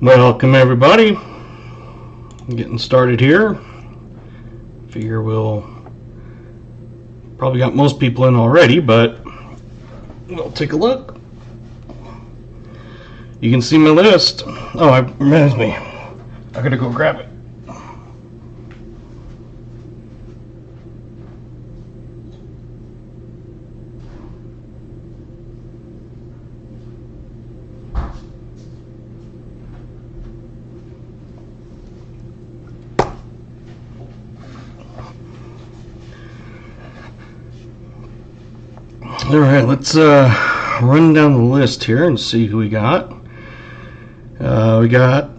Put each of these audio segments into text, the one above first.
Welcome everybody. Getting started here. Figure we'll probably got most people in already, but we'll take a look. You can see my list. Oh, it reminds me. I gotta go grab it. All right, let's run down the list here and see who we got. We got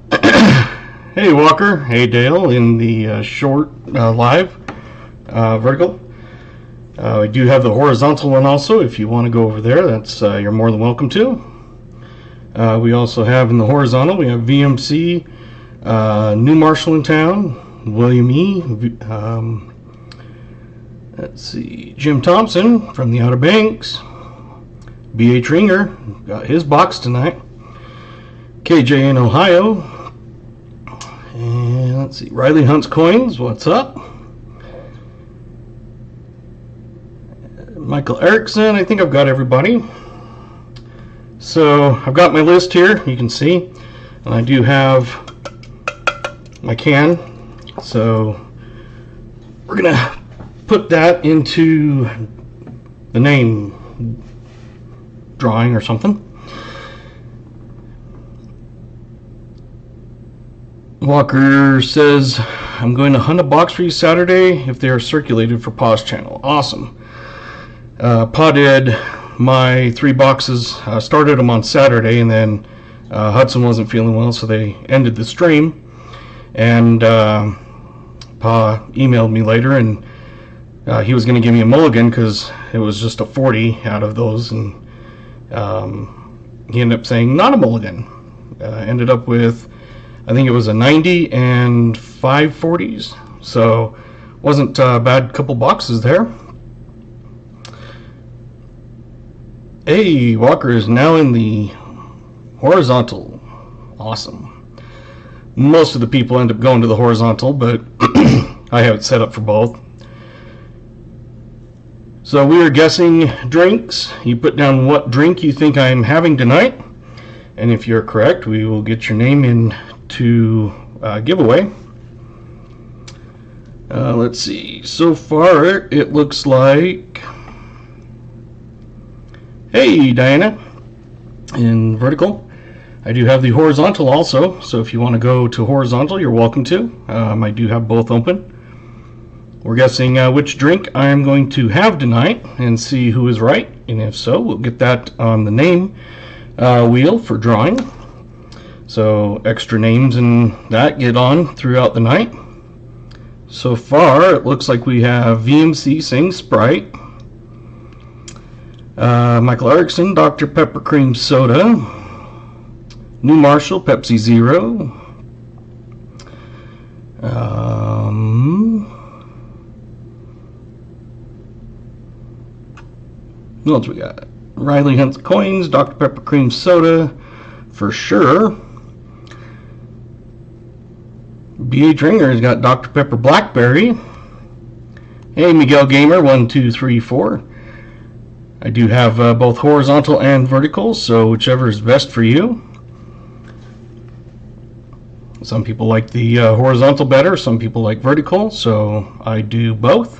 hey Walker, hey Dale in the short live vertical. We do have the horizontal one also. If you want to go over there, that's you're more than welcome to. We also have in the horizontal, we have VMC, New Marshall in town, William E. Let's see, Jim Thompson from the Outer Banks, B.H. Ringer, got his box tonight, KJ in Ohio, and let's see, Riley Hunt's Coins, what's up? Michael Erickson, I think I've got everybody. So I've got my list here, you can see, and I do have my can, so we're gonna put that into the name drawing or something. Walker says, I'm going to hunt a box for you Saturday if they are circulated for Paw's channel. Awesome. Paw did my 3 boxes, started them on Saturday, and then Hudson wasn't feeling well, so they ended the stream. And Pa emailed me later, and he was going to give me a mulligan because it was just a 40 out of those, and he ended up saying not a mulligan. Ended up with, I think it was a 90 and 5 40s, so wasn't a bad couple boxes there. Hey, Walker is now in the horizontal. Awesome. Most of the people end up going to the horizontal, but I have it set up for both. So we are guessing drinks. You put down what drink you think I'm having tonight, and if you're correct, we will get your name into giveaway. Let's see. So far, it looks like, hey Diana, in vertical. I do have the horizontal also, so if you want to go to horizontal, you're welcome to. I do have both open. We're guessing which drink I'm going to have tonight and see who is right, and if so, we'll get that on the name wheel for drawing. So extra names and that get on throughout the night. So far, it looks like we have VMC saying Sprite, Michael Erickson, Dr. Pepper Cream Soda, New Marshall, Pepsi Zero, what else we got? Riley Hunt's Coins, Dr. Pepper Cream Soda, for sure. B.H. Ringer's got Dr. Pepper Blackberry. Hey, Miguel Gamer, 1, 2, 3, 4. I do have both horizontal and vertical, so whichever is best for you. Some people like the horizontal better, some people like vertical, so I do both.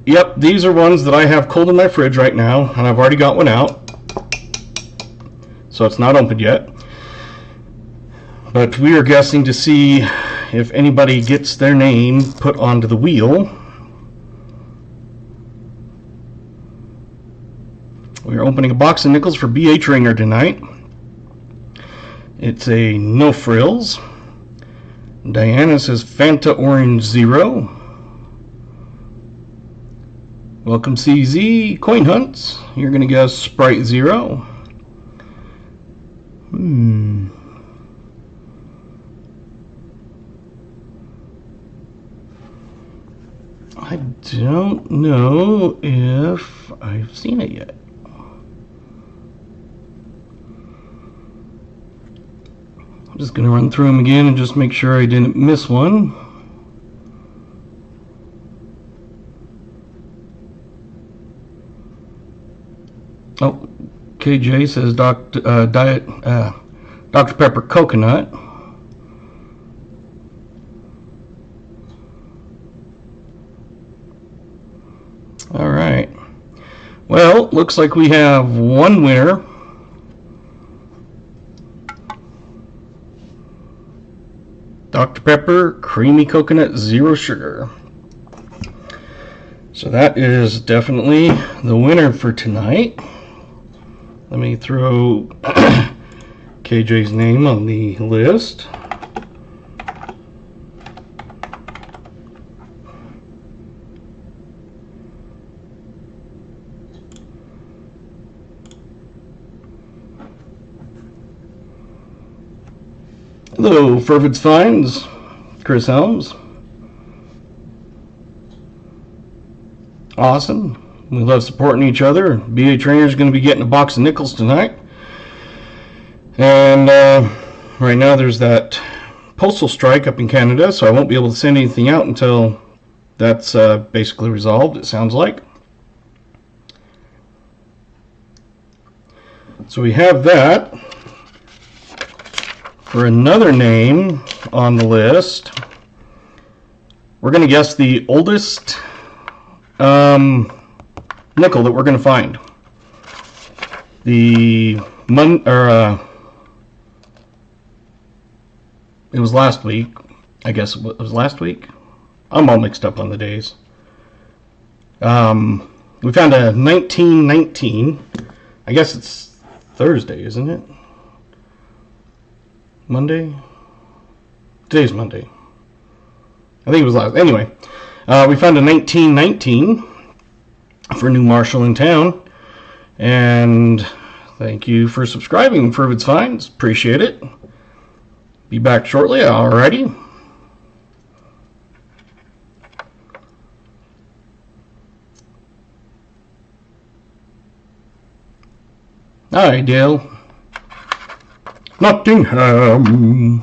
Yep, these are ones that I have cold in my fridge right now, and I've already got one out, so it's not opened yet. But we are guessing to see if anybody gets their name put onto the wheel. We are opening a box of nickels for B.H. Ringer tonight. It's a No Frills. Diana says Fanta Orange Zero. Welcome CZ, Coin Hunts. You're going to guess Sprite Zero. I don't know if I've seen it yet. Just going to run through them again and just make sure I didn't miss one. Oh, KJ says Dr. Pepper coconut. All right. Well, looks like we have one winner. Dr. Pepper creamy coconut, zero sugar. So that is definitely the winner for tonight. Let me throw KJ's name on the list. Hello, Fervid's Finds, Chris Helms. Awesome. We love supporting each other. BA Trainer is going to be getting a box of nickels tonight. And right now there's that postal strike up in Canada, so I won't be able to send anything out until that's basically resolved, it sounds like. So we have that. For another name on the list, we're going to guess the oldest nickel that we're going to find. It was last week. I guess it was last week. I'm all mixed up on the days. We found a 1919. I guess it's Thursday, isn't it? Monday? Today's Monday. I think it was last. Anyway, we found a 1919 for New Marshall in town. And thank you for subscribing, Fervid's Finds. Appreciate it. Be back shortly. Alrighty. Hi, Dale. Nottingham,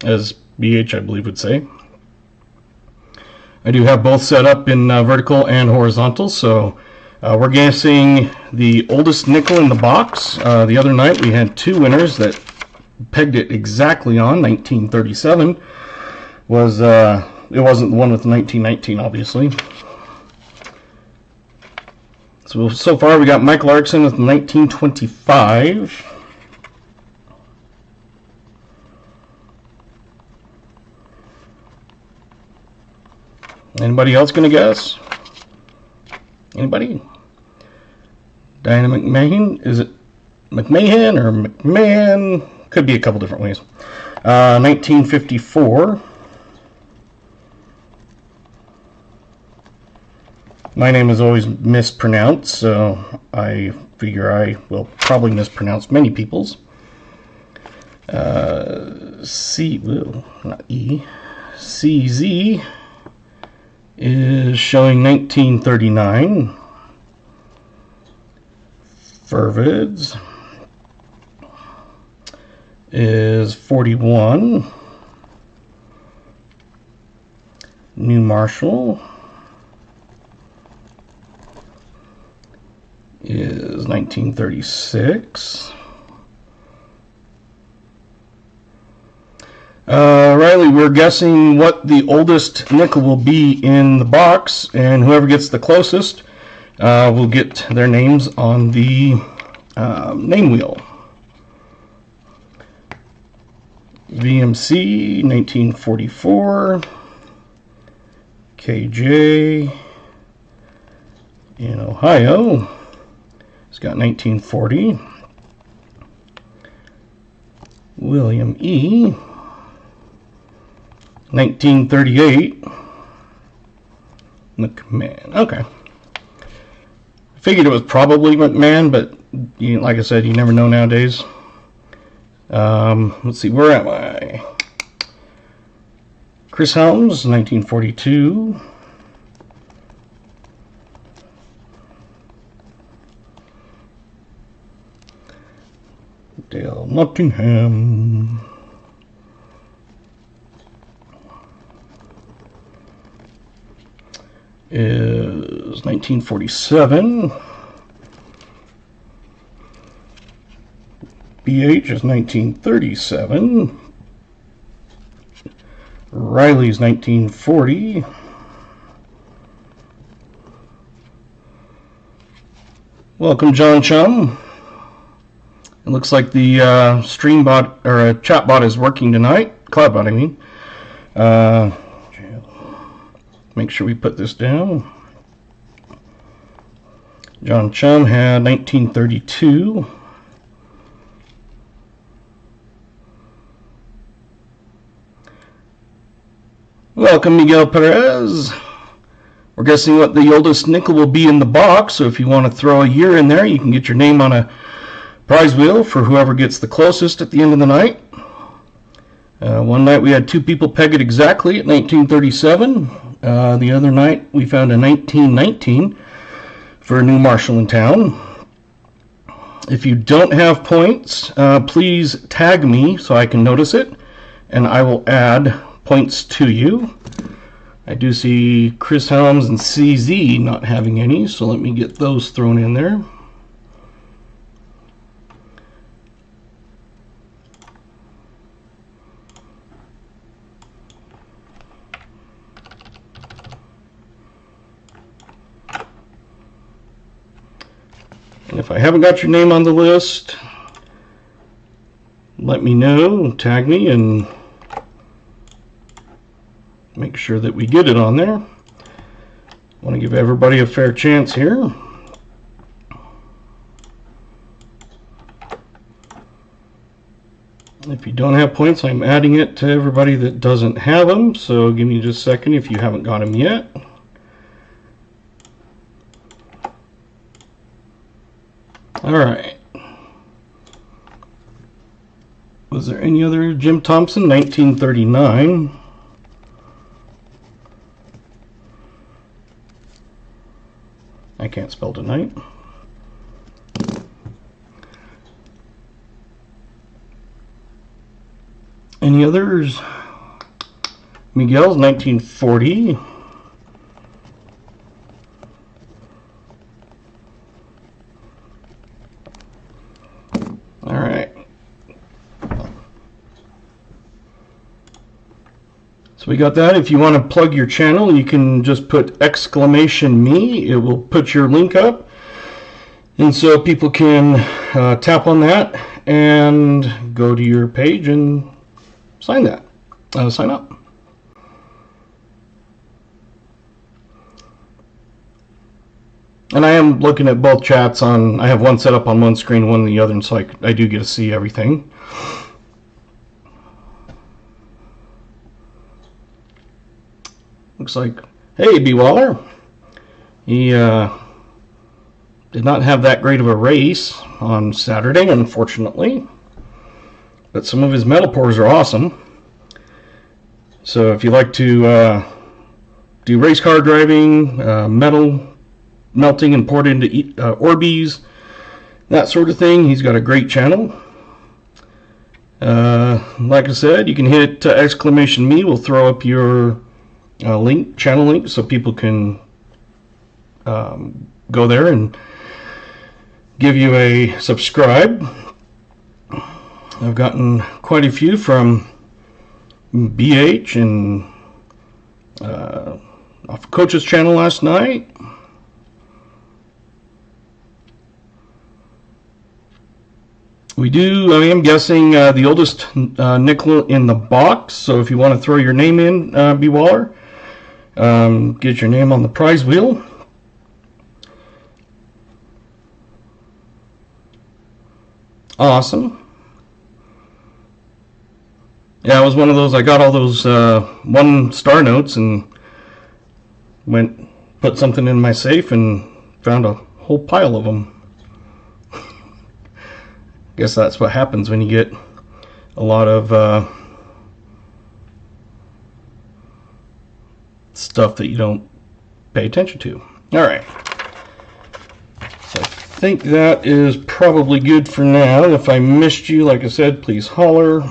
as BH I believe would say. I do have both set up in vertical and horizontal, so we're guessing the oldest nickel in the box. The other night we had two winners that pegged it exactly on. 1937 was it wasn't the one with 1919, obviously. So far we got Mike Larkson with 1925. Anybody else gonna guess? Anybody? Diana McMahon? Is it McMahon or McMahon? Could be a couple different ways. 1954. My name is always mispronounced, so I figure I will probably mispronounce many people's. CZ is showing 1939. Fervid's is 41. New Marshall is 1936. Riley, we're guessing what the oldest nickel will be in the box, and whoever gets the closest will get their names on the name wheel. VMC 1944, KJ in Ohio, it's got 1940, William E. 1938, McMahon. Okay. I figured it was probably McMahon, but like I said, you never know nowadays. Let's see, where am I? Chris Helms, 1942. Dale Nottingham. Is 1947. BH is 1937. Riley's 1940. Welcome, John Chum. It looks like the stream bot or chat bot is working tonight. Cloud bot, I mean. Make sure we put this down. John Chum had 1932. Welcome, Miguel Perez. We're guessing what the oldest nickel will be in the box, so if you want to throw a year in there, you can get your name on a prize wheel for whoever gets the closest at the end of the night. One night we had 2 people peg it exactly at 1937. The other night we found a 1919 for a new marshal in town. If you don't have points, please tag me so I can notice it, and I will add points to you. I do see Chris Helms and CZ not having any, so let me get those thrown in there. And if I haven't got your name on the list, let me know, tag me, and make sure that we get it on there. I want to give everybody a fair chance here. If you don't have points, I'm adding it to everybody that doesn't have them, so give me just a second if you haven't got them yet. Alright. Was there any other? Jim Thompson, 1939. I can't spell tonight. Any others? Miguel's 1940. All right. So we got that. If you want to plug your channel, you can just put !me. It will put your link up. And so people can tap on that and go to your page and sign up. And I am looking at both chats on, I have one set up on one screen, one on the other, and so I do get to see everything. Looks like, hey, B. Waller. He did not have that great of a race on Saturday, unfortunately. But some of his metal pours are awesome. So if you like to do race car driving, metal melting and poured into Orbeez, that sort of thing, he's got a great channel. Like I said, you can hit !me. We'll throw up your link, channel link, so people can go there and give you a subscribe. I've gotten quite a few from BH and off of Coach's channel last night. I am guessing the oldest nickel in the box, so if you want to throw your name in, B. Waller, get your name on the prize wheel. Awesome. Yeah, it was one of those, I got all those 1-star notes and put something in my safe and found a whole pile of them. Guess that's what happens when you get a lot of stuff that you don't pay attention to. All right. So I think that is probably good for now. If I missed you, like I said, please holler.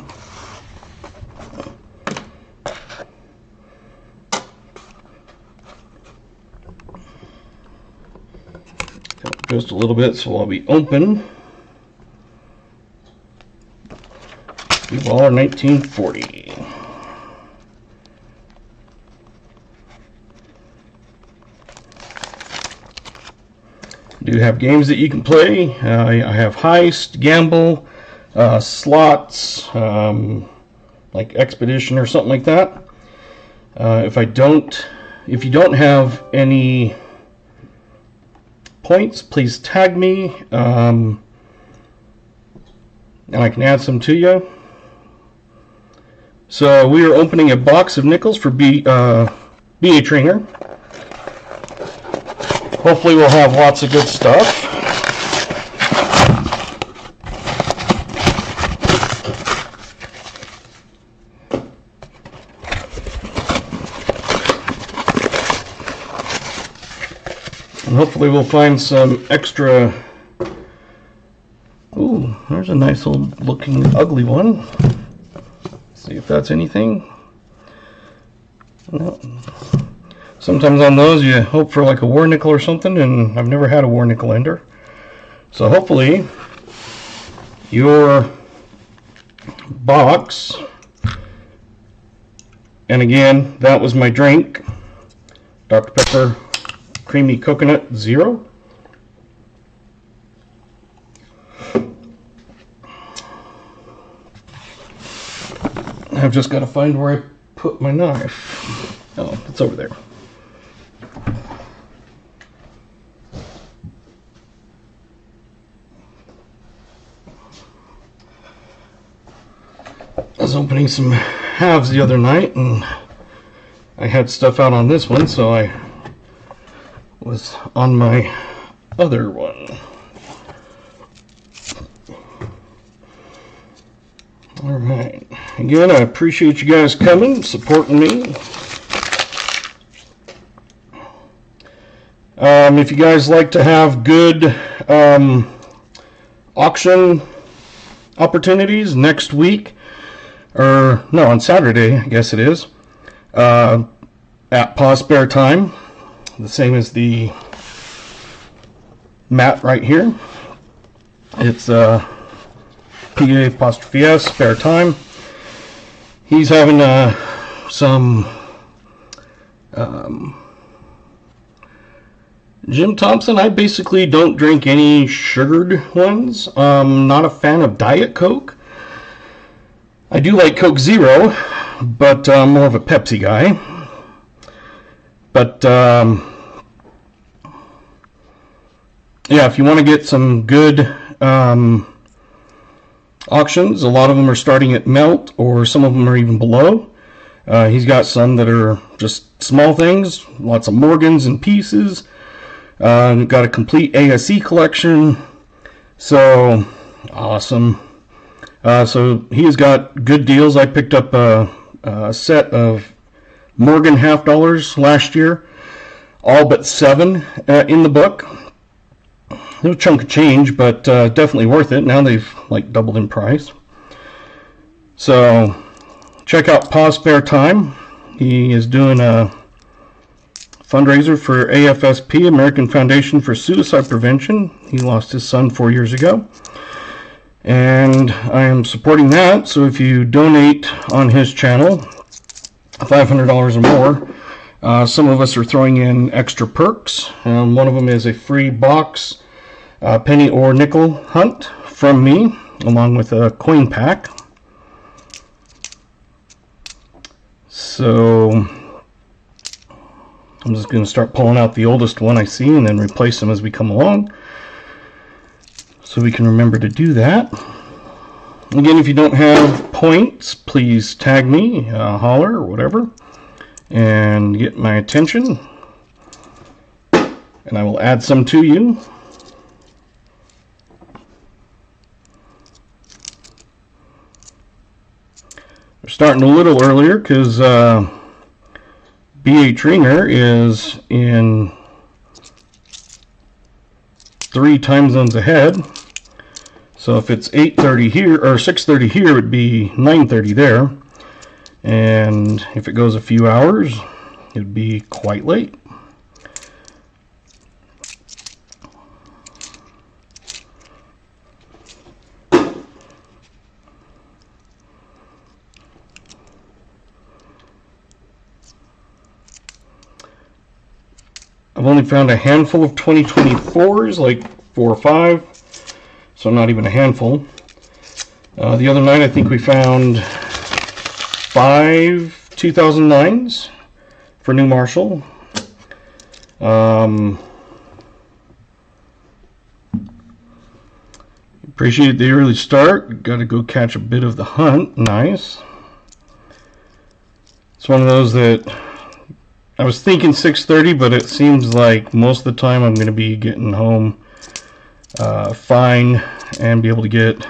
Just a little bit, so I'll be open. Baller 1940. Do have games that you can play. I have Heist, Gamble, slots, like Expedition or something like that. If you don't have any points, please tag me, and I can add some to you. So we are opening a box of nickels for B.A. Tringer. Hopefully we'll have lots of good stuff. And hopefully we'll find some extra. Ooh, there's a nice old looking ugly one. See if that's anything. No. Sometimes on those you hope for like a war nickel or something, and I've never had a war nickel ender. So hopefully your box, and again, that was my drink, Dr. Pepper Creamy Coconut Zero. I've just got to find where I put my knife. Oh, it's over there. I was opening some halves the other night, and I had stuff out on this one, so I was on my other one. All right. Again, I appreciate you guys coming, supporting me. If you guys like to have good auction opportunities next week, or no, on Saturday, I guess it is, at Paw Spare Time, the same as the mat right here. It's PA''S Spare Time. He's having some Jim Thompson. I basically don't drink any sugared ones. Not a fan of Diet Coke. I do like Coke Zero, but I'm more of a Pepsi guy. But yeah, if you want to get some good auctions, a lot of them are starting at melt, or some of them are even below. He's got some that are just small things, lots of Morgans and pieces. Got a complete ASE collection, so awesome. So he has got good deals. I picked up a set of Morgan $half last year, all but 7 in the book. No chunk of change, but definitely worth it. Now they've like doubled in price. So check out Paw Spare Time. He is doing a fundraiser for AFSP, American Foundation for Suicide Prevention. He lost his son 4 years ago, and I am supporting that. So if you donate on his channel $500 or more, some of us are throwing in extra perks. One of them is a free box penny or nickel hunt from me, along with a coin pack. So I'm just going to start pulling out the oldest one I see and then replace them as we come along, so we can remember to do that. Again, if you don't have points, please tag me, holler or whatever, and get my attention, and I will add some to you. We're starting a little earlier because B.A. Tringer is in 3 time zones ahead. So if it's 8:30 here or 6:30 here, it would be 9:30 there. And if it goes a few hours, it would be quite late. I've only found a handful of 2024s, like 4 or 5, so not even a handful. The other night I think we found 5 2009s for New Marshall. Appreciate the early start. Got to go catch a bit of the hunt. Nice. It's one of those that I was thinking 6:30, but it seems like most of the time I'm going to be getting home fine and be able to get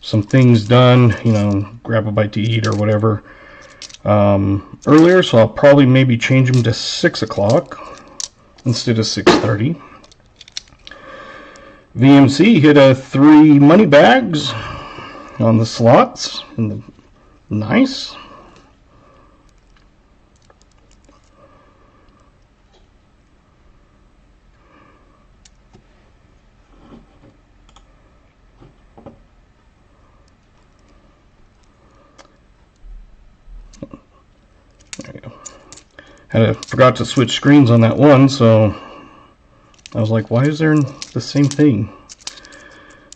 some things done, you know, grab a bite to eat or whatever earlier. So I'll probably maybe change them to 6 o'clock instead of 6:30. VMC hit a 3 money bags on the slots. Nice. There you go. Forgot to switch screens on that one, so I was like, why is there the same thing?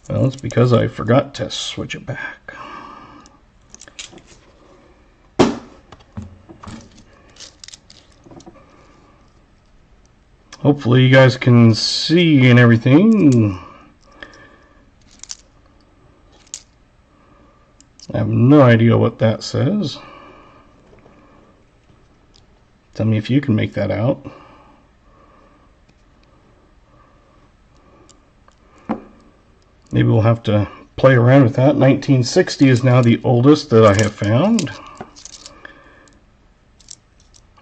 Well, it's because I forgot to switch it back. Hopefully you guys can see and everything. I have no idea what that says. Tell me if you can make that out. Maybe we'll have to play around with that. 1960 is now the oldest that I have found.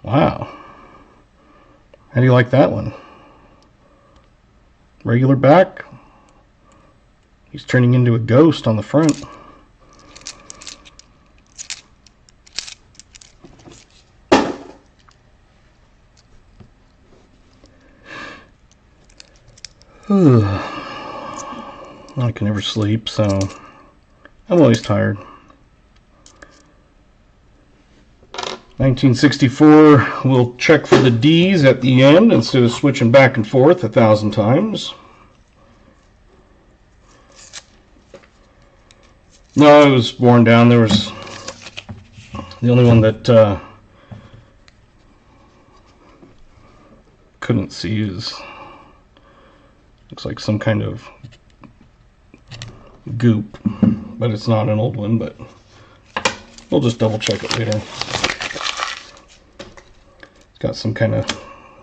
Wow. How do you like that one? Regular back. He's turning into a ghost on the front. I can never sleep, so I'm always tired. 1964, we'll check for the D's at the end instead of switching back and forth 1,000 times. No, it was worn down. There was the only one that couldn't see is looks like some kind of goop, but it's not an old one, but we'll just double check it later. It's got some kind of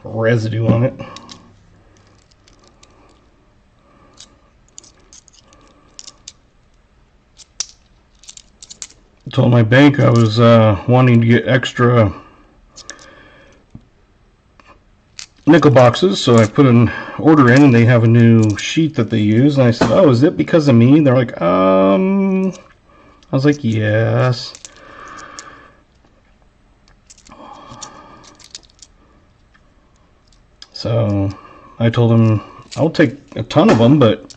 residue on it. I told my bank I was wanting to get extra nickel boxes, so I put an order in and they have a new sheet that they use, and I said, oh, is it because of me? They're like, I was like, yes. So I told him I'll take a ton of them, but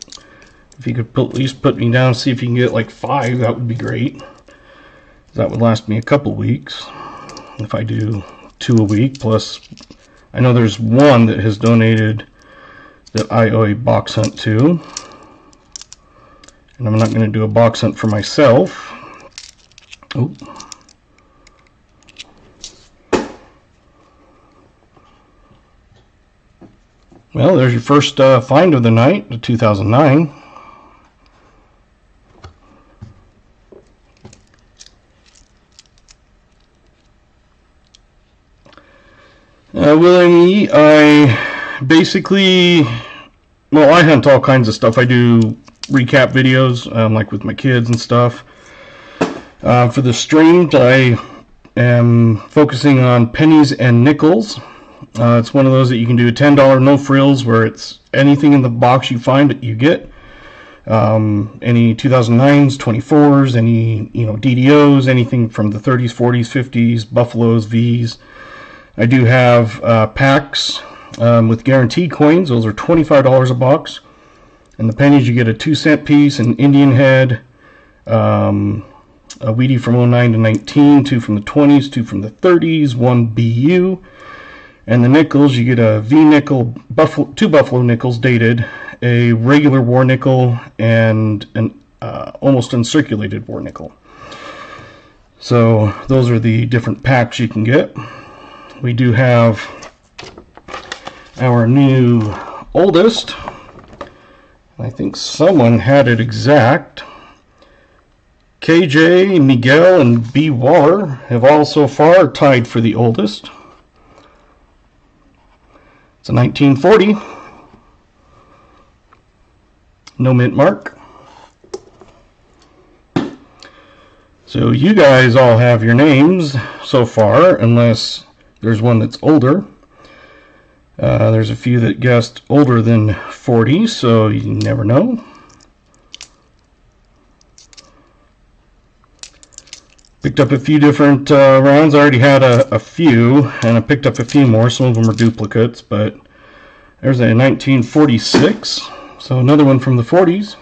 if you could at least put me down, see if you can get like 5, that would be great. That would last me a couple weeks if I do 2 a week. Plus I know there's one that has donated that I owe a box hunt to, and I'm not going to do a box hunt for myself. Oh. Well, there's your first find of the night, the 2009. Willing E, I basically, well, I hunt all kinds of stuff. I do recap videos, like with my kids and stuff. For the streams, I am focusing on pennies and nickels. It's one of those that you can do a $10 no frills, where it's anything in the box you find that you get. Any 2009s, 24s, any DDOs, anything from the 30s, 40s, 50s, Buffaloes, V's. I do have packs with guaranteed coins. Those are $25 a box. And the pennies, you get a 2-cent piece, an Indian head, a Wheatie from 09 to 19, 2 from the 20s, 2 from the 30s, 1 BU. And the nickels, you get a V nickel, 2 Buffalo nickels dated, a regular war nickel, and an almost uncirculated war nickel. So those are the different packs you can get. We do have our new oldest. I think someone had it exact. KJ, Miguel, and B. Waller have all so far tied for the oldest. It's a 1940. No mint mark. So you guys all have your names so far, unless there's one that's older. There's a few that guessed older than 40, so you never know. Picked up a few different rounds. I already had a few, and I picked up a few more. Some of them are duplicates, but there's a 1946. So another one from the 40s.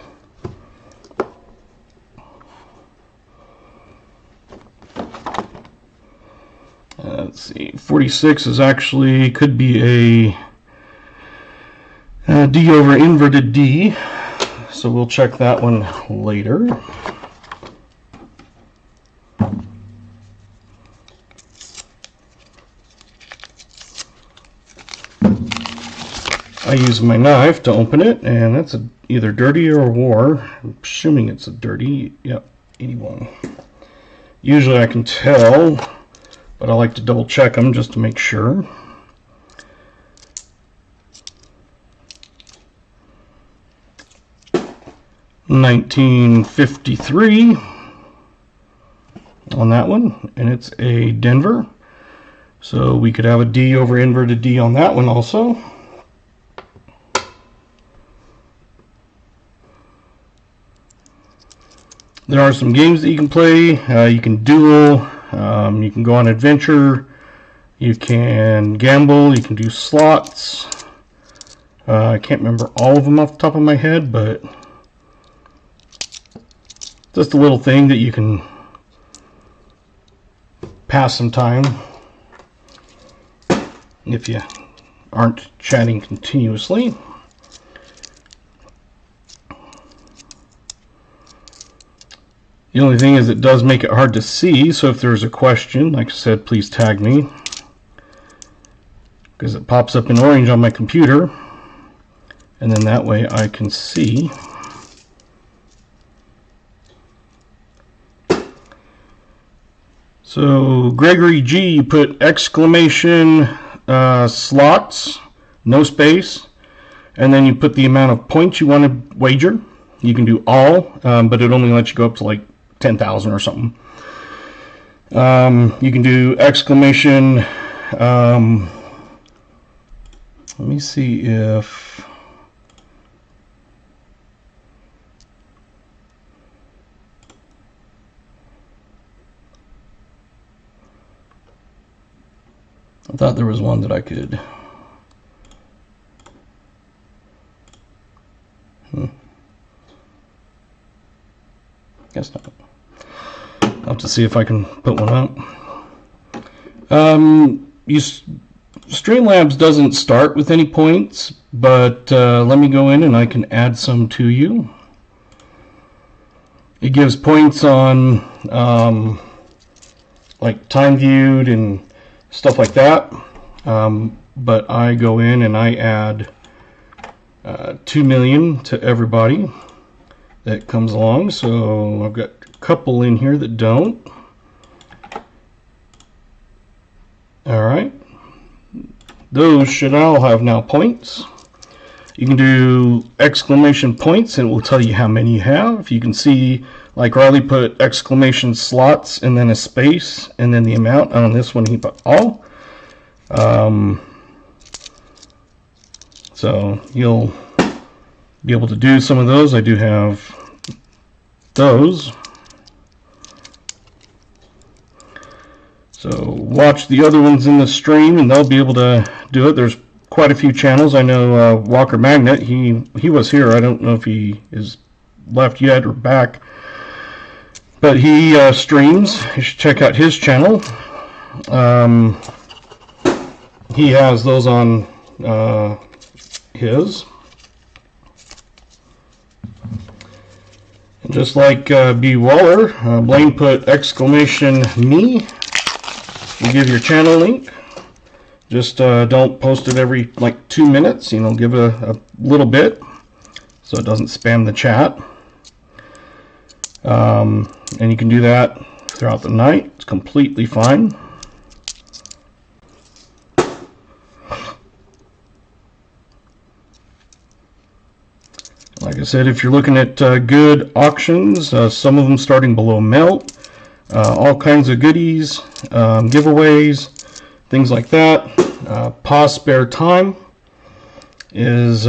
Let's see, 46 is actually, could be a D over inverted D. So we'll check that one later. I use my knife to open it, and that's either dirty or war. I'm assuming it's a dirty. Yep, 81. Usually I can tell, but I like to double check them just to make sure. $1953 on that one, and it's a Denver. So we could have a D over inverted D on that one also. There are some games that you can play. You can duel, you can go on adventure, you can gamble, you can do slots. I can't remember all of them off the top of my head, but just a little thing that you can pass some time if you aren't chatting continuously. The only thing is it does make it hard to see, so if there's a question, like I said, please tag me, because it pops up in orange on my computer, and then that way I can see. So Gregory G, you put exclamation slots, no space, and then you put the amount of points you want to wager. You can do all, but it only lets you go up to like 10,000 or something. You can do exclamation. Let me see if I thought there was one that I could. Guess not. I'll have to see if I can put one up. Streamlabs doesn't start with any points, but let me go in and I can add some to you. It gives points on like time viewed and stuff like that, but I go in and I add 2 million to everybody that comes along. So I've got a couple in here that don't. Alright, those should all have now points. You can do exclamation points and it will tell you how many you have. You can see, like Riley put exclamation slots and then a space and then the amount. On this one he put all. So you'll be able to do some of those. I do have those. So watch the other ones in the stream and they'll be able to do it. There's quite a few channels. I know Walker Magnet, he was here. I don't know if he is left yet or back. But he streams. You should check out his channel. He has those on his. And just like B. Waller, Blaine put !me. You give your channel link. Just don't post it every like 2 minutes. You know, give it a little bit so it doesn't spam the chat. And you can do that throughout the night. It's completely fine. Like I said, if you're looking at good auctions, some of them starting below melt, all kinds of goodies, giveaways, things like that. Pause Spare Time is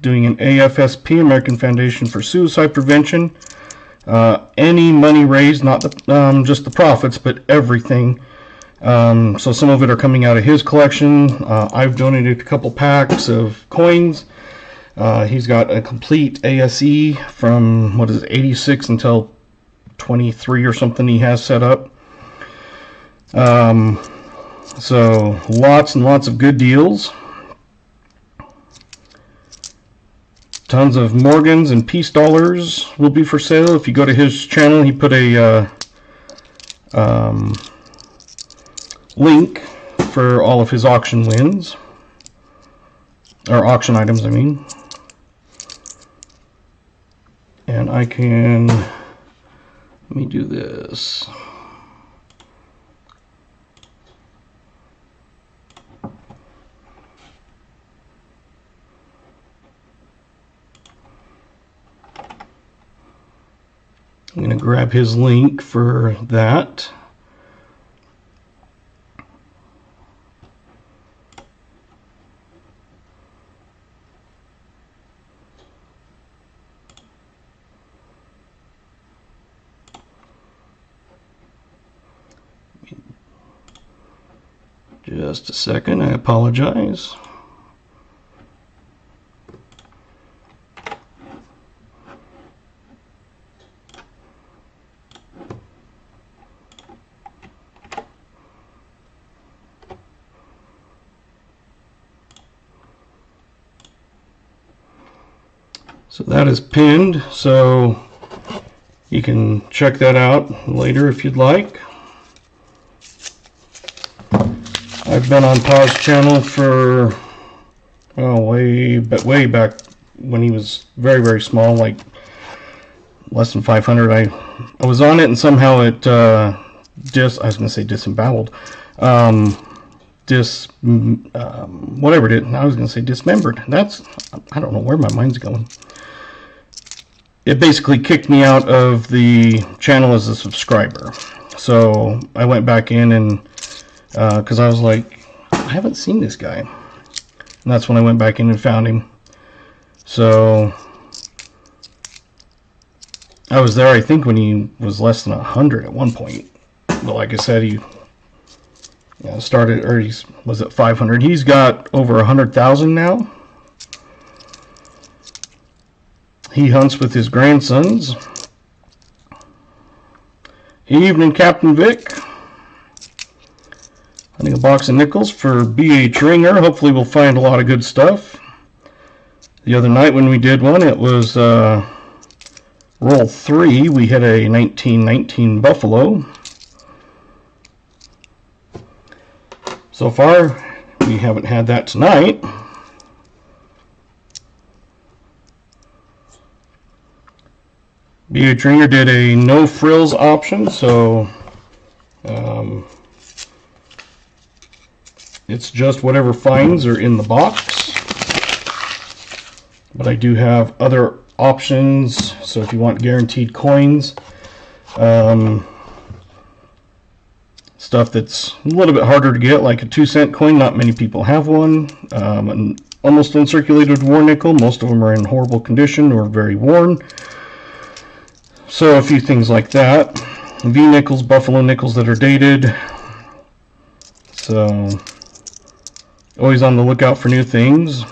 doing an AFSP, American Foundation for Suicide Prevention. Any money raised, not the, just the profits, but everything. So some of it are coming out of his collection. I've donated a couple packs of coins. He's got a complete ASE from, what is it, 86 until 23 or something he has set up. So lots and lots of good deals. Tons of Morgans and Peace Dollars will be for sale. If you go to his channel, he put a link for all of his auction wins. Or auction items, I mean. And I can, let me do this. I'm going to grab his link for that. Just a second, I apologize. So that is pinned, so you can check that out later if you'd like. I've been on Pa's channel for, well, way back when he was very, very small, like less than 500. I was on it and somehow it I was going to say disemboweled. Whatever it is. I was going to say dismembered. I don't know where my mind's going. It basically kicked me out of the channel as a subscriber. So I went back in and because I was like, I haven't seen this guy. And that's when I went back in and found him. So I was there, I think, when he was less than 100 at one point. But like I said, he started, or he was at 500. He's got over 100,000 now. He hunts with his grandsons. Evening, Captain Vic. I think a box of nickels for B.H. Ringer. Hopefully we'll find a lot of good stuff. The other night when we did one, it was roll 3. We hit a 1919 Buffalo. So far, we haven't had that tonight. B.H. Ringer did a no frills option, so it's just whatever finds are in the box. But I do have other options, so if you want guaranteed coins, stuff that's a little bit harder to get, like a 2-cent coin. Not many people have one. An almost uncirculated war nickel. Most of them are in horrible condition or very worn. So a few things like that. V nickels, buffalo nickels that are dated. So always on the lookout for new things.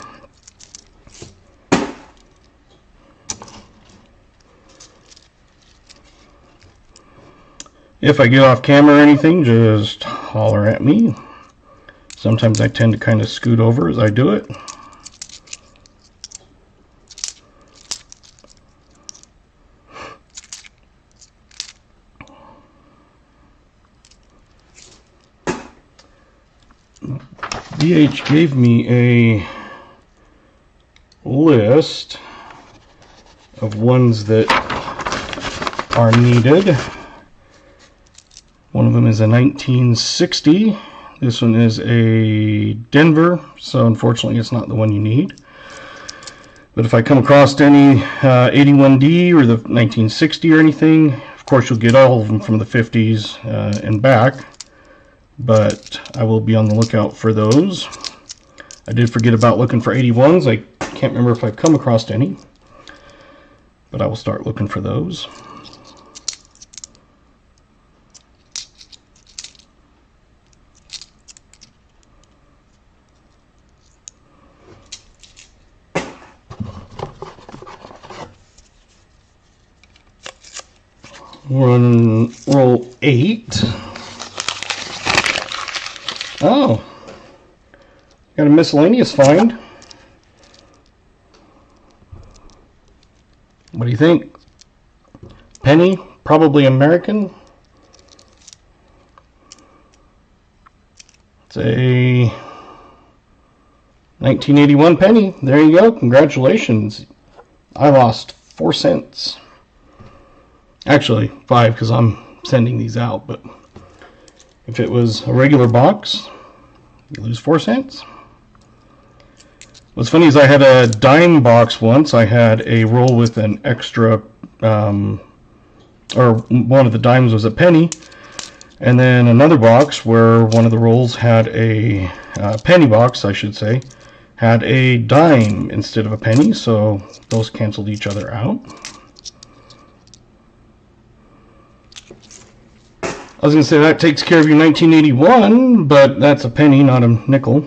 If I get off camera or anything, just holler at me. Sometimes I tend to kind of scoot over as I do it. DH gave me a list of ones that are needed. One of them is a 1960. This one is a Denver, so unfortunately it's not the one you need. But if I come across any 81D or the 1960 or anything, of course you'll get all of them from the 50s and back. But I will be on the lookout for those. I did forget about looking for 81s. I can't remember if I've come across any, but I will start looking for those. We're on roll 8. Oh, got a miscellaneous find. What do you think? Penny, probably American. It's a 1981 penny. There you go. Congratulations. I lost 4 cents. Actually, 5 because I'm sending these out, but if it was a regular box, you lose 4 cents. What's funny is I had a dime box once. I had a roll with an extra, or one of the dimes was a penny, and then another box where one of the rolls had a penny box, I should say, had a dime instead of a penny, so those canceled each other out. I was going to say that takes care of your 1981, but that's a penny, not a nickel.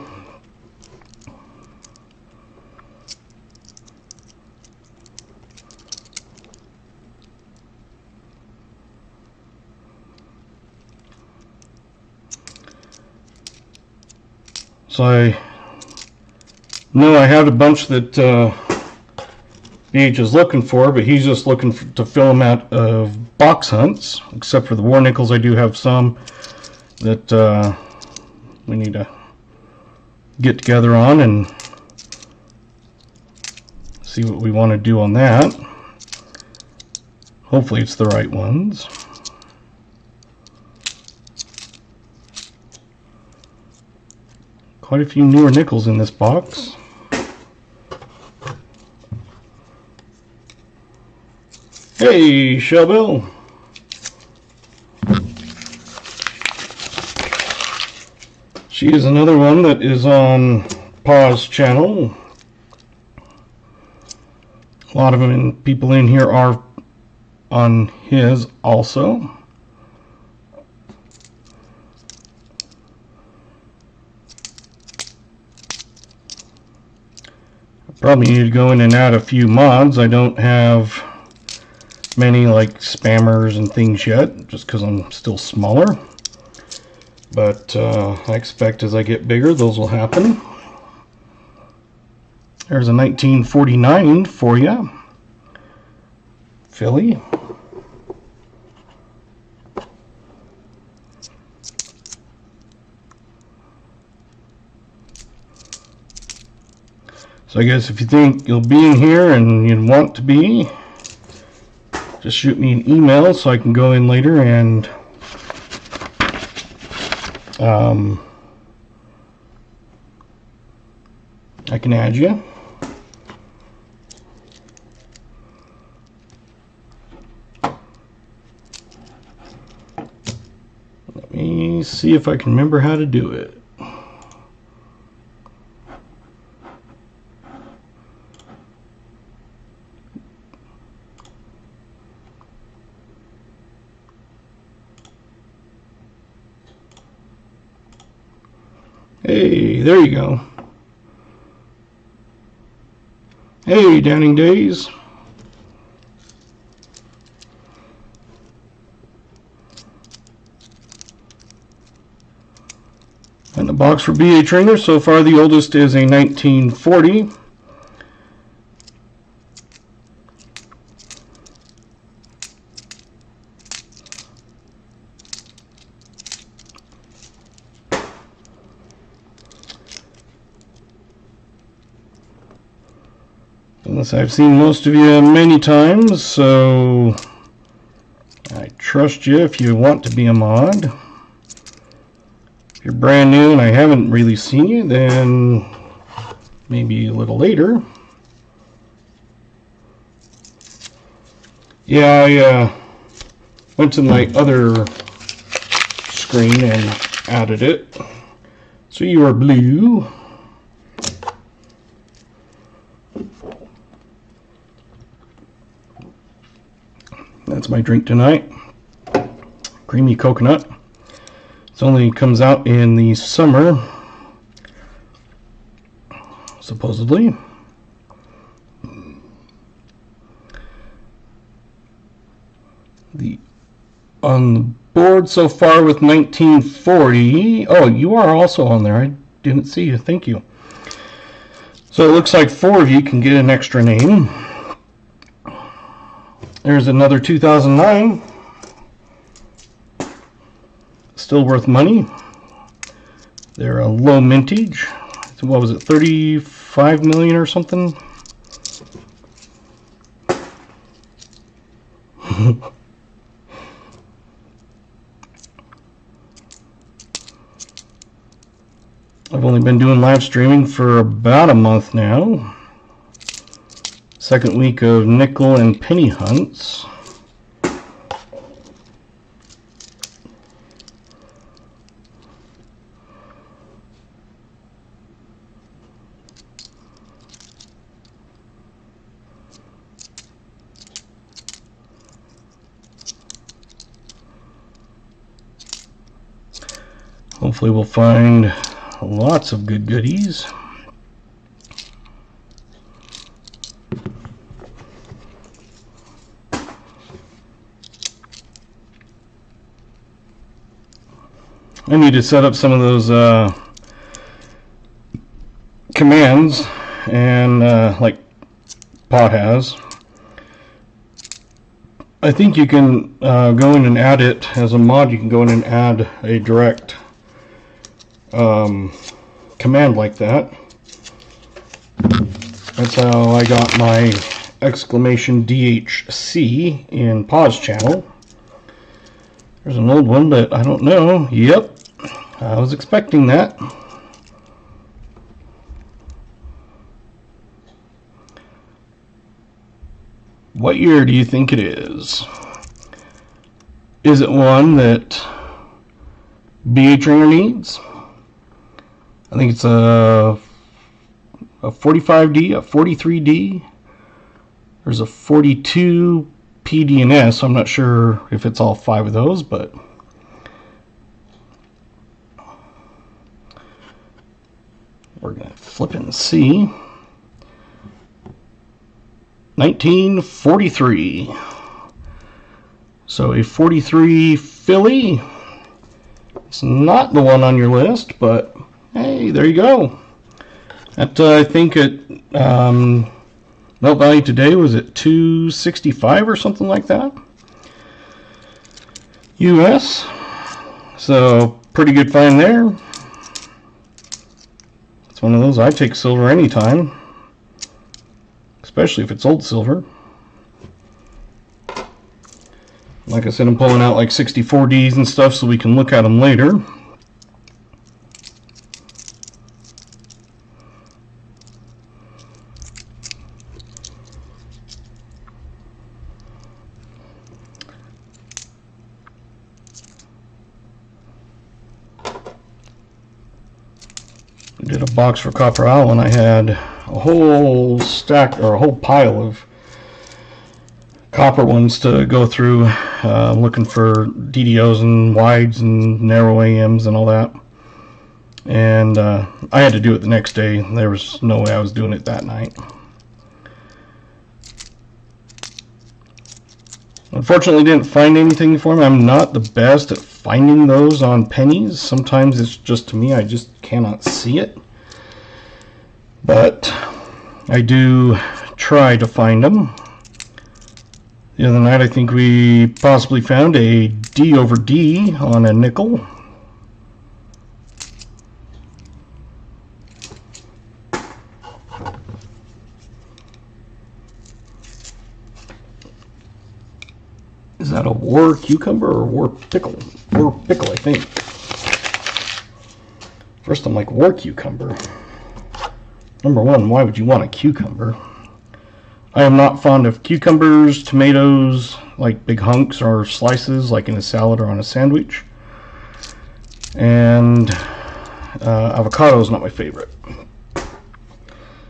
So I know I have a bunch that BH is looking for, but he's just looking to fill them out of box hunts. Except for the war nickels, I do have some that we need to get together on and see what we want to do on that. Hopefully it's the right ones. Quite a few newer nickels in this box. Hey, Shellbill. She is another one that is on Pa's channel. A lot of them people in here are on his also. Probably need to go in and add a few mods. I don't have many like spammers and things yet, just because I'm still smaller. But I expect as I get bigger, those will happen. There's a 1949 for you, Philly. So I guess if you think you'll be in here and you want to be, just shoot me an email so I can go in later and I can add you. Let me see if I can remember how to do it. Hey, there you go. Hey, Downing Days. And the box for BA Trainer, so far the oldest is a 1940. Unless I've seen most of you many times, so I trust you if you want to be a mod. If you're brand new and I haven't really seen you, then maybe a little later. Yeah, I went to my other screen and added it. So you are blue. That's my drink tonight. Creamy coconut. It only comes out in the summer, supposedly. On the board so far with 1940. Oh, you are also on there. I didn't see you. Thank you. So it looks like 4 of you can get an extra name. There's another 2009. Still worth money. They're a low mintage. So what was it, 35 million or something? I've only been doing live streaming for about a month now. Second week of nickel and penny hunts. Hopefully we'll find lots of good goodies. I need to set up some of those commands, and like Pot has. I think you can go in and add it as a mod. You can go in and add a direct command like that. That's how I got my exclamation DHC in Pod's channel. There's an old one, but I don't know. Yep, I was expecting that. What year do you think it is? Is it one that BA Trainer needs? I think it's a 45D, a 43D. There's a 42 PD and S. So I'm not sure if it's all 5 of those, but we're gonna flip and see. 1943. So a 43 Philly. It's not the one on your list, but hey, there you go. That I think it melt value today was at 265 or something like that. US. So pretty good find there. It's one of those I take silver anytime, especially if it's old silver. Like I said, I'm pulling out like 64Ds and stuff so we can look at them later. I did a box for Copper Owl and I had a whole stack or a whole pile of copper ones to go through, looking for DDOs and wides and narrow AMs and all that. And I had to do it the next day. There was no way I was doing it that night. Unfortunately, didn't find anything for me. I'm not the best at finding those on Pennies. Sometimes it's just, to me, I just cannot see it. But I do try to find them. The other night I think we possibly found a D over D on a nickel. Is that a war cucumber or war pickle? War pickle, I think. First I'm like, war cucumber. Number one, why would you want a cucumber? I am not fond of cucumbers, tomatoes, like big hunks or slices, like in a salad or on a sandwich. And avocado is not my favorite.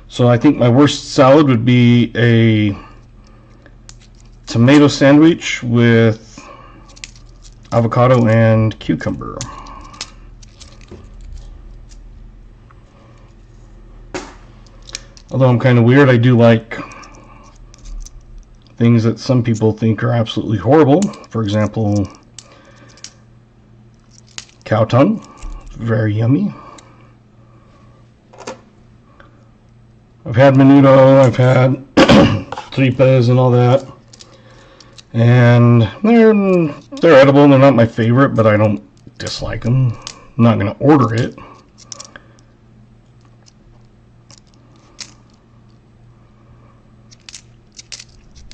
So I think my worst salad would be a tomato sandwich with avocado and cucumber. Although I'm kind of weird, I do like things that some people think are absolutely horrible. For example, cow tongue, very yummy. I've had menudo, I've had tripas and all that. And they're edible. They're not my favorite, but I don't dislike them. I'm not going to order it.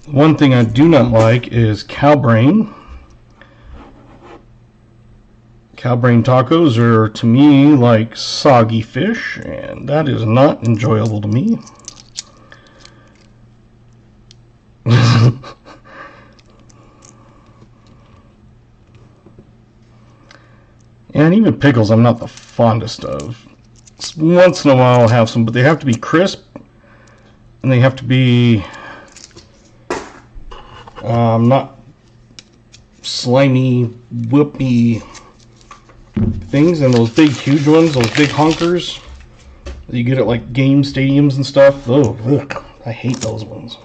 One thing I do not like is cow brain. Cow brain tacos are, to me, like soggy fish, and that is not enjoyable to me. And even pickles I'm not the fondest of. Once in a while I'll have some, but they have to be crisp, and they have to be not slimy, whippy things. And those big, huge ones, those big honkers that you get at like game stadiums and stuff. Oh, ugh, I hate those ones.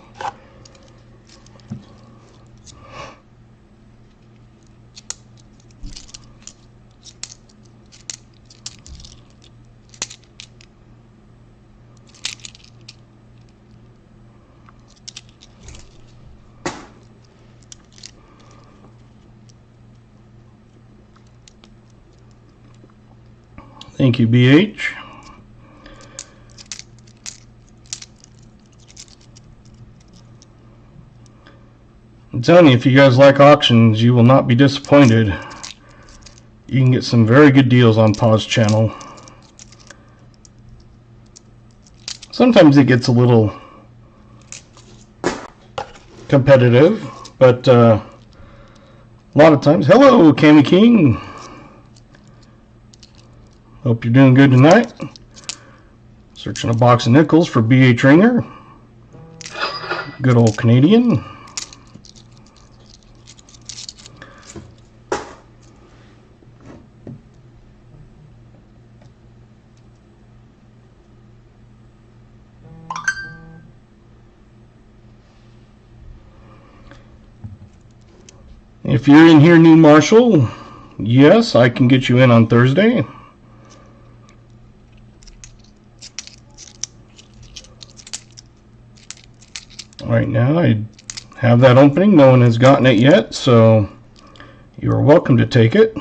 Thank you, BH. I'm telling you, if you guys like auctions, you will not be disappointed. You can get some very good deals on Pa's channel. Sometimes it gets a little competitive, but a lot of times, hello, Cammy King. Hope you're doing good tonight. Searching a box of nickels for BH Ringer. Good old Canadian. If you're in here, New Marshall, yes, I can get you in on Thursday. Right now I have that opening. No one has gotten it yet, so you are welcome to take it.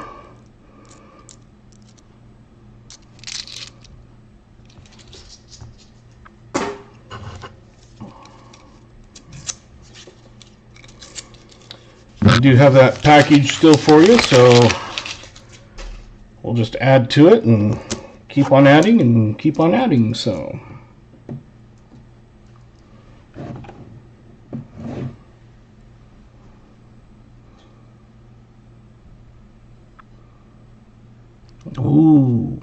I do have that package still for you, so we'll just add to it and keep on adding and keep on adding. So ooh,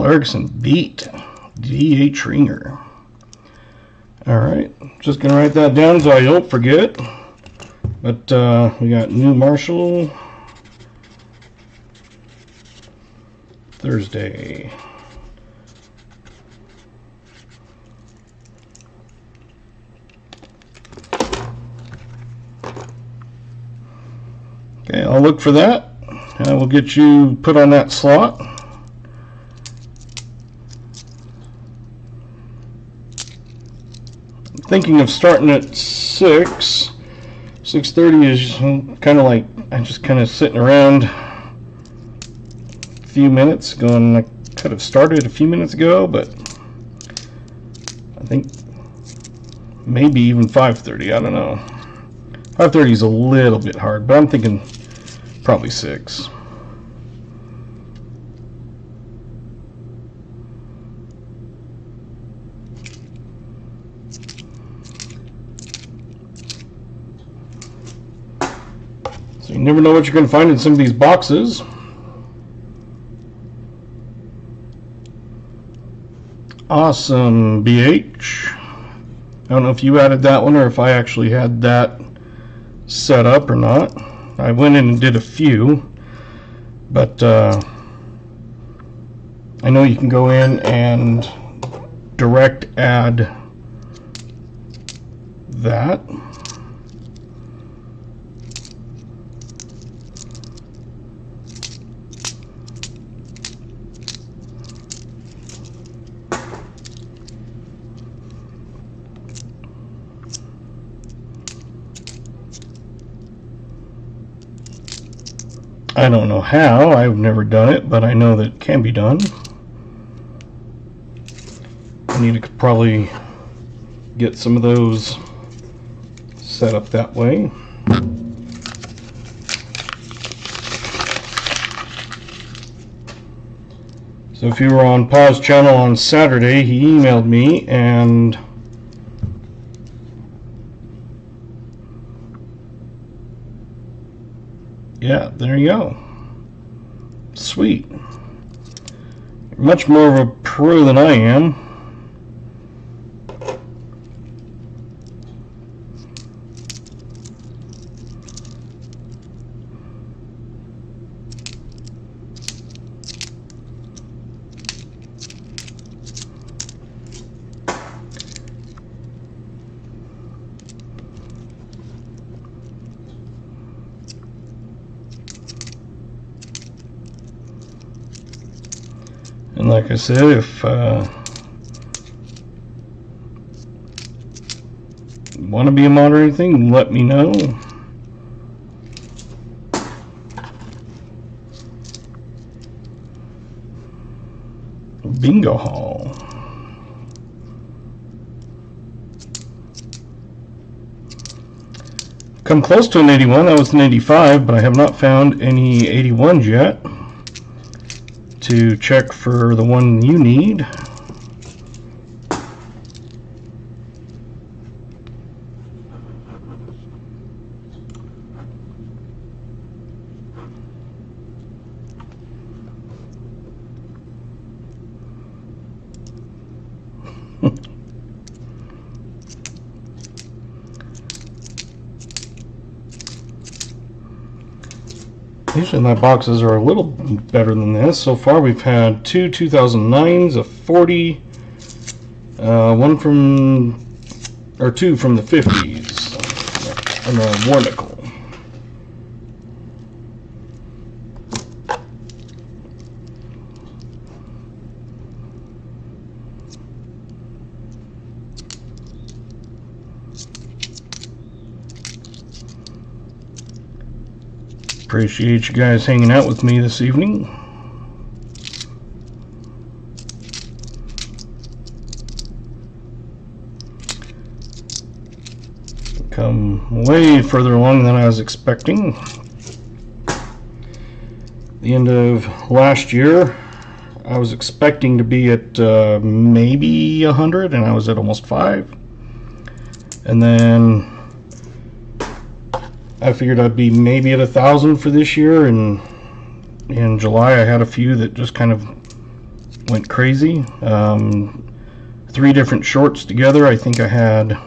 Michael Erickson beat D.H. Ringer. Alright, just going to write that down so I don't forget. But we got New Marshall Thursday. Okay, I'll look for that. We'll get you put on that slot. I'm thinking of starting at 6:30 is kind of like I'm just kind of sitting around a few minutes going, I could have started a few minutes ago, but I think maybe even 5:30, I don't know. 5:30 is a little bit hard, but I'm thinking probably 6. So you never know what you're going to find in some of these boxes. Awesome, BH. I don't know if you added that one or if I actually had that set up or not. I went in and did a few, but I know you can go in and direct add that. I don't know how, I've never done it, but I know that it can be done. I need to probably get some of those set up that way. So if you were on Pa's channel on Saturday, he emailed me and yeah, there you go. Sweet. You're much more of a pro than I am. And like I said, if you want to be a mod or anything, let me know. Bingo Hall. Come close to an 81. That was an 85, but I have not found any 81s yet. To check for the one you need. Usually my boxes are a little better than this. So far we've had two 2009s, a 40, one from, or two from the 50s, and a Warnickel. Appreciate you guys hanging out with me this evening. Come way further along than I was expecting. The end of last year, I was expecting to be at maybe 100, and I was at almost 5. And then I figured I'd be maybe at 1,000 for this year, and in July I had a few that just kind of went crazy. 3 different shorts together, I think I had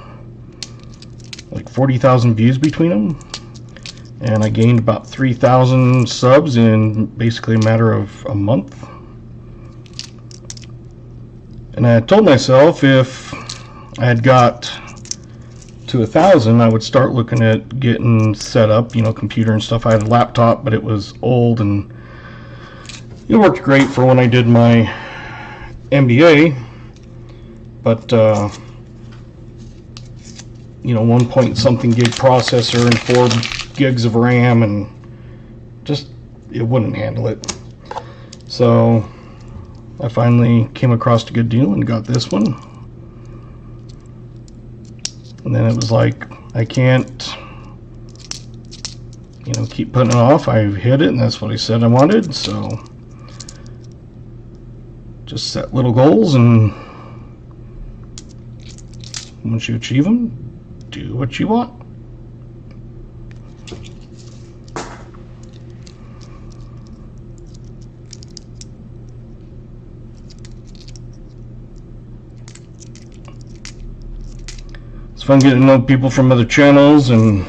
like 40,000 views between them, and I gained about 3,000 subs in basically a matter of a month. And I told myself if I had got to 1,000, I would start looking at getting set up, you know, computer and stuff. I had a laptop, but it was old, and it worked great for when I did my MBA, but you know, 1 point something gig processor and 4 gigs of RAM, and just it wouldn't handle it. So I finally came across a good deal and got this one. And then it was like, I can't, you know, keep putting it off. I hit it, and that's what I said I wanted. So just set little goals, and once you achieve them, do what you want. It's fun getting to know people from other channels, and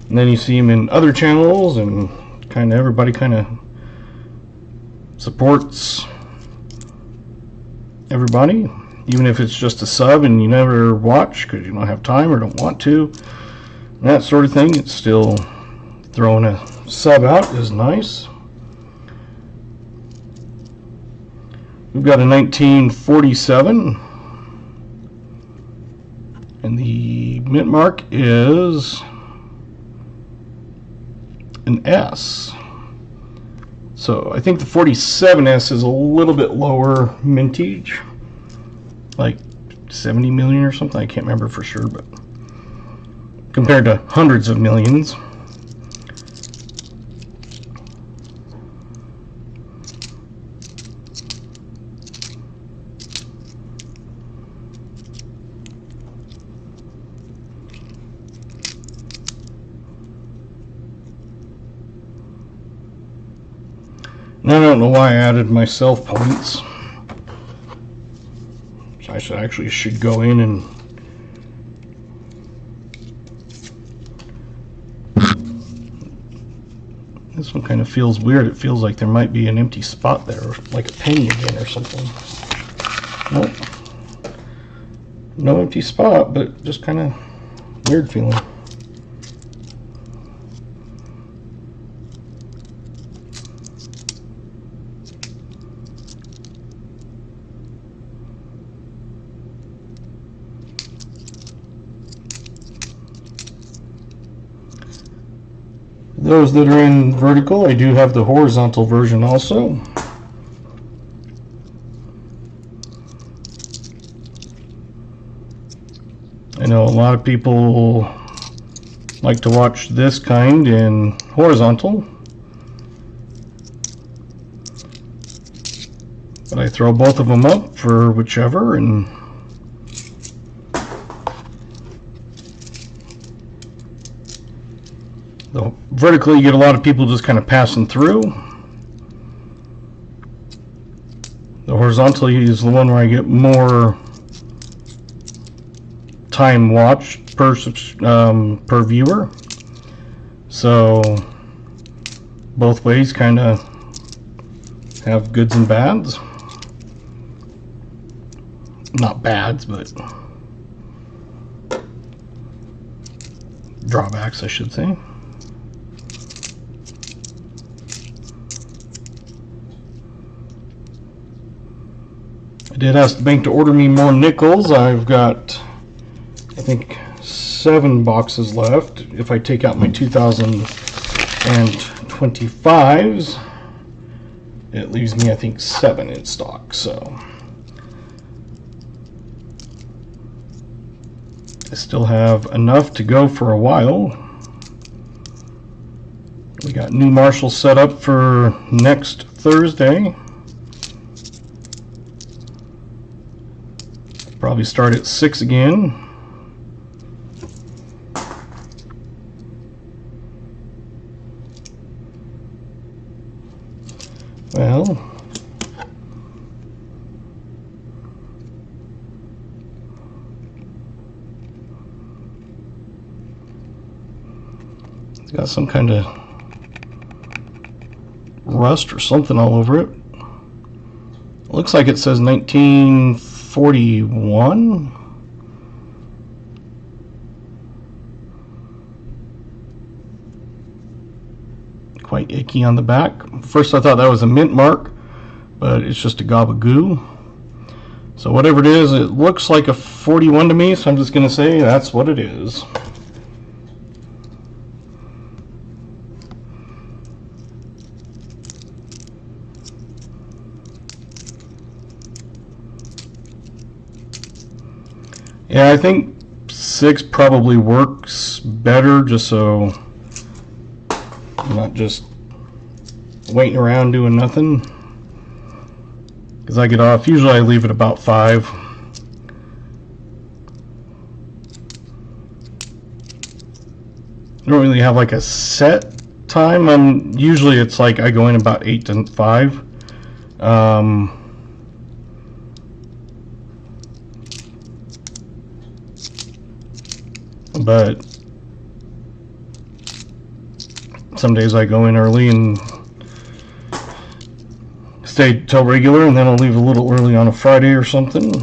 then you see them in other channels, and kind of everybody kind of supports everybody, even if it's just a sub and you never watch because you don't have time or don't want to, and that sort of thing. It's still throwing a sub out is nice. We've got a 1947, and the mint mark is an S. So I think the 47S is a little bit lower mintage, like 70 million or something. I can't remember for sure, but compared to hundreds of millions. Now I don't know why I added my self points. So I actually should go in and this one kind of feels weird. It feels like there might be an empty spot there, like a penny again or something. Nope. No empty spot, but just kind of weird feeling. Those that are in vertical, I do have the horizontal version also. I know a lot of people like to watch this kind in horizontal, but I throw both of them up for whichever, and vertically, you get a lot of people just kind of passing through. The horizontal is the one where I get more time watched per viewer. So both ways kind of have goods and bads. Not bads, but drawbacks, I should say. I did ask the bank to order me more nickels. I've got, I think, 7 boxes left. If I take out my 2025s, it leaves me, I think, 7 in stock. So I still have enough to go for a while. We got new marshals set up for next Thursday. Probably start at 6 again. Well, got some kind of rust or something all over it. Looks like it says 1941. Quite icky on the back. First I thought that was a mint mark, but it's just a gob of goo. So whatever it is, it looks like a 41 to me, so I'm just going to say that's what it is. Yeah, I think 6 probably works better, just so I'm not just waiting around doing nothing. Because I get off, usually I leave it about 5. I don't really have like a set time. Usually it's like I go in about 8 to 5. But some days I go in early and stay till regular, and then I'll leave a little early on a Friday or something.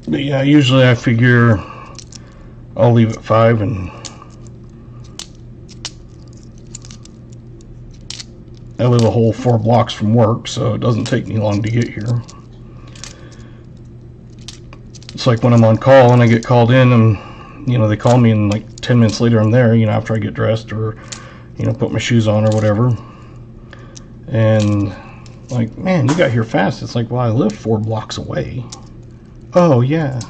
But yeah, usually I figure I'll leave at 5, and I live a whole 4 blocks from work, so it doesn't take me long to get here. It's like when I'm on call and I get called in, and they call me, and like 10 minutes later I'm there, after I get dressed or put my shoes on or whatever. And like, man, you got here fast. It's like, well, I live 4 blocks away. Oh yeah.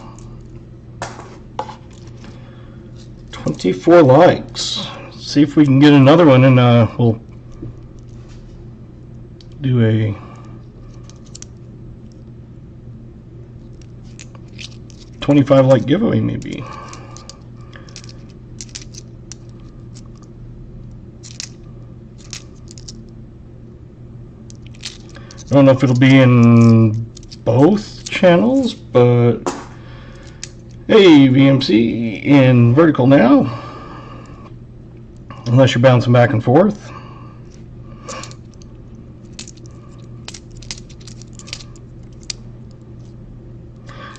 24 likes. Let's see if we can get another one, and we'll do a $25 like giveaway maybe. I don't know if it'll be in both channels, but hey, VMC in vertical now, unless you're bouncing back and forth.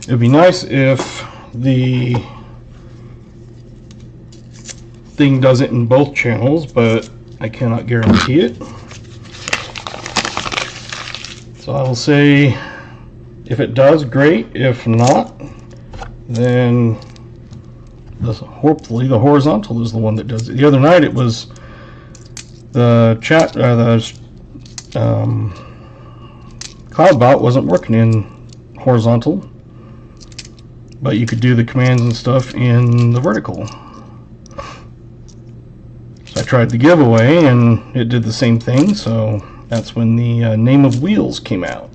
It'd be nice if the thing does it in both channels, but I cannot guarantee it. So I will say, if it does, great. If not, then hopefully the horizontal is the one that does it. The other night it was the CloudBot wasn't working in horizontal, but you could do the commands and stuff in the vertical. So I tried the giveaway and it did the same thing, so that's when the name of wheels came out.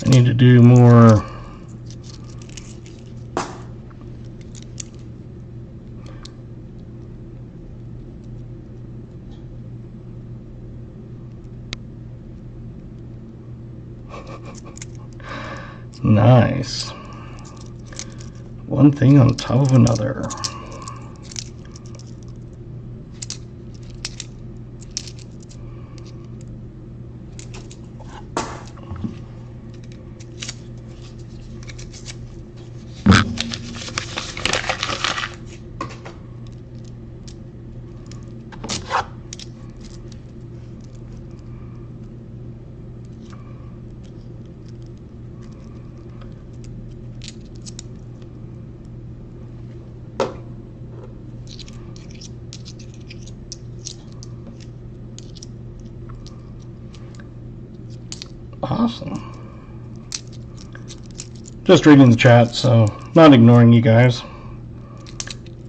I need to do more nice. One thing on top of another. Awesome. Just reading the chat, so not ignoring you guys.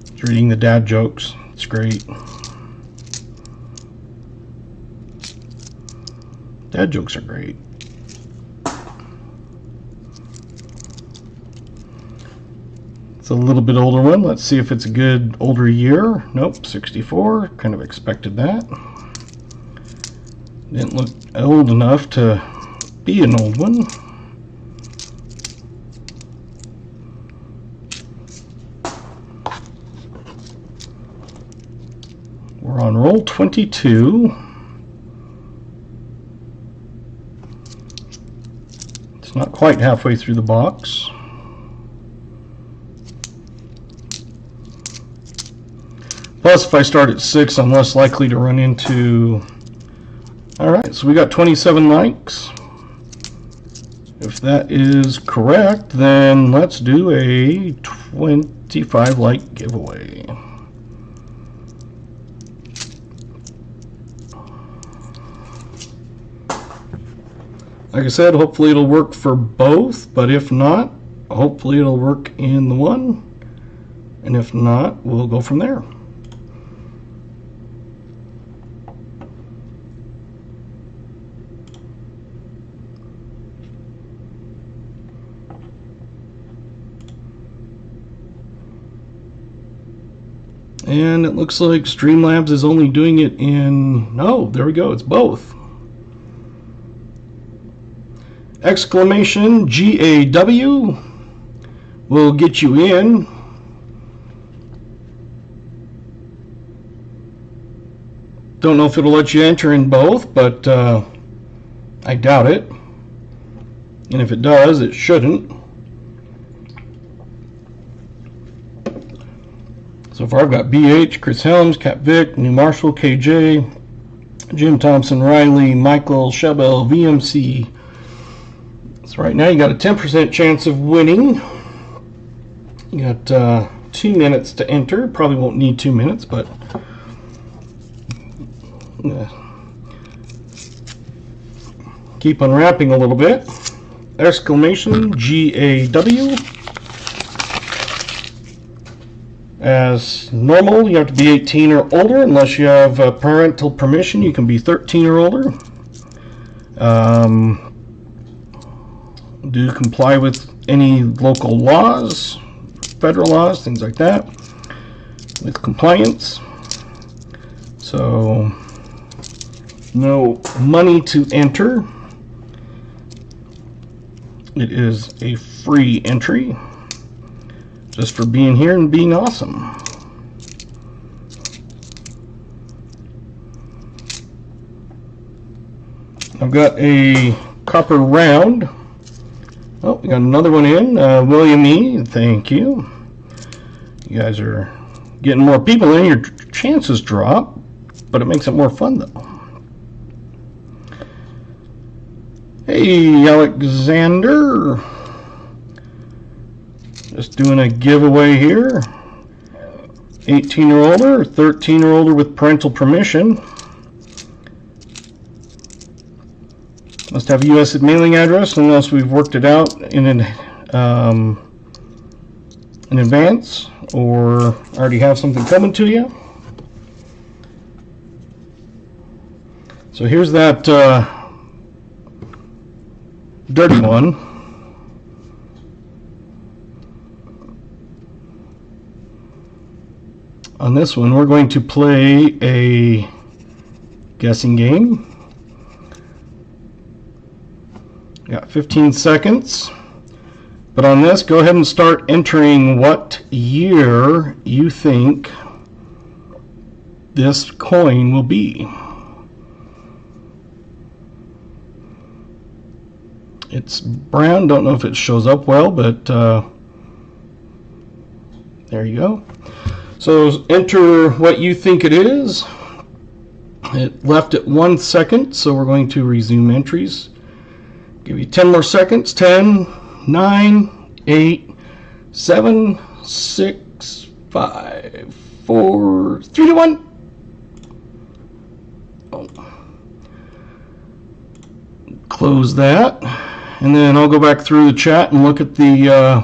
Just reading the dad jokes. It's great. Dad jokes are great. It's a little bit older one. Let's see if it's a good older year. Nope, 64. Kind of expected that. Didn't look old enough to be an old one. We're on roll 22. It's not quite halfway through the box. Plus, if I start at 6, I'm less likely to run into... Alright, so we got 27 likes. If that is correct, then let's do a 25 like giveaway. Like I said, hopefully it'll work for both, but if not, hopefully it'll work in the one, and if not, we'll go from there. And it looks like Streamlabs is only doing it in... No, there we go, it's both. Exclamation GAW will get you in. Don't know if it'll let you enter in both, but I doubt it. And if it does, it shouldn't. So far I've got BH, Chris Helms, Cap Vic, New Marshall, KJ, Jim Thompson, Riley, Michael, Shebel, VMC. So right now you got a 10% chance of winning. You got 2 minutes to enter. Probably won't need 2 minutes, but keep unwrapping a little bit. Exclamation GAW. As normal, you have to be 18 or older unless you have parental permission. You can be 13 or older. Do comply with any local laws, federal laws, things like that, with compliance. So, no money to enter. It is a free entry, just for being here and being awesome. I've got a copper round. Oh, we got another one in. William E., thank you. You guys are getting more people in. Your chances drop, but it makes it more fun, though. Hey, Alexander. Just doing a giveaway here. 18 or older, 13 or older with parental permission. Must have a U.S. mailing address unless we've worked it out in advance or already have something coming to you. So here's that dirty one. On this one, we're going to play a guessing game. Got 15 seconds. But on this, go ahead and start entering what year you think this coin will be. It's brown. Don't know if it shows up well, but there you go. So enter what you think it is. It left at 1 second, so we're going to resume entries. Give you 10 more seconds. 10, 9, 8, 7, 6, 5, 4, 3, 2, 1. Oh. Close that, and then I'll go back through the chat and look at the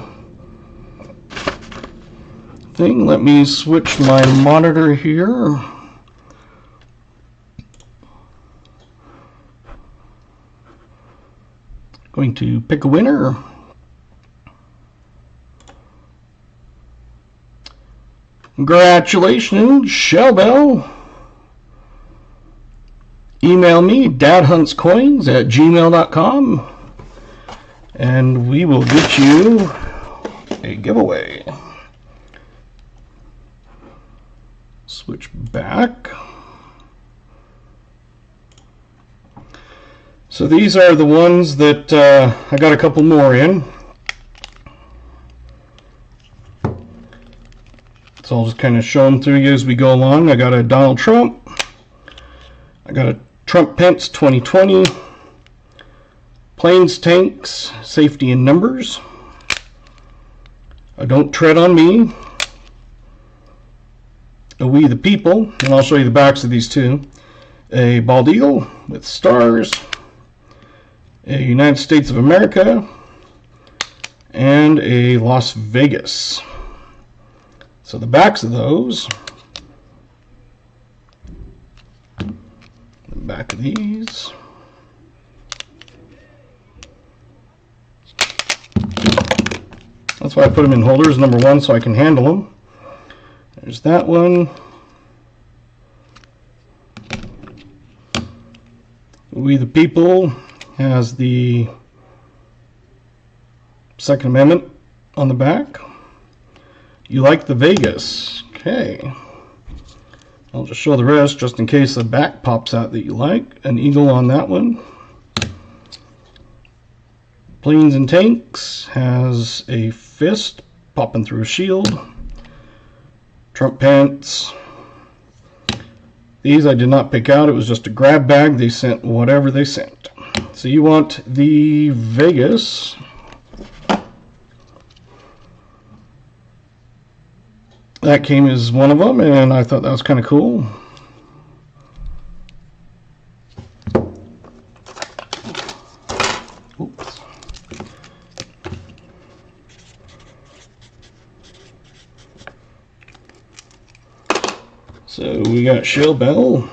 thing. Let me switch my monitor here. Going to pick a winner. Congratulations, Shellbell. Email me, dadhuntscoins@gmail.com, and we will get you a giveaway. Switch back. So these are the ones that I got a couple more in. So I'll just kind of show them through you as we go along. I got a Donald Trump. I got a Trump Pence 2020. Planes, Tanks, Safety in Numbers. A Don't Tread on Me. A We the People, and I'll show you the backs of these two. A Bald Eagle with stars. A United States of America. And a Las Vegas. So the backs of those. The back of these. That's why I put them in holders, number one, so I can handle them. There's that one. We the People has the Second Amendment on the back. You like the Vegas. Okay. I'll just show the rest just in case the back pops out that you like. An eagle on that one. Planes and Tanks has a fist popping through a shield. Trump Pence. These I did not pick out. It was just a grab bag. They sent whatever they sent. So you want the Vegas. That came as one of them, and I thought that was kind of cool. Oops. So we got Shell Bell.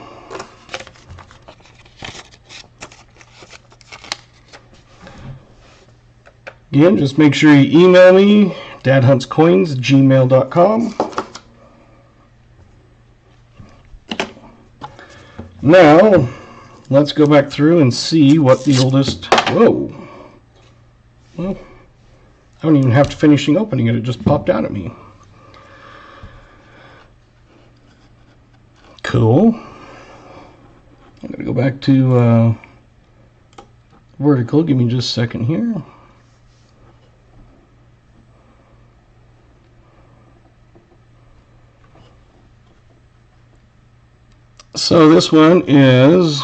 Again, just make sure you email me, dadhuntscoins@gmail.com. Now, let's go back through and see what the oldest... Whoa! Well, I don't even have to finish opening it. It just popped out at me. Cool. I'm going to go back to vertical. Give me just a second here. So this one is,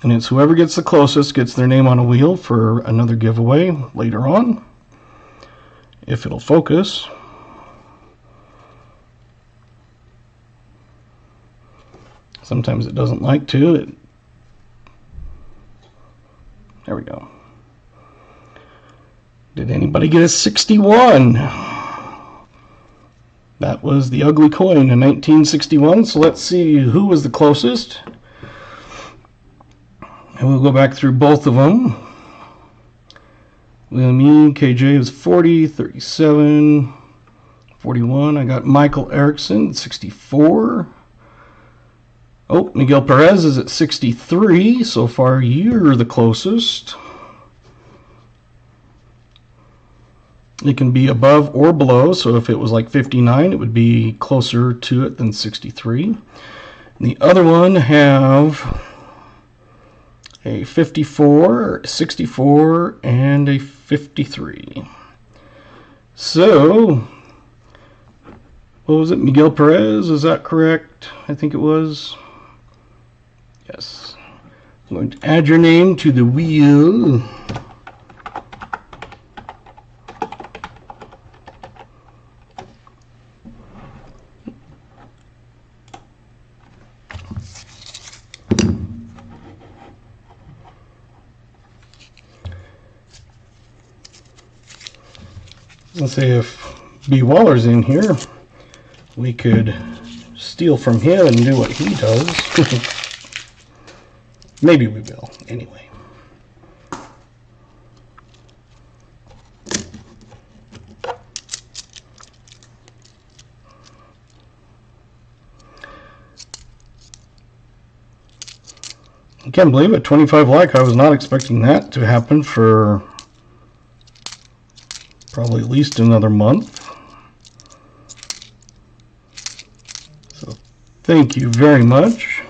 and it's whoever gets the closest gets their name on a wheel for another giveaway later on, if it'll focus. Sometimes it doesn't like to. There we go. Did anybody get a 61? That was the ugly coin in 1961, so let's see who was the closest. And we'll go back through both of them. Me, KJ was 40, 37, 41. I got Michael Erickson, 64. Oh, Miguel Perez is at 63. So far, you're the closest. It can be above or below, so if it was like 59, it would be closer to it than 63. And the other one have a 54, 64, and a 53. So, what was it? Miguel Perez, is that correct? I think it was. Yes. I'm going to add your name to the wheel. let's say if B. Waller's in here, we could steal from him and do what he does. Maybe we will, anyway. I can't believe it, 25 like. I was not expecting that to happen for probably at least another month. So thank you very much.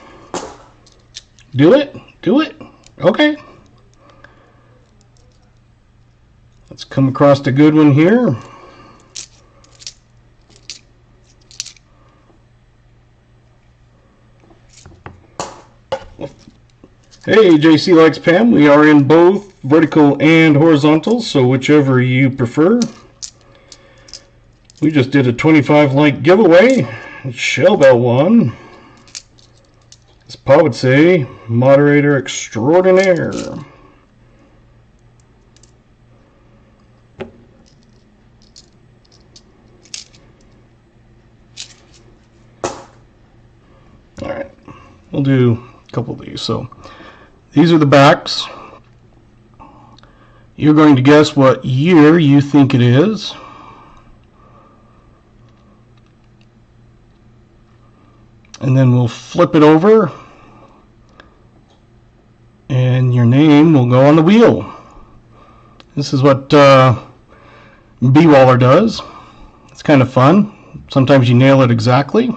Do it? Do it? Okay. Let's come across a good one here. Hey, JC likes Pam. We are in both vertical and horizontal, so whichever you prefer. We just did a 25 like giveaway. Shellbell won. As Paul would say, moderator extraordinaire. Alright, we'll do a couple of these. So these are the backs. You're going to guess what year you think it is. And then we'll flip it over. And your name will go on the wheel. This is what B. Waller does. It's kind of fun. Sometimes you nail it exactly.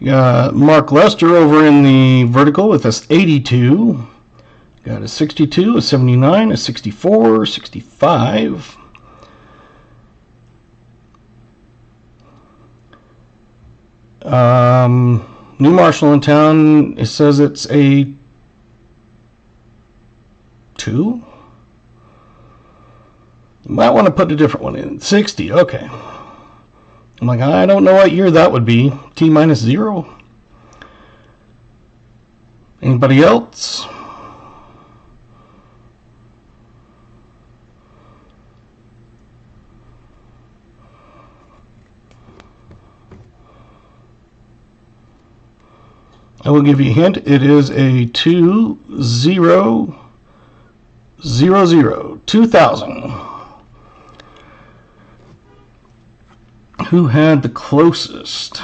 Got Mark Lester over in the vertical with us 82. Got a 62, a 79, a 64, 65. New Marshall in town, it says it's a 2. You might want to put a different one in. 60, okay. I'm like, I don't know what year that would be. T minus 0. Anybody else? I will give you a hint. It is a 2000. 2000. Who had the closest?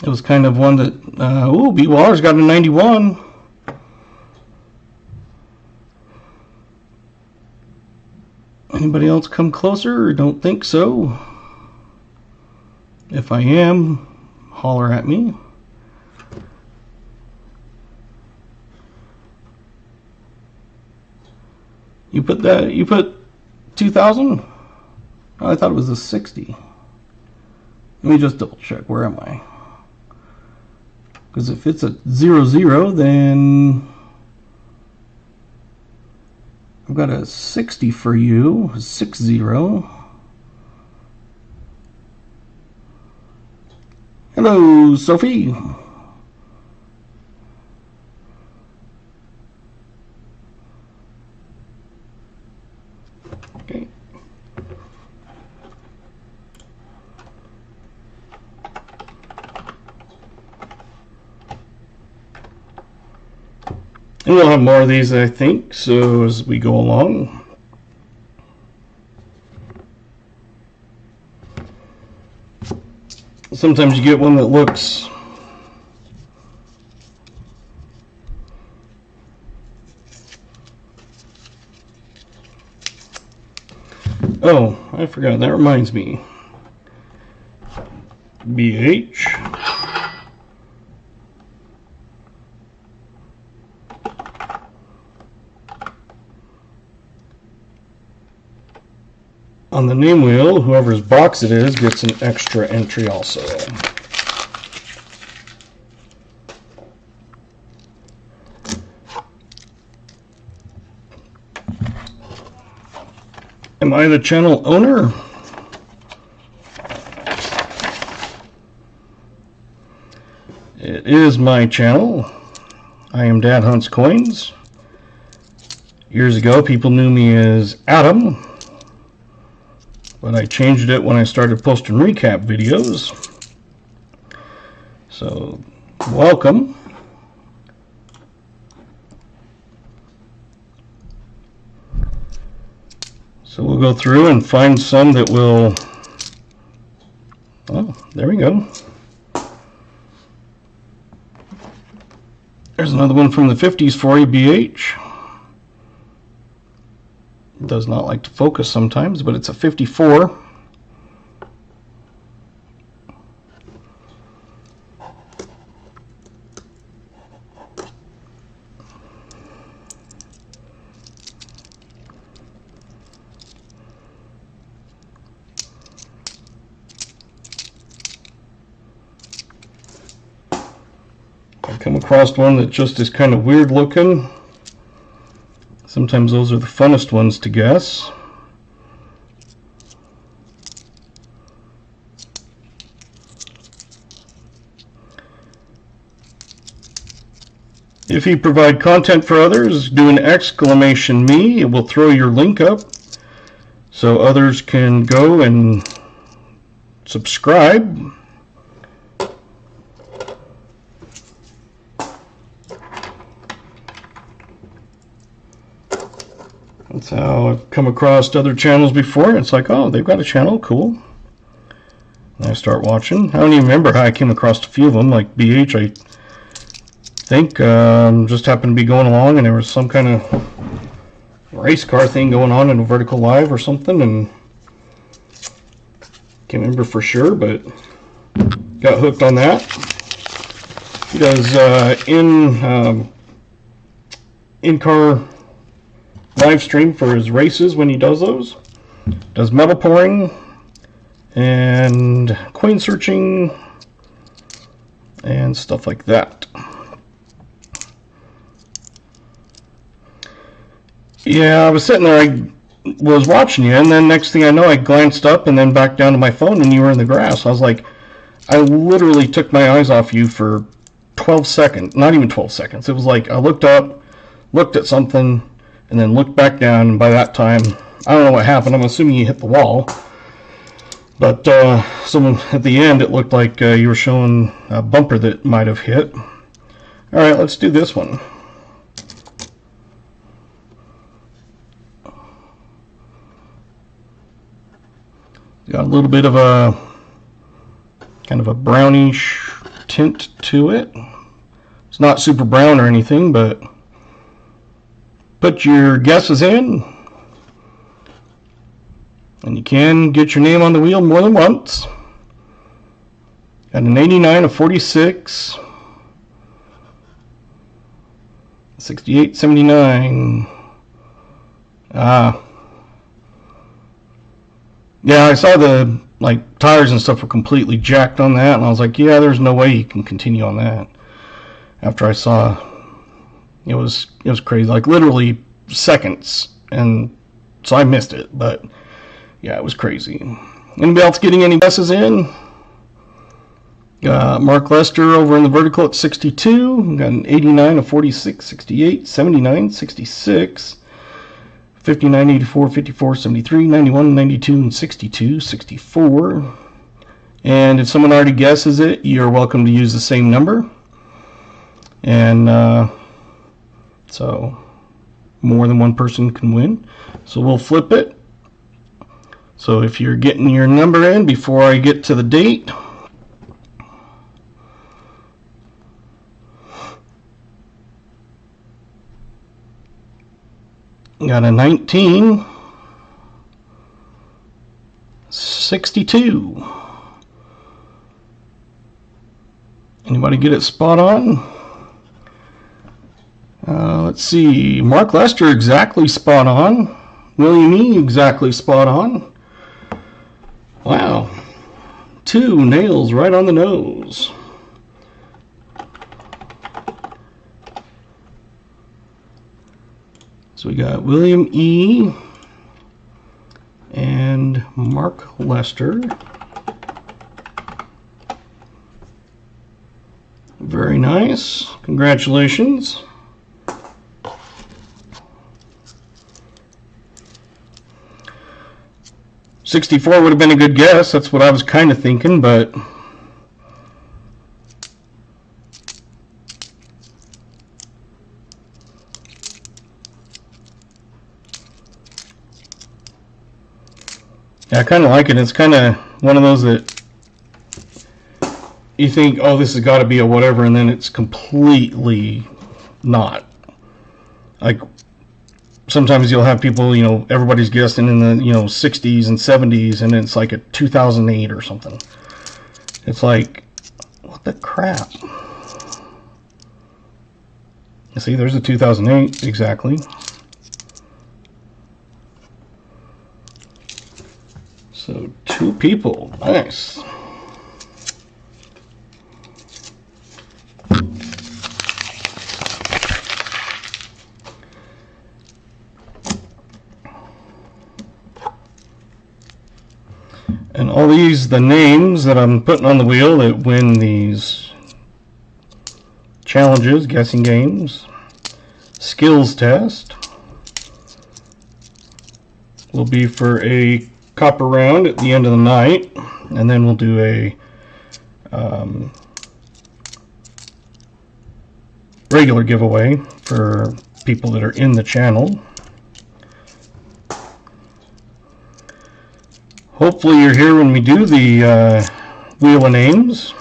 It was kind of one that, B. Waller's got a 91. Anybody else come closer? Don't think so. If I am, holler at me. You put 2000? Oh, I thought it was a 60. Let me just double check. Where am I? Because if it's a 00, then I've got a 60 for you. 60. Hello, Sophie. Okay. And we'll have more of these, I think, so as we go along. Sometimes you get one that looks oh, I forgot, that reminds me. BH. On the name wheel, whoever's box it is gets an extra entry also. Am I the channel owner? It is my channel. I am Dad Hunts Coins. Years ago, people knew me as Adam, but I changed it when I started posting recap videos. So, welcome. So we'll go through and find some that will, oh, there we go. There's another one from the 50s for you, BH. Does not like to focus sometimes, but it's a 54. I come across one that just is kind of weird looking. Sometimes those are the funnest ones to guess. If you provide content for others, do an exclamation me. It will throw your link up so others can go and subscribe. That's how I've come across other channels before. It's like, oh, they've got a channel, cool. And I start watching. I don't even remember how I came across a few of them, like BH, I think just happened to be going along and there was some kind of race car thing going on in a vertical live or something, and can't remember for sure, but got hooked on that. He does in-car live stream for his races when he does those. Does metal pouring and coin searching and stuff like that. Yeah, I was sitting there, I was watching you, and then next thing I know, I glanced up and then back down to my phone and you were in the grass. I was like, I literally took my eyes off you for 12 seconds, not even 12 seconds. It was like I looked up, looked at something, and then looked back down, and by that time, I don't know what happened. I'm assuming you hit the wall. But someone at the end, it looked like you were showing a bumper that might have hit. All right, let's do this one. Got a little bit of a kind of a brownish tint to it. It's not super brown or anything, but put your guesses in, and you can get your name on the wheel more than once. Got an 89, a 46, 68, 79. Yeah, I saw the tires and stuff were completely jacked on that, and I was like, yeah, there's no way you can continue on that. After I saw, it was crazy, like literally seconds, and so I missed it. But yeah, it was crazy. Anybody else getting any guesses in? Got Mark Lester over in the vertical at 62. Got an 89, a 46, 68, 79, 66. 59, 84, 54, 73, 91, 92, and 62, 64. And if someone already guesses it, you're welcome to use the same number. And so more than one person can win. So we'll flip it. So if you're getting your number in before I get to the date, got a 19, 62. Anybody get it spot on? Let's see. Mark Lester exactly spot on. William E. exactly spot on. Wow. 2 nails right on the nose. So we got William E. and Mark Lester. Very nice. Congratulations. 64 would have been a good guess. That's what I was kind of thinking, but yeah, I kind of like it. It's kind of one of those that you think, oh, this has got to be a whatever, and then it's completely not. Like, sometimes you'll have people, you know, everybody's guessing in the, you know, 60s and 70s, and it's like a 2008 or something. It's like, what the crap? You see, there's a 2008, exactly. So, 2 people, nice. And all these, the names that I'm putting on the wheel that win these challenges, guessing games, skills test, will be for a copper round at the end of the night, and then we'll do a regular giveaway for people that are in the channel. Hopefully you're here when we do the wheel of names.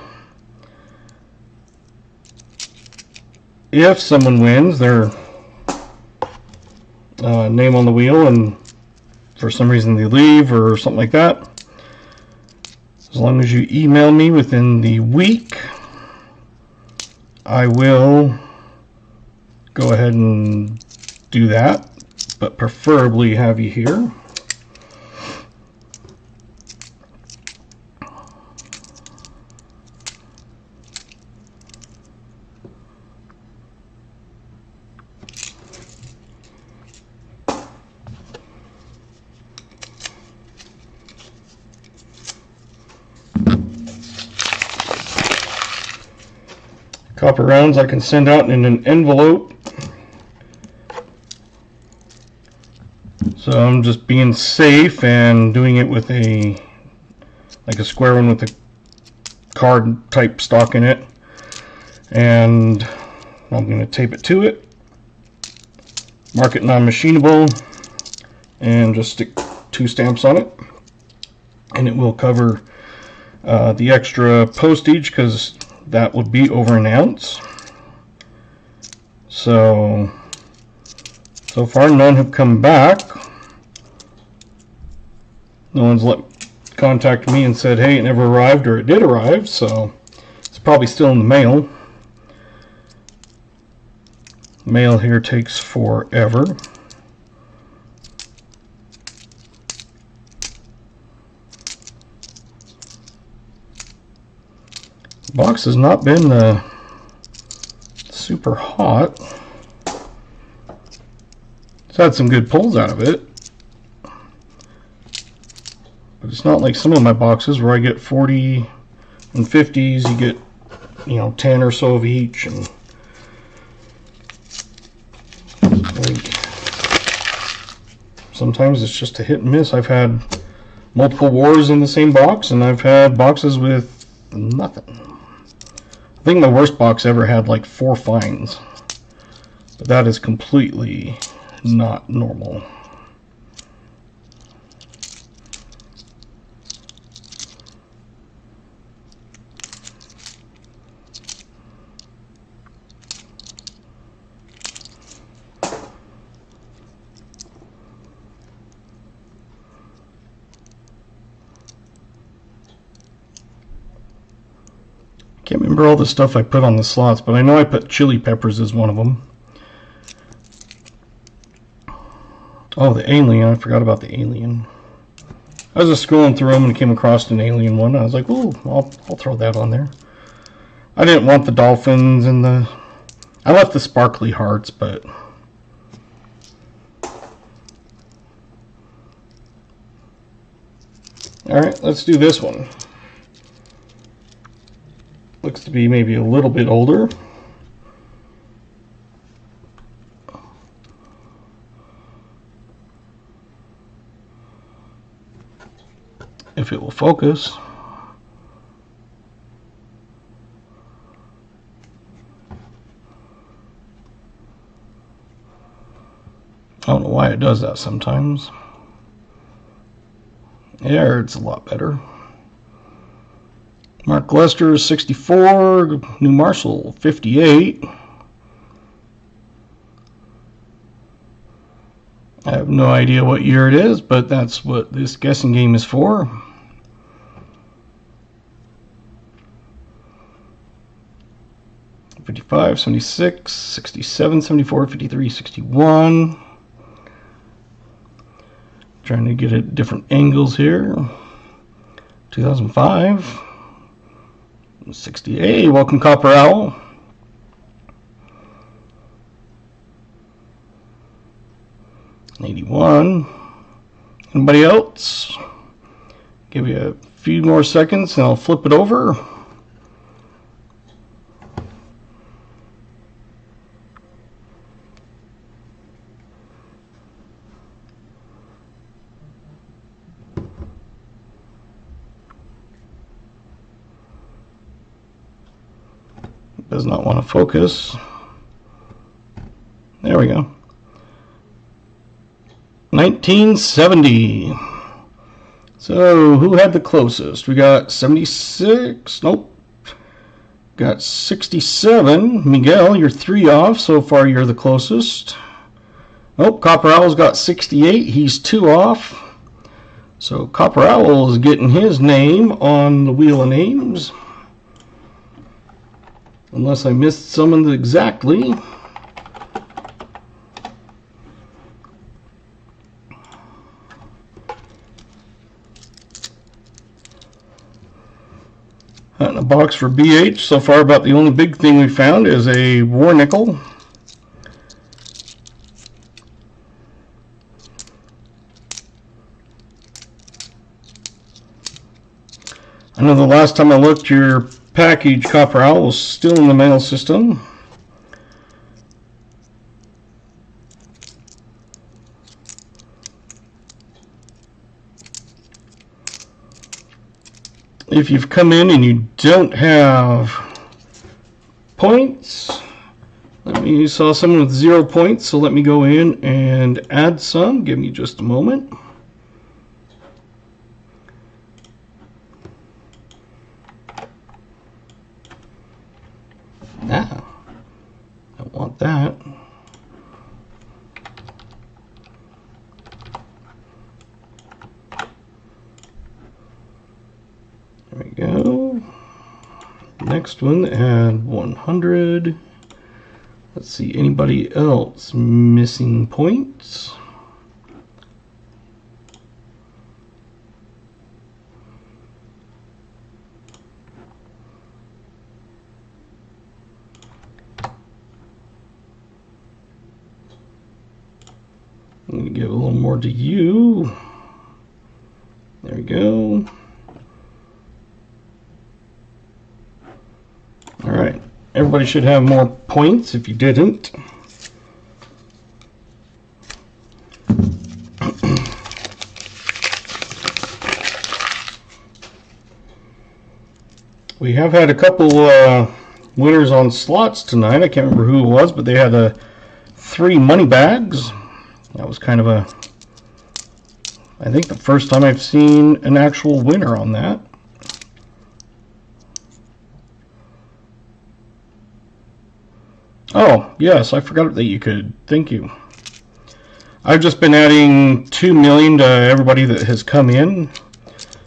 If someone wins their name on the wheel and for some reason they leave or something like that, as long as you email me within the week, I will go ahead and do that, but preferably have you here. Copper rounds I can send out in an envelope. So I'm just being safe and doing it with like a square one with a card type stock in it. And I'm going to tape it to it, mark it non-machinable, and just stick 2 stamps on it. And it will cover the extra postage, because that would be over an ounce. So far none have come back. No one's contacted me and said, hey, it never arrived, or it did arrive, so it's probably still in the mail. Mail here takes forever. The box has not been super hot. It's had some good pulls out of it, but it's not like some of my boxes where I get 40 and 50s. You get, you know, 10 or so of each, and like, sometimes it's just a hit and miss. I've had multiple wars in the same box, and I've had boxes with nothing. I think my worst box ever had like 4 finds, but that is completely not normal. Can't remember all the stuff I put on the slots, but I know I put chili peppers as one of them. Oh, the alien. I forgot about the alien. I was just scrolling through them and came across an alien one. I was like, ooh, I'll throw that on there. I didn't want the dolphins and I left the sparkly hearts, but alright, let's do this one. Looks to be maybe a little bit older. focus. I don't know why it does that sometimes. There, it's a lot better. Mark Lester, 64. New Marshall, 58. I have no idea what year it is, but that's what this guessing game is for. '55, '76, '67, '74, '53, '61. Trying to get at different angles here. 2005. 68. Welcome, Copper Owl. '81. Anybody else? Give you a few more seconds and I'll flip it over. Does not want to focus. There we go. 1970. So who had the closest? We got 76. Nope. Got 67. Miguel, you're 3 off. So far you're the closest. Nope. Copper Owl's got 68. He's 2 off. So Copper Owl is getting his name on the wheel of names. Unless I missed someone exactly. In a box for BH. So far about the only big thing we found is a war nickel. I know the last time I looked, your package, Copper Owl, was still in the mail system. If you've come in and you don't have points, you saw someone with 0 points, so let me go in and add some. Give me just a moment. Now, I want that. There we go. Next one, add 100. Let's see, anybody else missing points? I'm going to give a little more to you. There we go. All right. Everybody should have more points if you didn't. We have had a couple winners on slots tonight. I can't remember who it was, but they had 3 money bags. That was kind of I think the first time I've seen an actual winner on that. Oh, yes, I forgot that you could. Thank you. I've just been adding 2 million to everybody that has come in.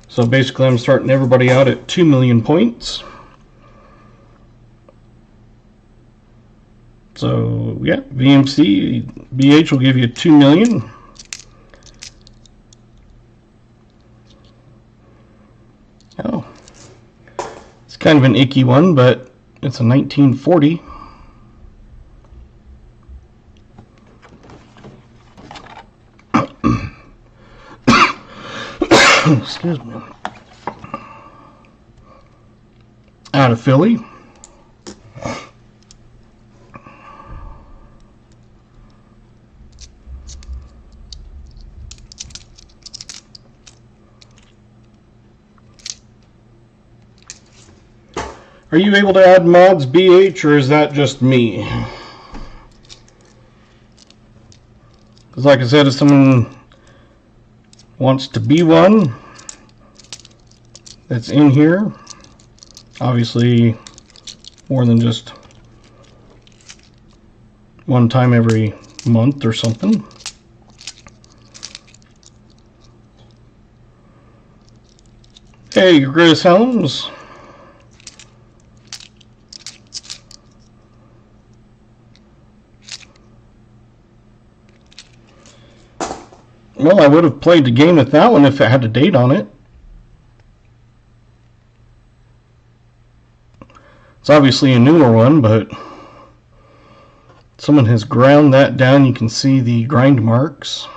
So basically I'm starting everybody out at 2 million points. So yeah, VMC, BH will give you 2 million. Oh, it's kind of an icky one, but it's a 1940. Excuse me. Out of Philly. Are you able to add mods, BH, or is that just me? Because like I said, if someone wants to be one that's in here, obviously more than just one time every month or something. Hey, Chris Helms. Well, I would have played the game with that one if it had a date on it. It's obviously a newer one, but someone has ground that down. You can see the grind marks.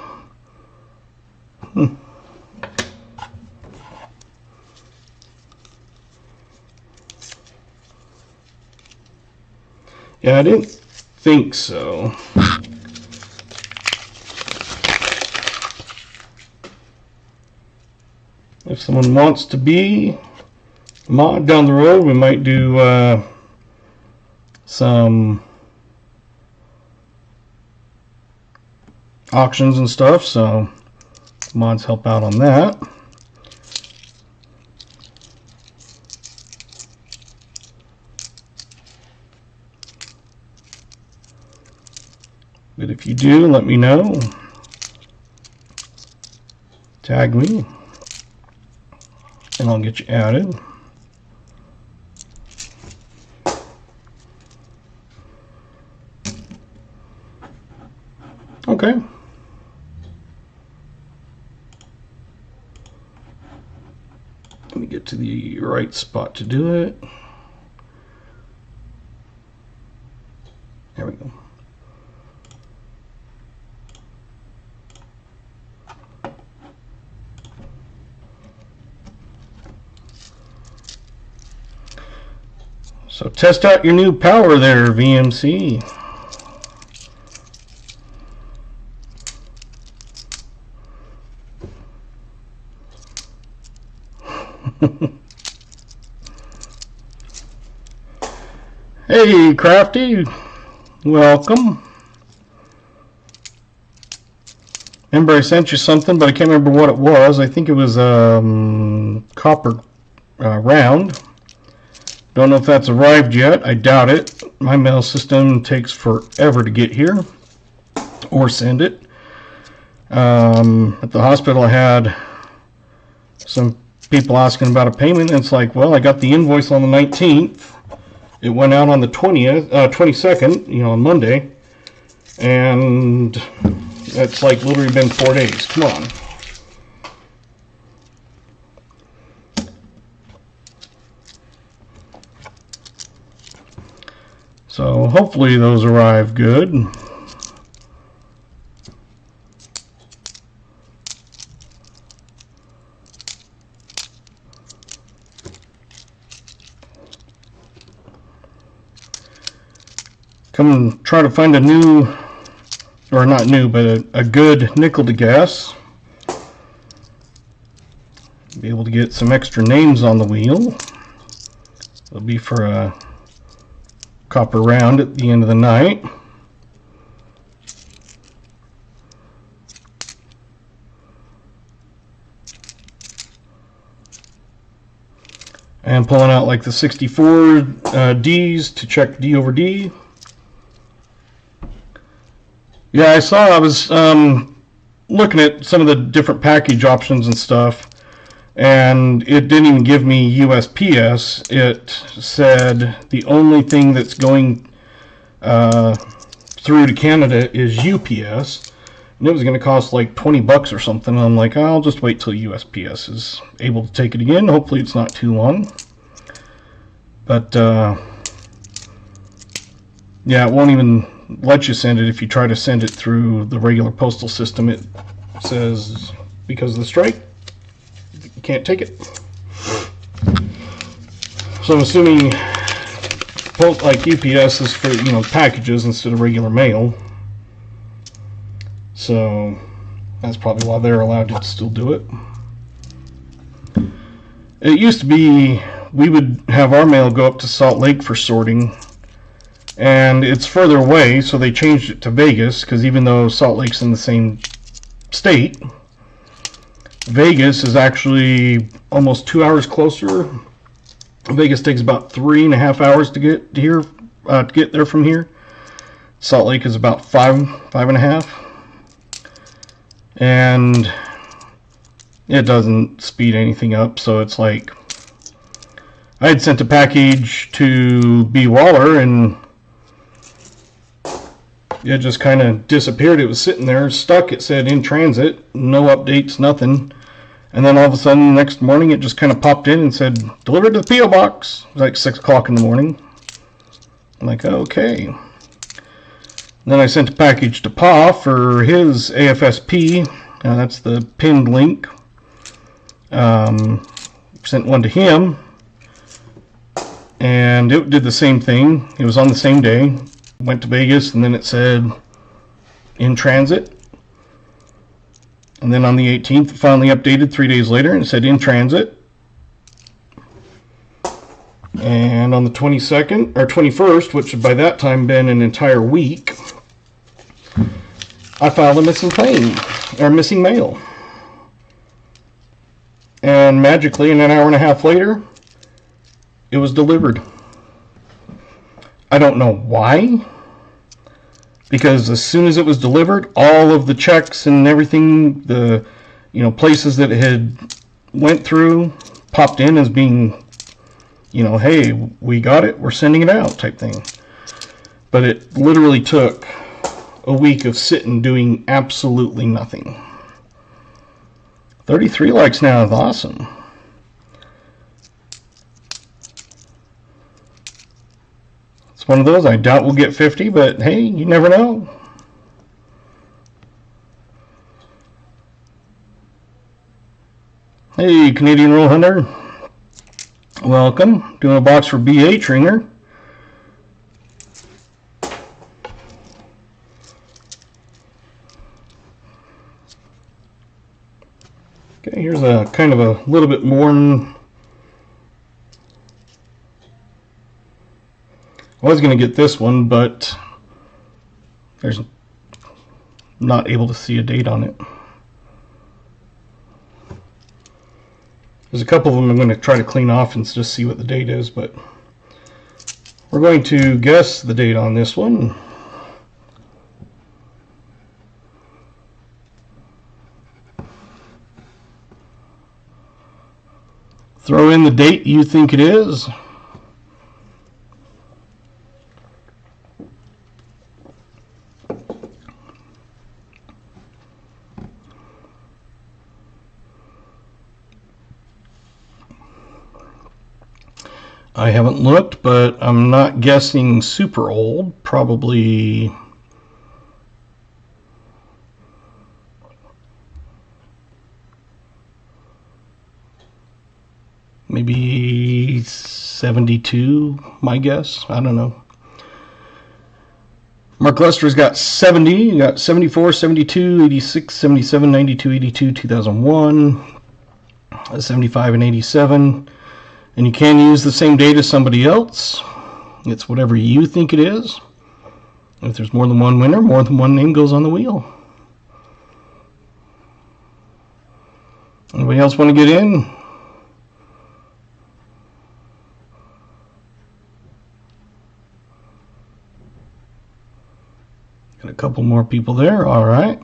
Yeah, I didn't think so. If someone wants to be a mod down the road, we might do some auctions and stuff, so mods help out on that. But if you do, let me know. Tag me, and I'll get you added. Okay. Let me get to the right spot to do it. There we go. So test out your new power there, VMC. Hey, Crafty, welcome. Remember I sent you something, but I can't remember what it was. I think it was copper round. Don't know if that's arrived yet. I doubt it. My mail system takes forever to get here or send it. At the hospital, I had some people asking about a payment, and it's like, well, I got the invoice on the 19th. It went out on the 22nd, you know, on Monday, and it's like literally been 4 days. Come on. So hopefully those arrive good. Come and try to find a new, or not new, but a good nickel to gas. Be able to get some extra names on the wheel. It'll be for a copper round at the end of the night. And pulling out like the 64 Ds to check D over D. Yeah, I was looking at some of the different package options and stuff, and it didn't even give me USPS. It said the only thing that's going through to Canada is UPS, and it was going to cost like 20 bucks or something. And I'm like, I'll just wait till USPS is able to take it again. Hopefully it's not too long. But yeah, it won't even let you send it if you try to send it through the regular postal system. It says because of the strike, you can't take it. So I'm assuming like UPS is for, you know, packages instead of regular mail. So that's probably why they're allowed to still do it. It used to be we would have our mail go up to Salt Lake for sorting, and it's further away, so they changed it to Vegas, because even though Salt Lake's in the same state, Vegas is actually almost 2 hours closer. Vegas takes about 3.5 hours to get to here, to get there from here. Salt Lake is about 5.5, and it doesn't speed anything up. So it's like I had sent a package to B. Waller, and it just kind of disappeared. It was sitting there stuck. It said in transit, no updates, nothing. And then all of a sudden, the next morning, it just kind of popped in and said, delivered to the P.O. Box. It was like 6 o'clock in the morning. I'm like, okay. And then I sent a package to Pa for his AFSP. That's the pinned link. Sent one to him. And it did the same thing. It was on the same day. Went to Vegas, and then it said in transit. And then on the 18th, it finally updated 3 days later, and it said in transit. And on the 22nd, or 21st, which had by that time been an entire week, I filed a missing claim, or missing mail. And magically, an hour and a half later, it was delivered. I don't know why, because as soon as it was delivered, all of the checks and everything, the places that it had went through, popped in as being, hey, we got it, we're sending it out type thing. But it literally took a week of sitting doing absolutely nothing. 33 likes now is awesome. It's one of those I doubt we'll get 50, but hey, you never know. Hey, Canadian Roll Hunter. Welcome. Doing a box for B.A. Tringer. Okay, here's a kind of a little bit more. I was going to get this one, but there's not able to see a date on it. There's a couple of them I'm going to try to clean off and just see what the date is, but we're going to guess the date on this one. Throw in the date you think it is. I haven't looked, but I'm not guessing super old. Probably maybe 72, my guess. I don't know. Mark Lester's got 70. You got 74, 72, 86, 77, 92, 82, 2001, 75, and 87. And you can use the same date as somebody else. It's whatever you think it is. If there's more than one winner, more than one name goes on the wheel. Anybody else want to get in? Got a couple more people there. All right.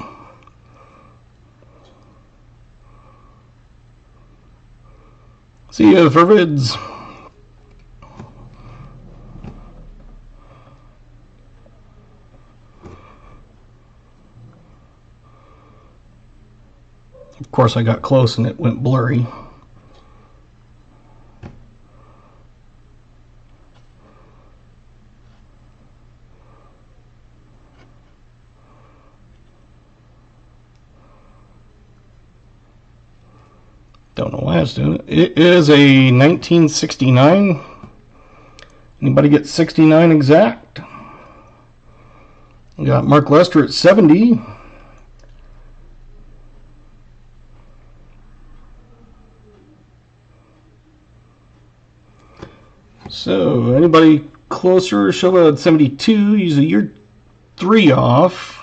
See you for vids. Of course, I got close and it went blurry. Don't know why it's doing it. It is a 1969. Anybody get 69 exact? We got Mark Lester at 70. So, anybody closer? Show 72. Usually you're 3 off.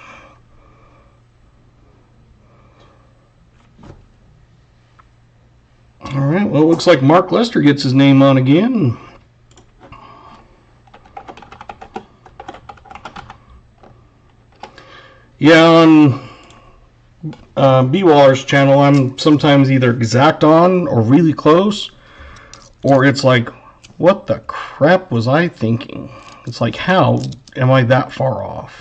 Alright, well, it looks like Mark Lester gets his name on again. Yeah, on B-Waller's channel, I'm sometimes either exact on or really close, or it's like, what the crap was I thinking? It's like, how am I that far off?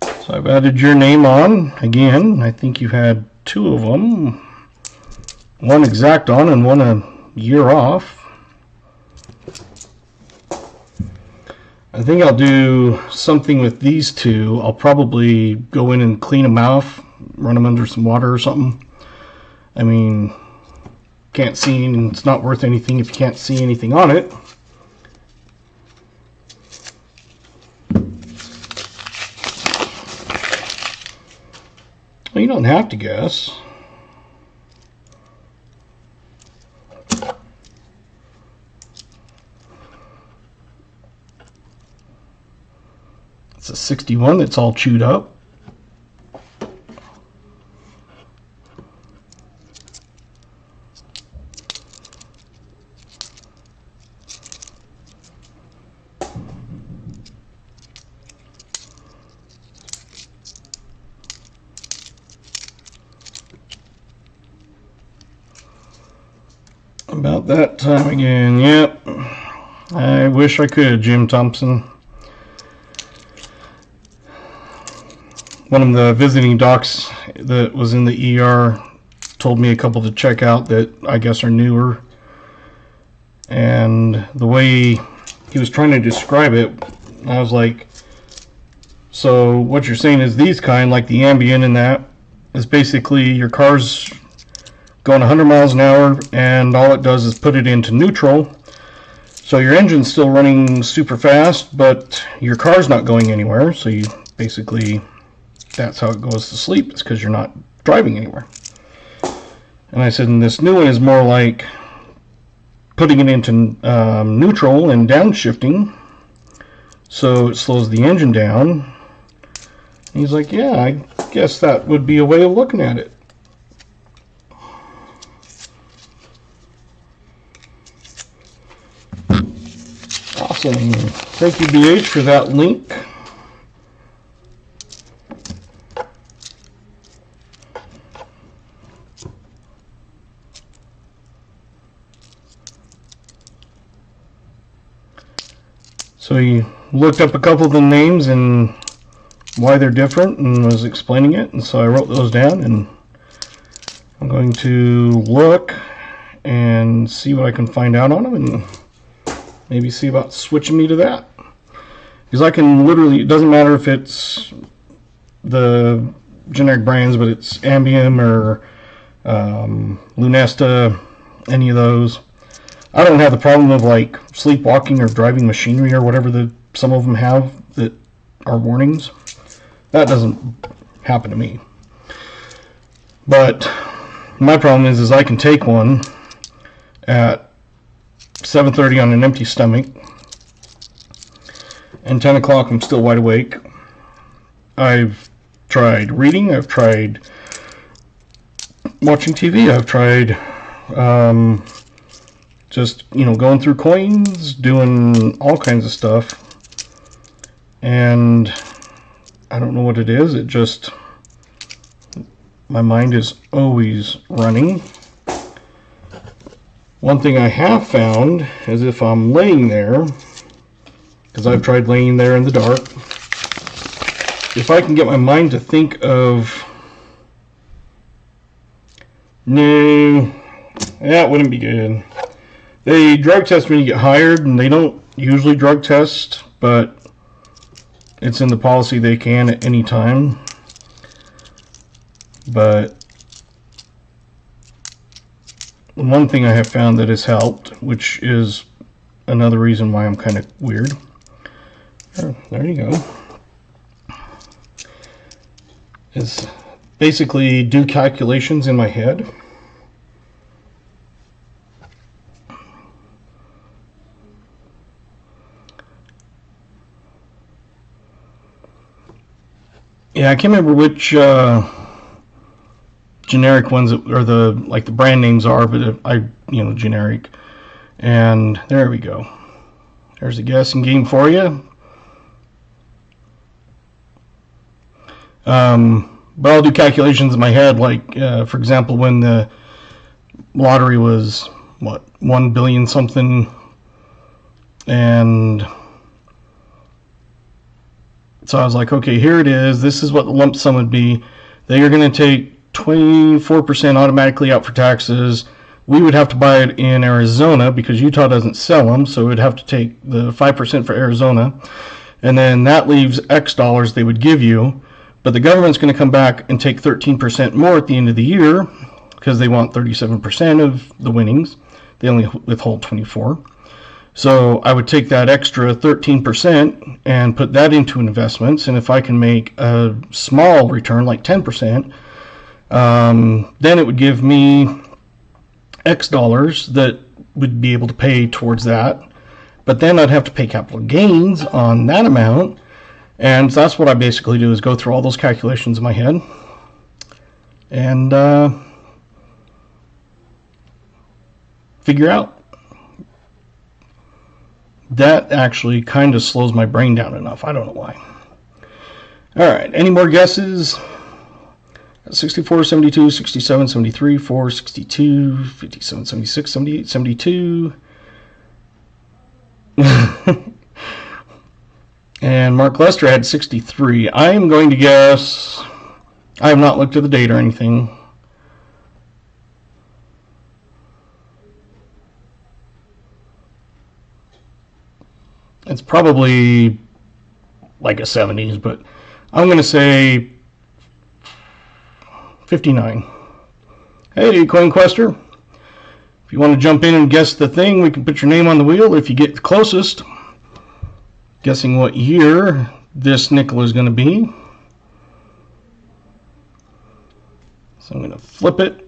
So I've added your name on again. I think you had 2 of them. One exact on and one a year off. I think I'll do something with these 2. I'll probably go in and clean them off, run them under some water or something. I mean, can't see, and it's not worth anything if you can't see anything on it. Well, you don't have to guess. It's a 61 that's all chewed up. About that time again. Yep. I wish I could, Jim Thompson. One of the visiting docs that was in the ER told me a couple to check out that I guess are newer. And the way he was trying to describe it, I was like, so what you're saying is these kind, like the Ambient and that, is basically your car's going 100 miles an hour and all it does is put it into neutral. So your engine's still running super fast, but your car's not going anywhere. So you basically, that's how it goes to sleep. It's because you're not driving anywhere. And I said, and this new one is more like putting it into neutral and downshifting. So it slows the engine down. And he's like, yeah, I guess that would be a way of looking at it. Awesome. Thank you, BH, for that link. So he looked up a couple of the names and why they're different and was explaining it, and so I wrote those down, and I'm going to look and see what I can find out on them and maybe see about switching me to that. Because I can literally, it doesn't matter if it's the generic brands, but it's Ambient or Lunesta, any of those. I don't have the problem of like sleepwalking or driving machinery or whatever some of them have that are warnings. That doesn't happen to me. But my problem is I can take one at 7:30 on an empty stomach, and 10 o'clock I'm still wide awake. I've tried reading, I've tried watching TV, I've tried just, going through coins, doing all kinds of stuff, and I don't know what it is. It just, my mind is always running. One thing I have found is if I'm laying there, because I've tried laying there in the dark, if I can get my mind to think of, no, that wouldn't be good. They drug test when you get hired, and they don't usually drug test, but it's in the policy they can at any time. But one thing I have found that has helped, which is another reason why I'm kind of weird. There you go. is basically do calculations in my head. Yeah, I can't remember which generic ones or the brand names are, but generic. And there we go. There's a guessing game for you. But I'll do calculations in my head, like for example, when the lottery was what, 1 billion something, and so I was like, okay, here it is. This is what the lump sum would be. They are going to take 24% automatically out for taxes. We would have to buy it in Arizona because Utah doesn't sell them, so we'd have to take the 5% for Arizona, and then that leaves X dollars they would give you. But the government's going to come back and take 13% more at the end of the year because they want 37% of the winnings. They only withhold 24%. So I would take that extra 13% and put that into investments, and if I can make a small return, like 10%, then it would give me X dollars that would be able to pay towards that. But then I'd have to pay capital gains on that amount, and that's what I basically do, is go through all those calculations in my head and figure out. That actually kind of slows my brain down enough. I don't know why. All right, any more guesses? 64, 72, 67, 73, 4, 62, 57, 76, 78, 72. And Mark Lester had 63. I am going to guess, I have not looked at the date or anything. It's probably like a 70s, but I'm going to say 59. Hey, Coin Quester. If you want to jump in and guess the thing, we can put your name on the wheel if you get the closest. Guessing what year this nickel is going to be. So I'm going to flip it.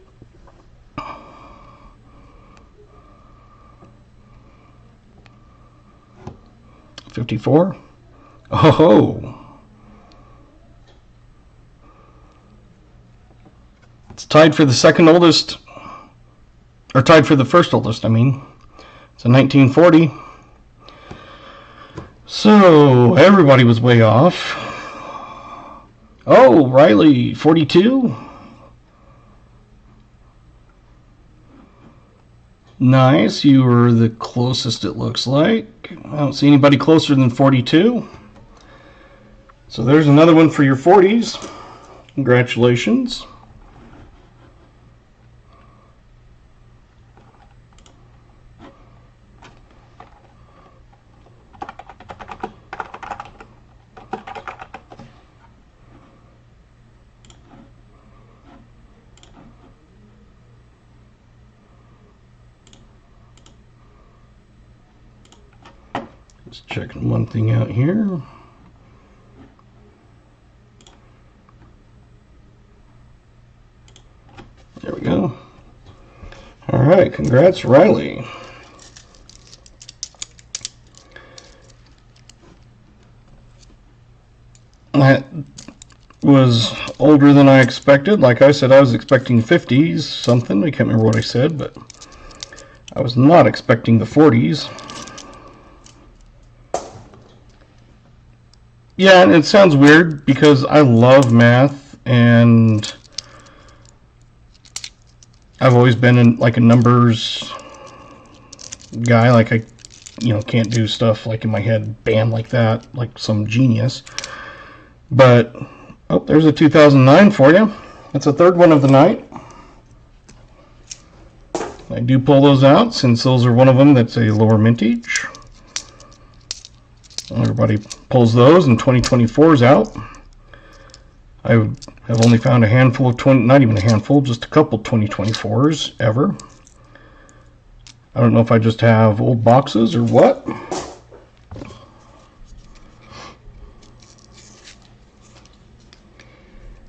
$54. Oh, it's tied for the second oldest, or tied for the first oldest, I mean. It's a 1940. So everybody was way off. Oh, Riley, 42. Nice, you were the closest, it looks like. I don't see anybody closer than 42. So there's another one for your 40s. Congratulations. Just checking one thing out here. There we go. All right, congrats, Riley. That was older than I expected. Like I said, I was expecting 50s something. I can't remember what I said, but I was not expecting the 40s. Yeah, and it sounds weird because I love math, and I've always been in like a numbers guy. Like I, can't do stuff like in my head, bam, like that, like some genius. But oh, there's a 2009 for you. That's a third one of the night. I do pull those out since those are one of them that's a lower mintage. Everybody pulls those, and 2024 is out. I have only found a handful of not even a handful, just a couple 2024s ever. I don't know if I just have old boxes or what.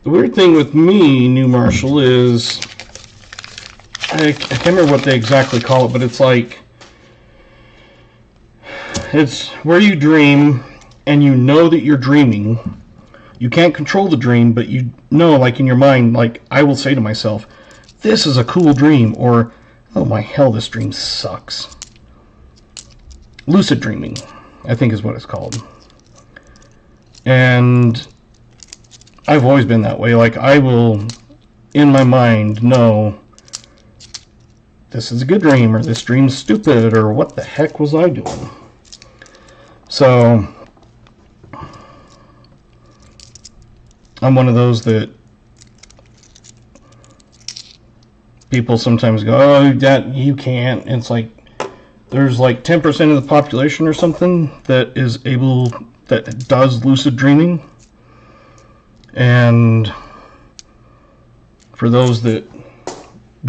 The weird thing with me, New Marshall, is I can't remember what they exactly call it, but it's like it's where you dream and you know that you're dreaming. You can't control the dream, but you know, like in your mind, like I will say to myself, this is a cool dream, or oh my hell, this dream sucks. Lucid dreaming, I think is what it's called. And I've always been that way. Like I will, in my mind, know this is a good dream, or this dream's stupid, or what the heck was I doing? So I'm one of those that people sometimes go, oh, that you can't. And it's like there's like 10% of the population or something that does lucid dreaming. And for those that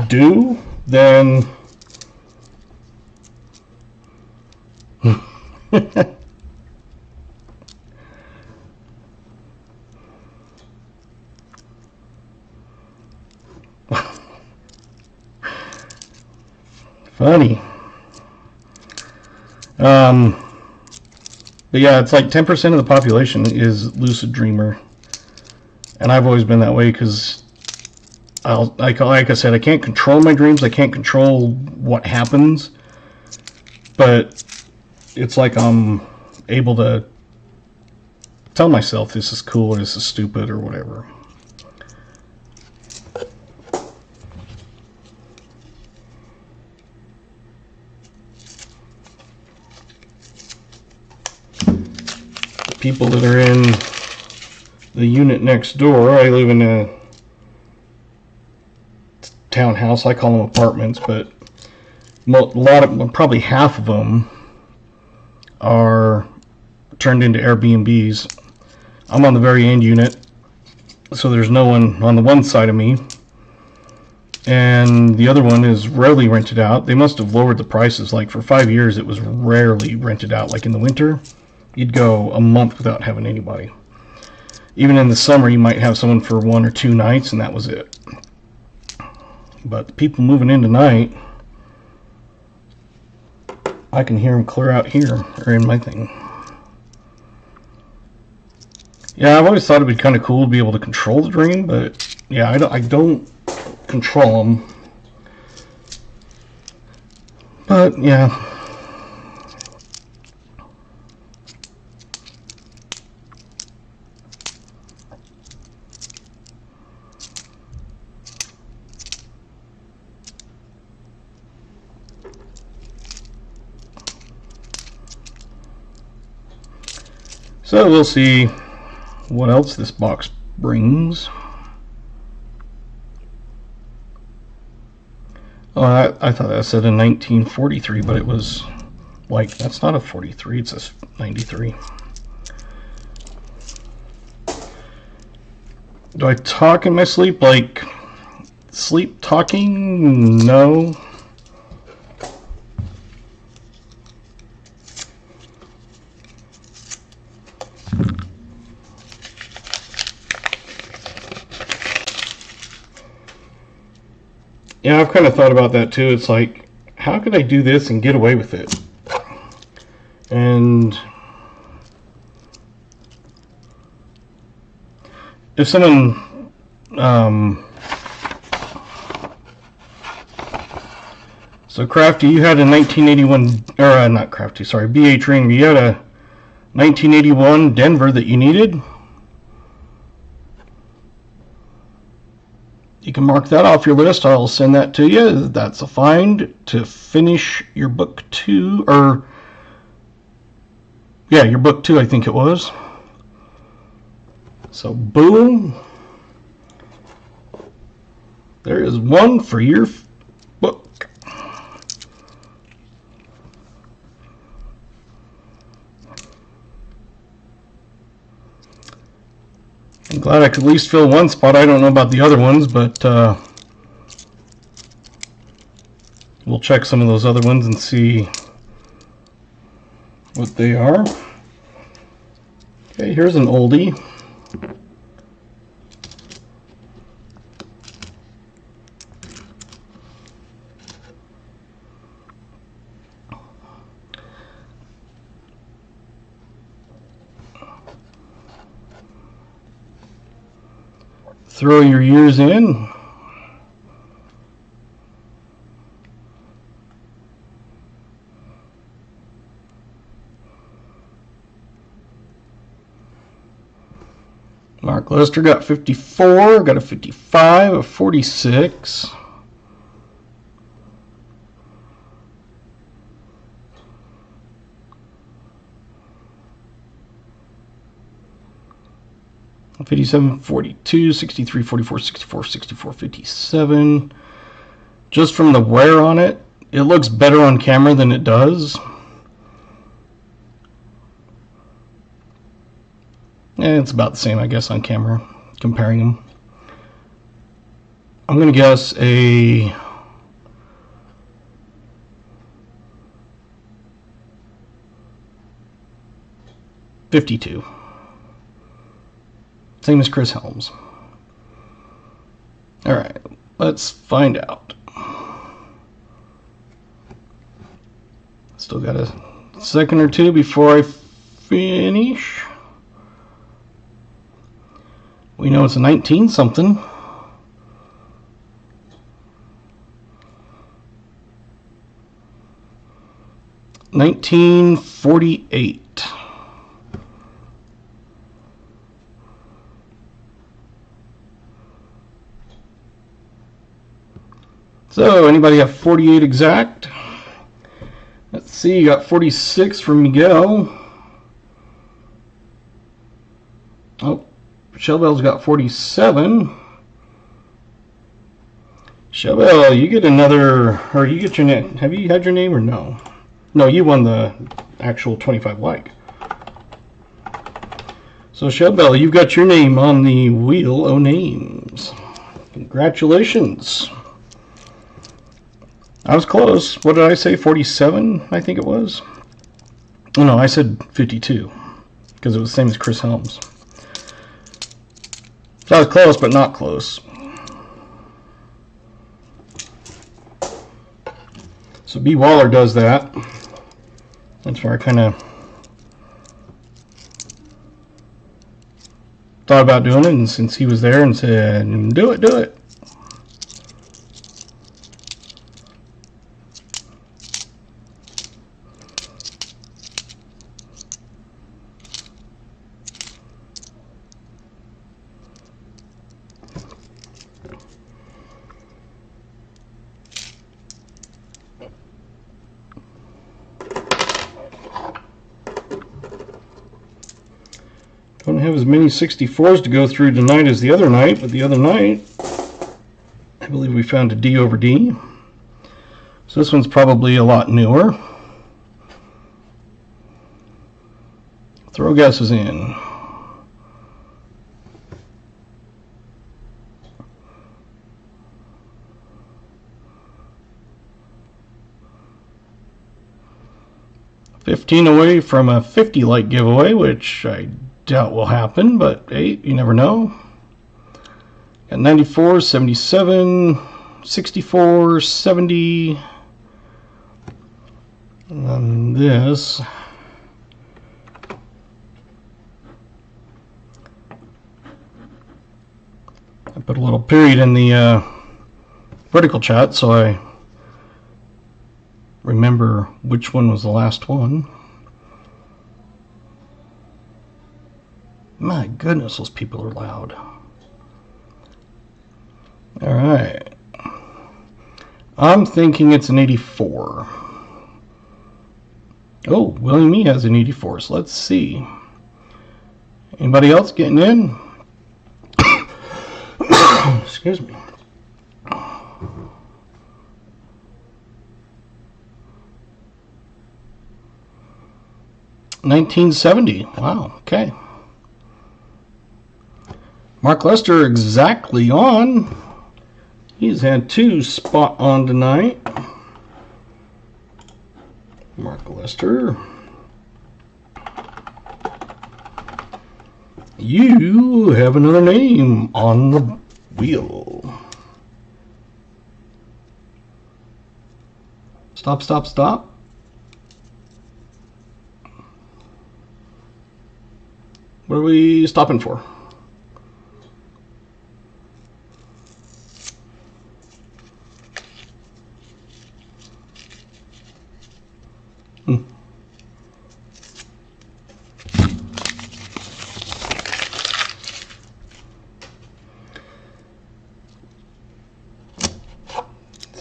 do, then funny. But yeah, it's like 10% of the population is lucid dreamer, and I've always been that way because like I said, I can't control my dreams. I can't control what happens, but it's like I'm able to tell myself this is cool or this is stupid or whatever. People that are in the unit next door, I live in a townhouse. I call them apartments, but probably half of them are turned into Airbnbs. I'm on the very end unit, so there's no one on the one side of me, and the other one is rarely rented out. They must have lowered the prices. Like for 5 years it was rarely rented out. Like in the winter you'd go a month without having anybody. Even in the summer you might have someone for 1 or 2 nights and that was it. But the people moving in tonight, I can hear them clear out here or in my thing. Yeah, I've always thought it'd be kind of cool to be able to control the dream, but yeah, I don't control them. But yeah. So we'll see what else this box brings. Oh, I thought that said a 1943, but it was like, that's not a 43, it's a 93. Do I talk in my sleep? Like, sleep talking? No. Yeah, I've kind of thought about that too. It's like, how could I do this and get away with it? And if someone, so Crafty, you had a 1981, or not Crafty, sorry, BA Dream, you had a 1981 Denver that you needed. You can mark that off your list. I'll send that to you. That's a find to finish your book 2, or yeah, your book 2, I think it was. So boom, there is one for your book. I'm glad I could at least fill one spot. I don't know about the other ones, but we'll check some of those other ones and see what they are. Okay, here's an oldie. throw your years in. Mark Lester got 54, got a 55, a 46. A 57, 42, 63, 44, 64, 64, 57. Just from the wear on it, it looks better on camera than it does. And it's about the same, I guess, on camera, comparing them. I'm going to guess a 52. Same as Chris Helms. Alright, let's find out. Still got a second or two before I finish. We know it's a 19 something. $19.48. So, anybody have 48 exact? Let's see, you got 46 from Miguel. Oh, Shellbell's got 47. Shellbell, you get another, or you get your name. Have you had your name or no? No, you won the actual 25 like. So Shellbell, you've got your name on the wheel of names. Congratulations. I was close. What did I say? 47, I think it was. Oh, no, I said 52 because it was the same as Chris Helms. So I was close, but not close. So B. Waller does that. That's where I kind of thought about doing it, and since he was there and said, do it, do it. Don't have as many 64s to go through tonight as the other night, but the other night, I believe we found a D over D. So this one's probably a lot newer. Throw guesses in. $15 away from a 50 like giveaway, which I doubt will happen, but hey, you never know. Got 94, 77, 64, 70. And this. I put a little period in the vertical chat so I remember which one was the last one. My goodness, those people are loud. All right. I'm thinking it's an 84. Oh, William E has an 84, so let's see. Anybody else getting in? Excuse me. 1970. Wow, okay. Mark Lester exactly on. He's had 2 spot on tonight. Mark Lester. You have another name on the wheel. Stop, stop, stop. What are we stopping for?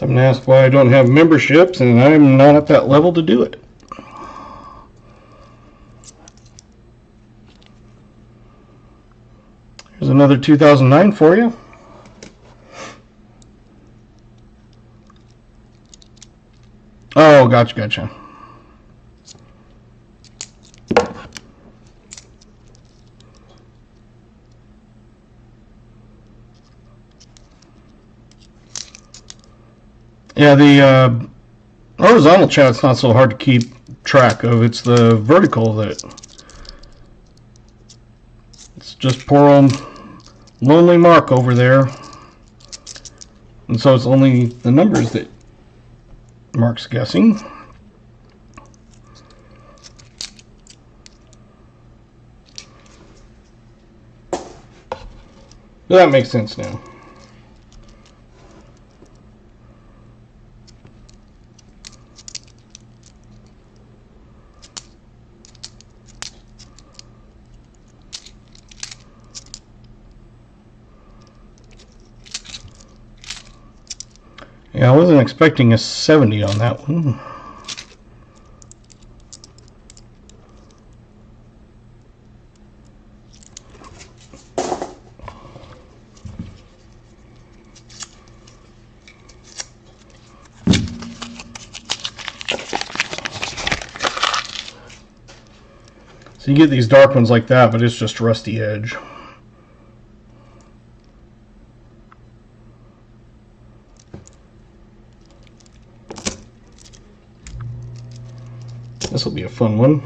Someone asked why I don't have memberships, and I'm not at that level to do it. Here's another 2009 for you. Oh, gotcha. Yeah, the horizontal chat's not so hard to keep track of. It's the vertical that it's just poor old lonely Mark over there, and so it's only the numbers that Mark's guessing. But that makes sense now. Yeah, I wasn't expecting a 70 on that one. So you get these dark ones like that, but it's just rusty edge. This will be a fun one.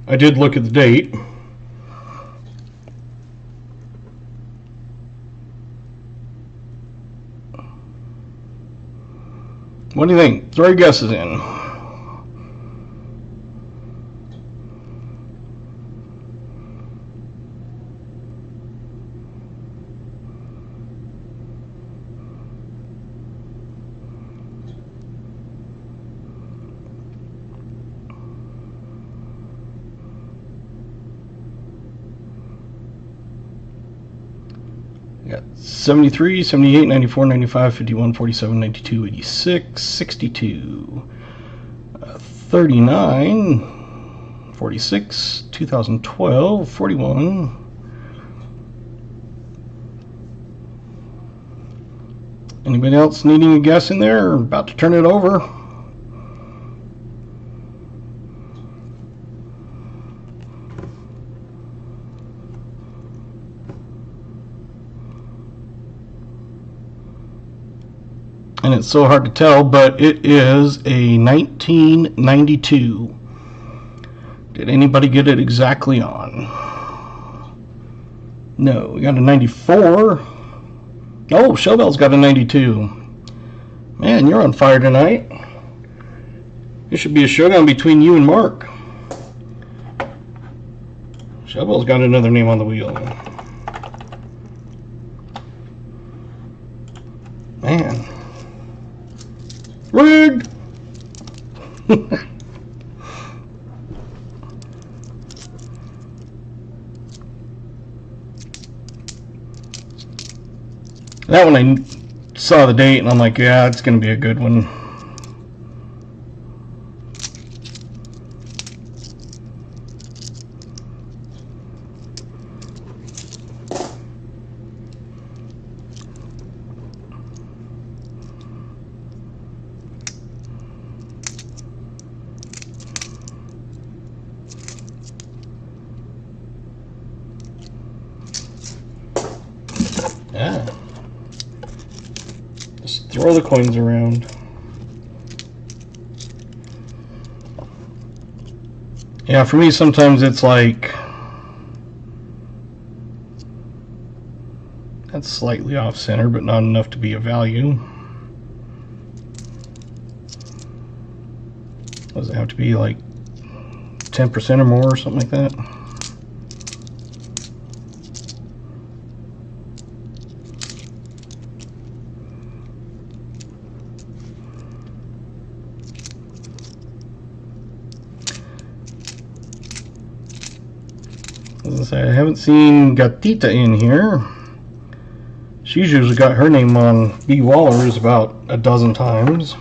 I did look at the date. What do you think? Throw your guesses in. Got 73, 78, 94, 95, 51, 47, 92, 86, 62, 39, 46, 2012, 41. Anybody else needing a guess in there or about to turn it over? And it's so hard to tell, but it is a 1992. Did anybody get it exactly on? No, we got a 94. Oh, Showbell's got a 92. Man, you're on fire tonight. This should be a showdown between you and Mark. Showbell's got another name on the wheel. Man. Rigged! That one I saw the date and I'm like, yeah, it's going to be a good one. Yeah. Just throw the coins around. Yeah, for me sometimes it's like that's slightly off center, but not enough to be a value. Does it have to be like 10% or more or something like that? As I say, I haven't seen Gatita in here. She's usually got her name on B. Waller's about a dozen times.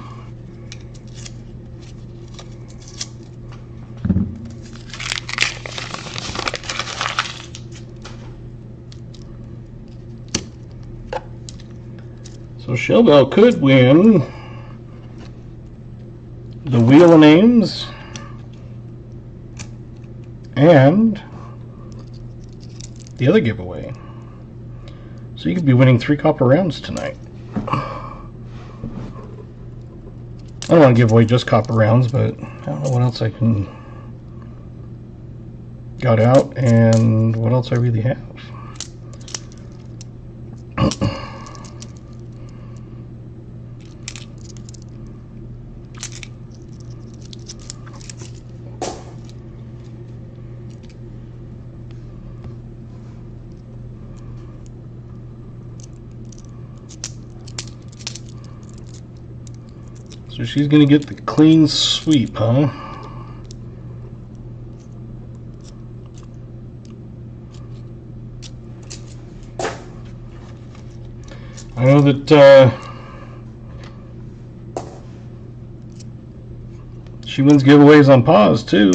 So Shellbell could win the Wheel of Names and the other giveaway. So you could be winning 3 copper rounds tonight. I don't want to give away just copper rounds, but I don't know what else I can got out and what else I really have. So she's going to get the clean sweep, huh? I know that she wins giveaways on pause too.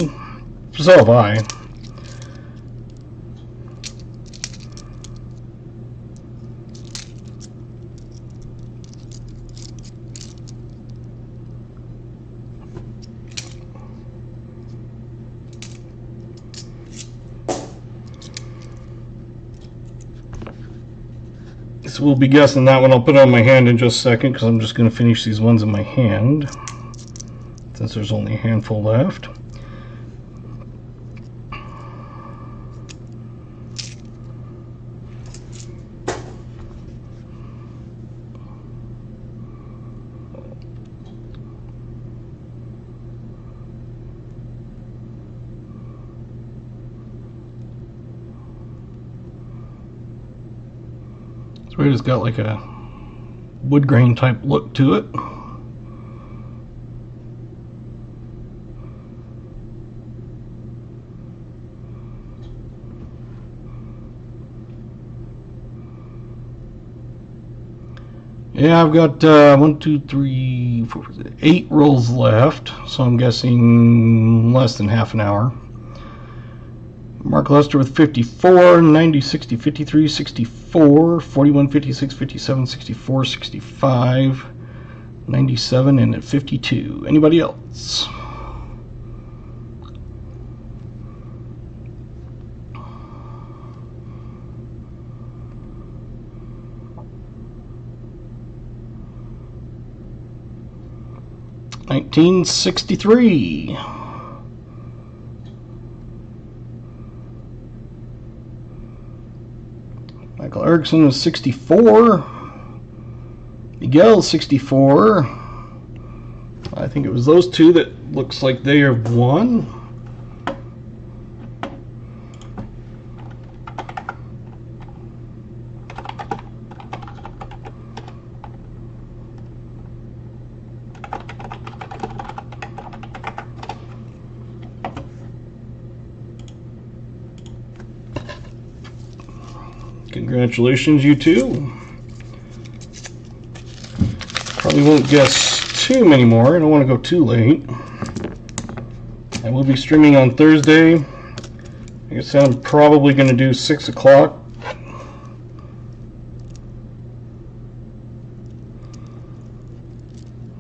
So have I. So we'll be guessing that one. I'll put it on my hand in just a second because I'm just going to finish these ones in my hand since there's only a handful left. Right, it's got like a wood grain type look to it. Yeah, I've got 1, 2, 3, 4, 8 rolls left, so I'm guessing less than half an hour. Mark Lester with 54, 90, 60, 53, 64, 41, 56, 57, 64, 65, 97, and at 52. Anybody else? $19.63. Michael Erickson is 64. Miguel 64. I think it was those two that looks like they have won. Congratulations, you two. Probably won't guess too many more. I don't want to go too late. I will be streaming on Thursday. Like I said, I'm probably going to do 6 o'clock.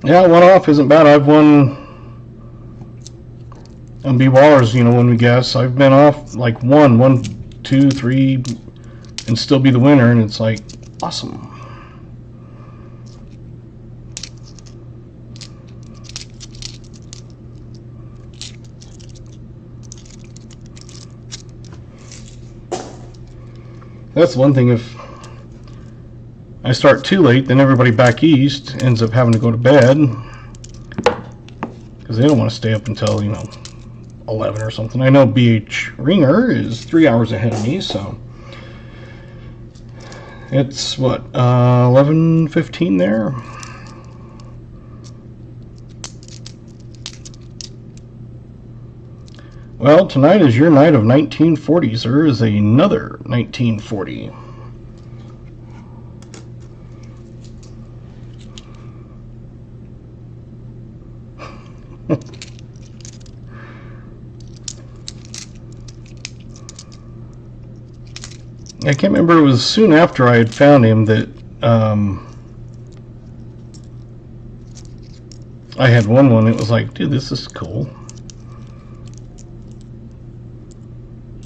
Yeah, one off isn't bad. I've won on B Wallers, you know, when we guess. I've been off like 1, 2, 3, and still be the winner, and it's like awesome. That's one thing. If I start too late, then everybody back east ends up having to go to bed because they don't want to stay up until, you know, 11 or something. I know BH Ringer is 3 hours ahead of me, so it's what, 11:15 there. Well, tonight is your night of 1940s. There is another 1940. I can't remember, it was soon after I had found him that I had won one. It was like, dude, this is cool.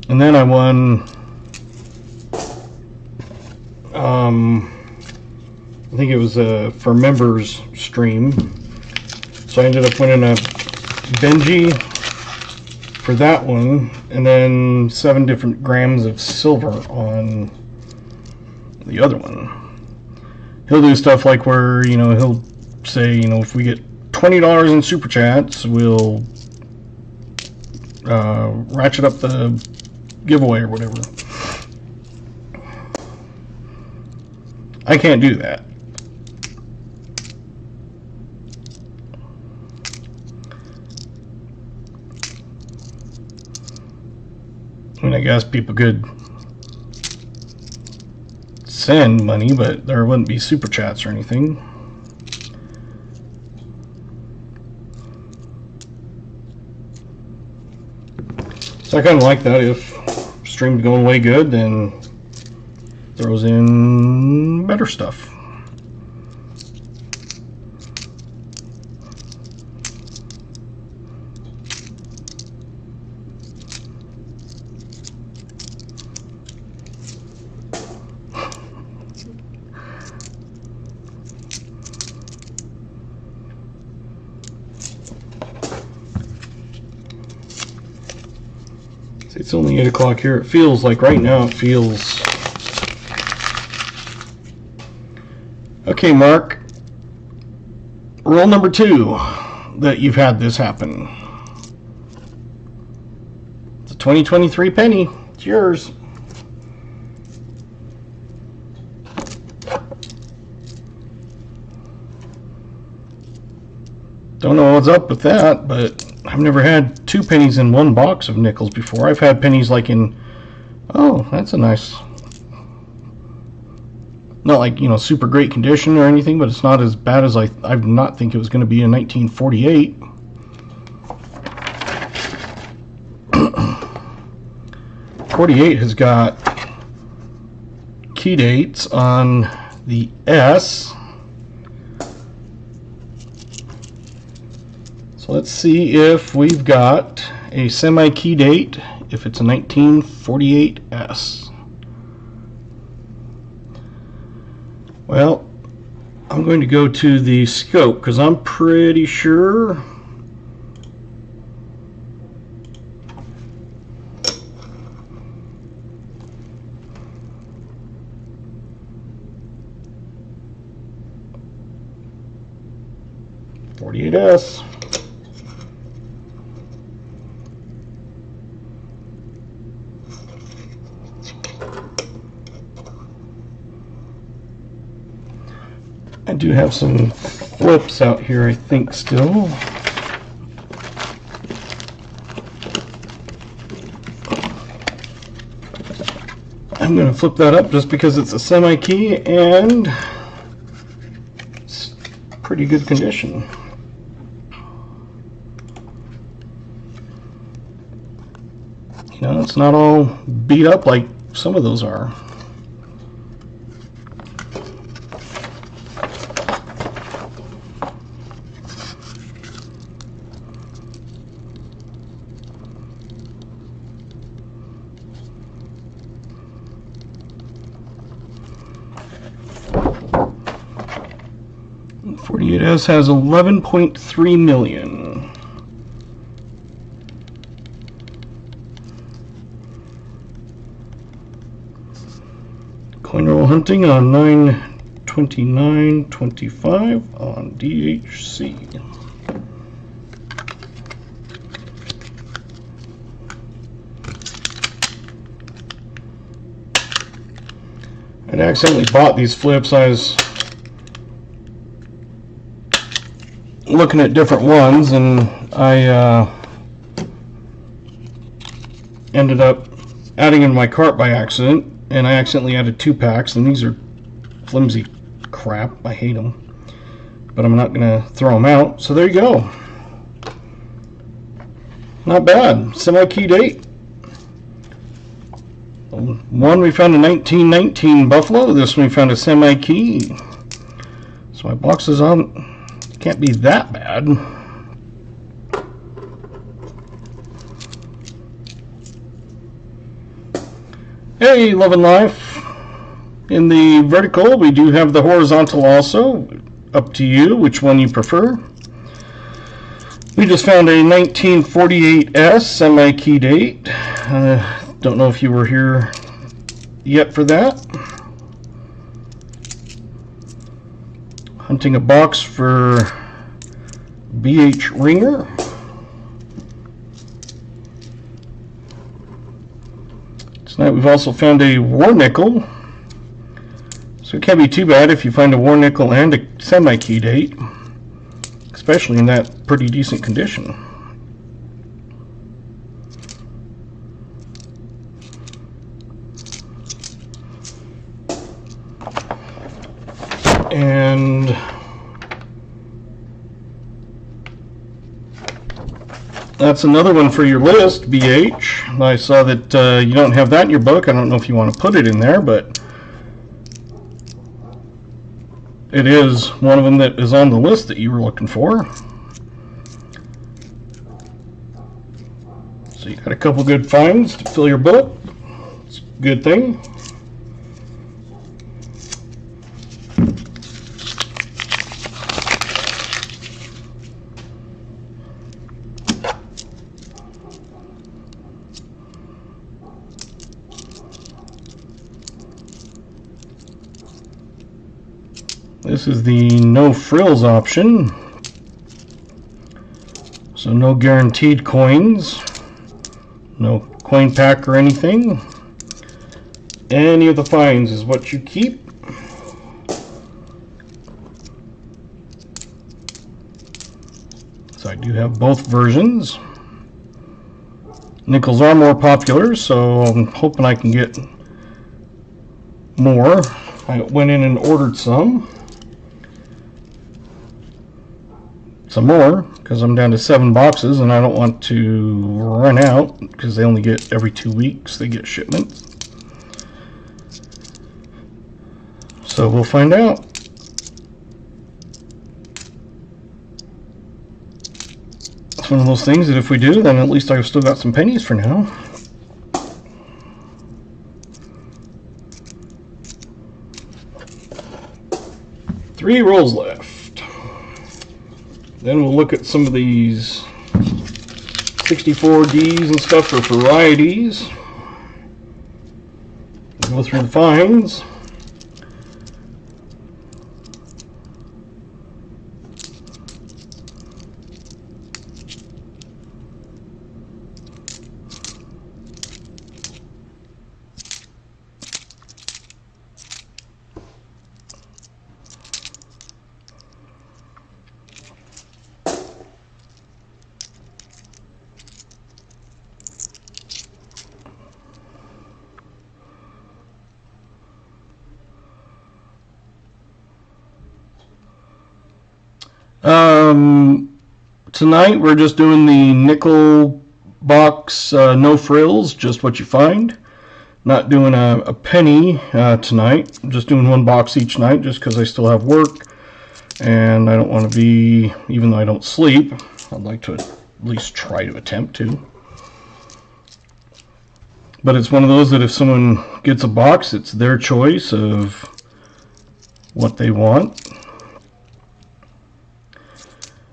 And then I won, I think it was for members stream. So I ended up winning a Benji for that one, and then 7 different grams of silver on the other one. He'll do stuff like where, you know, he'll say, you know, if we get $20 in super chats, we'll ratchet up the giveaway or whatever. I can't do that. I mean, I guess people could send money, but there wouldn't be super chats or anything. So I kind of like that. If stream's going way good, then throws in better stuff. It's only 8 o'clock here. It feels like right now it feels... Okay, Mark. Rule number 2 that you've had this happen. It's a 2023 penny. It's yours. Don't know what's up with that, but I've never had 2 pennies in one box of nickels before. I've had pennies like in, oh, that's a nice, not like, you know, super great condition or anything, but it's not as bad as I did not think it was going to be in 1948. '48 has got key dates on the S. So let's see if we've got a semi-key date, if it's a 1948 S. Well, I'm going to go to the scope because I'm pretty sure '48S. I do have some flips out here, I think, still. I'm going to flip that up just because it's a semi-key and it's pretty good condition. You know, it's not all beat up like some of those are. '48S has 11.3 million. Coin roll hunting on 9/29/25 on DHC. I accidentally bought these flips. I was looking at different ones, and I ended up adding in my cart by accident, and I accidentally added 2 packs, and these are flimsy crap. I hate them, but I'm not gonna throw them out. So there you go. Not bad. Semi-key date. One we found a 1919 Buffalo. This one we found a semi-key. So my boxes on can't be that bad. Hey, Love and Life. In the vertical, we do have the horizontal also. Up to you which one you prefer. We just found a 1948S semi-key date. Don't know if you were here yet for that. Hunting a box for BH Ringer. Tonight we've also found a war nickel. So it can't be too bad if you find a war nickel and a semi-key date, especially in that pretty decent condition. And that's another one for your list, BH. I saw that you don't have that in your book. I don't know if you want to put it in there, but it is one of them that is on the list that you were looking for. So you got a couple good finds to fill your book. It's a good thing. This is the no frills option, so no guaranteed coins, no coin pack or anything. Any of the finds is what you keep. So I do have both versions. Nickels are more popular, so I'm hoping I can get more. I went in and ordered some more because I'm down to 7 boxes and I don't want to run out because they only get every 2 weeks they get shipments. So we'll find out. It's one of those things that if we do, then at least I've still got some pennies for now. Three rolls left. Then we'll look at some of these 64Ds and stuff for varieties. We'll go through the finds. Tonight we're just doing the nickel box, no frills, just what you find. Not doing a penny tonight. I'm just doing one box each night just because I still have work and I don't want to be, even though I don't sleep, I'd like to at least try to attempt to. But it's one of those that if someone gets a box, it's their choice of what they want.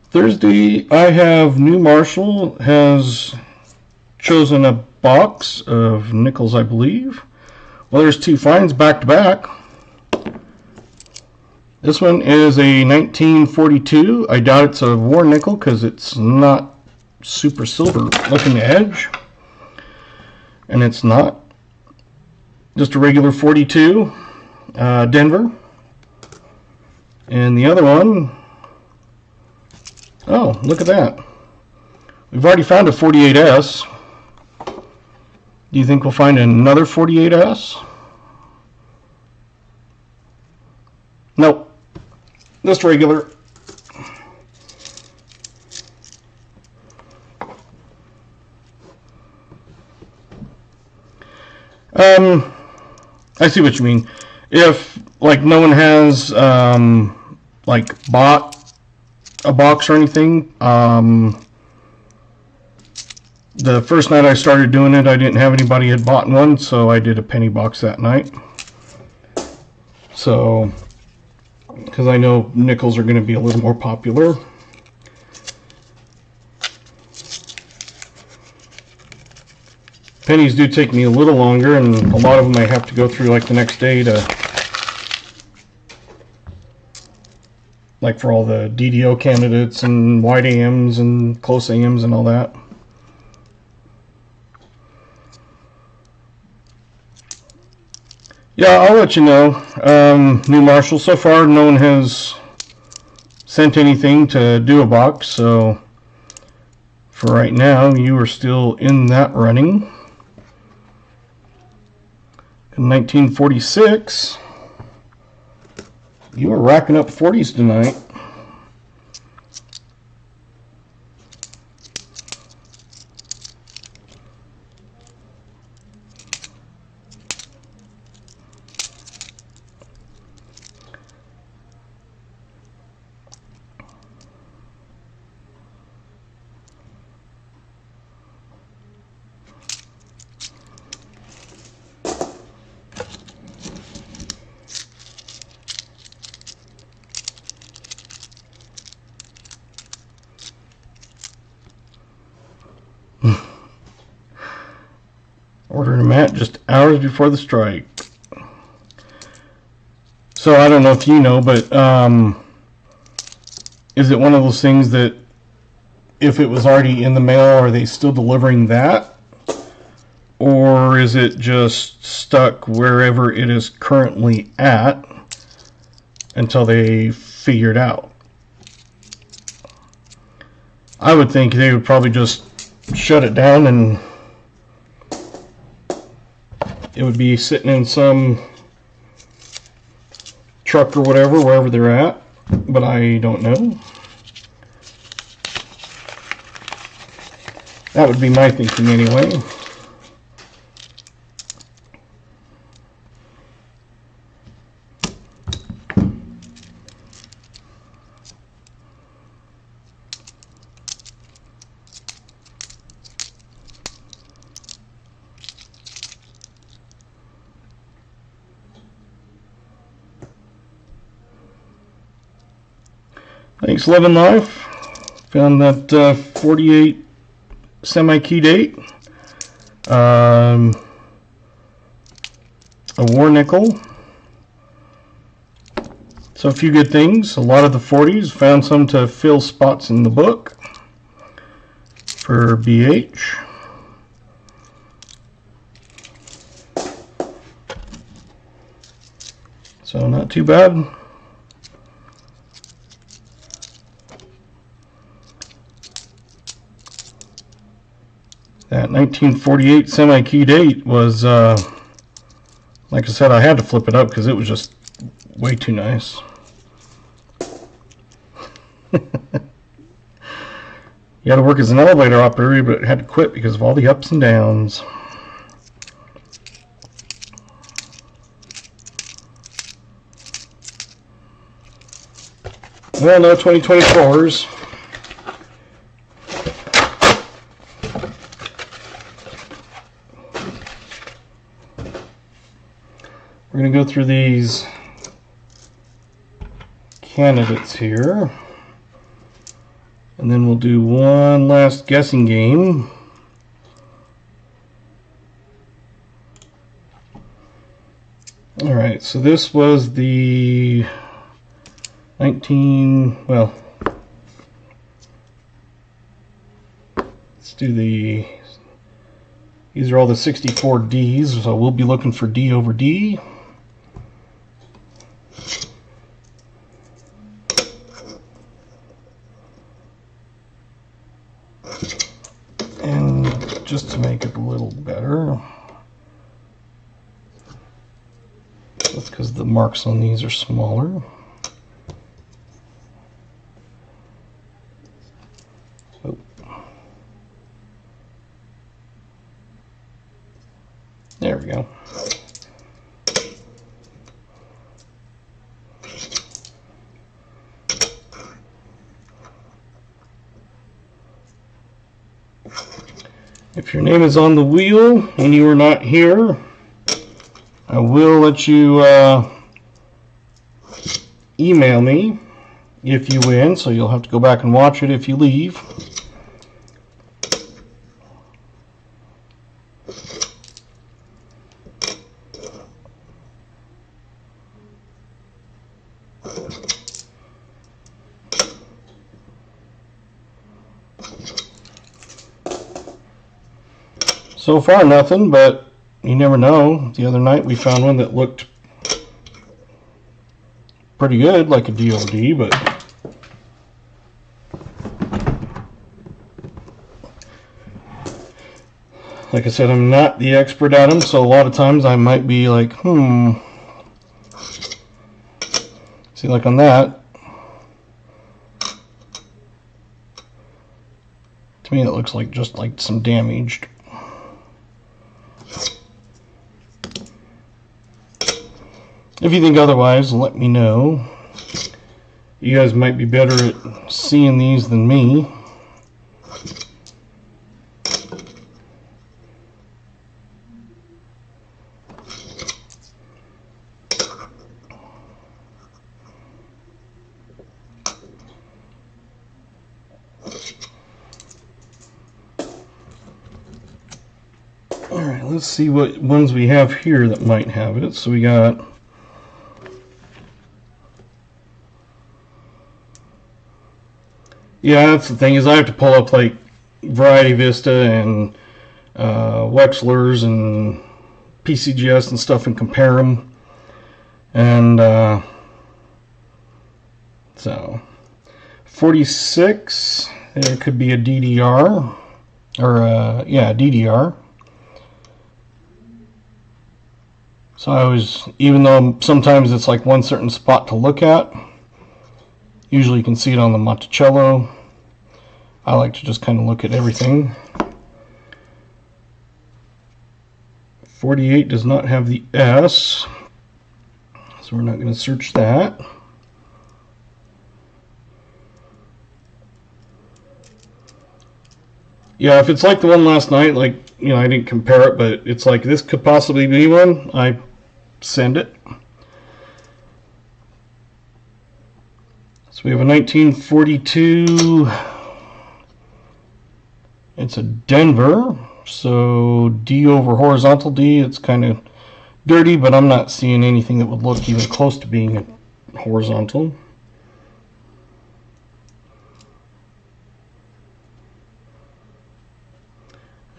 Thursday, I have New Marshall has chosen a box of nickels, I believe. Well, there's 2 finds back to back. This one is a 1942. I doubt it's a war nickel because it's not super silver looking edge. And it's not. Just a regular 42, Denver. And the other one, oh, look at that. We've already found a 48S. Do you think we'll find another 48S? Nope. Just regular. I see what you mean. If like no one has like bought a box or anything, the first night I started doing it, I didn't have anybody had bought one, so I did a penny box that night. So, because I know nickels are going to be a little more popular. Pennies do take me a little longer, and a lot of them I have to go through like the next day to, like for all the DDO candidates and wide AMs and close AMs and all that. Yeah, I'll let you know. New Marshall, so far no one has sent anything to do a box, so for right now you are still in that running. In 1946, you were racking up 40s tonight. Ordering a mat just hours before the strike. So I don't know if you know, but is it one of those things that if it was already in the mail, are they still delivering that? Or is it just stuck wherever it is currently at until they figure it out? I would think they would probably just shut it down and it would be sitting in some truck or whatever, wherever they're at, but I don't know. That would be my thinking anyway. Thanks, Love and Life. Found that 48 semi-key date. A war nickel. So a few good things. A lot of the 40s. Found some to fill spots in the book for BH. So not too bad. That 1948 semi-key date was, like I said, I had to flip it up because it was just way too nice. You had to work as an elevator operator, but had to quit because of all the ups and downs. Well, no 2024s. We're going to go through these candidates here, and then we'll do one last guessing game. Alright, so this was the 19, well, let's do these are all the 64 Ds, so we'll be looking for D over D. And just to make it a little better, that's because the marks on these are smaller. Oh. There we go. If your name is on the wheel and you are not here, I will let you email me if you win, so you'll have to go back and watch it if you leave. So far nothing, but you never know. The other night we found one that looked pretty good, like a DOD, but like I said, I'm not the expert at them, so a lot of times I might be like, See, like on that, to me it looks like just like some damaged. If you think otherwise, let me know. You guys might be better at seeing these than me. Alright, let's see what ones we have here that might have it. So we got yeah, that's the thing, is I have to pull up like Variety Vista and Wexler's and PCGS and stuff and compare them. And so 46, there could be a DDR, or yeah, DDR. So I always, even though sometimes it's like one certain spot to look at, usually you can see it on the Monticello. I like to just kind of look at everything. 48 does not have the S, so we're not going to search that. Yeah, if it's like the one last night, like, you know, I didn't compare it, but it's like this could possibly be one, I send it. So we have a 1942, it's a Denver, so D over horizontal D, it's kind of dirty, but I'm not seeing anything that would look even close to being a horizontal.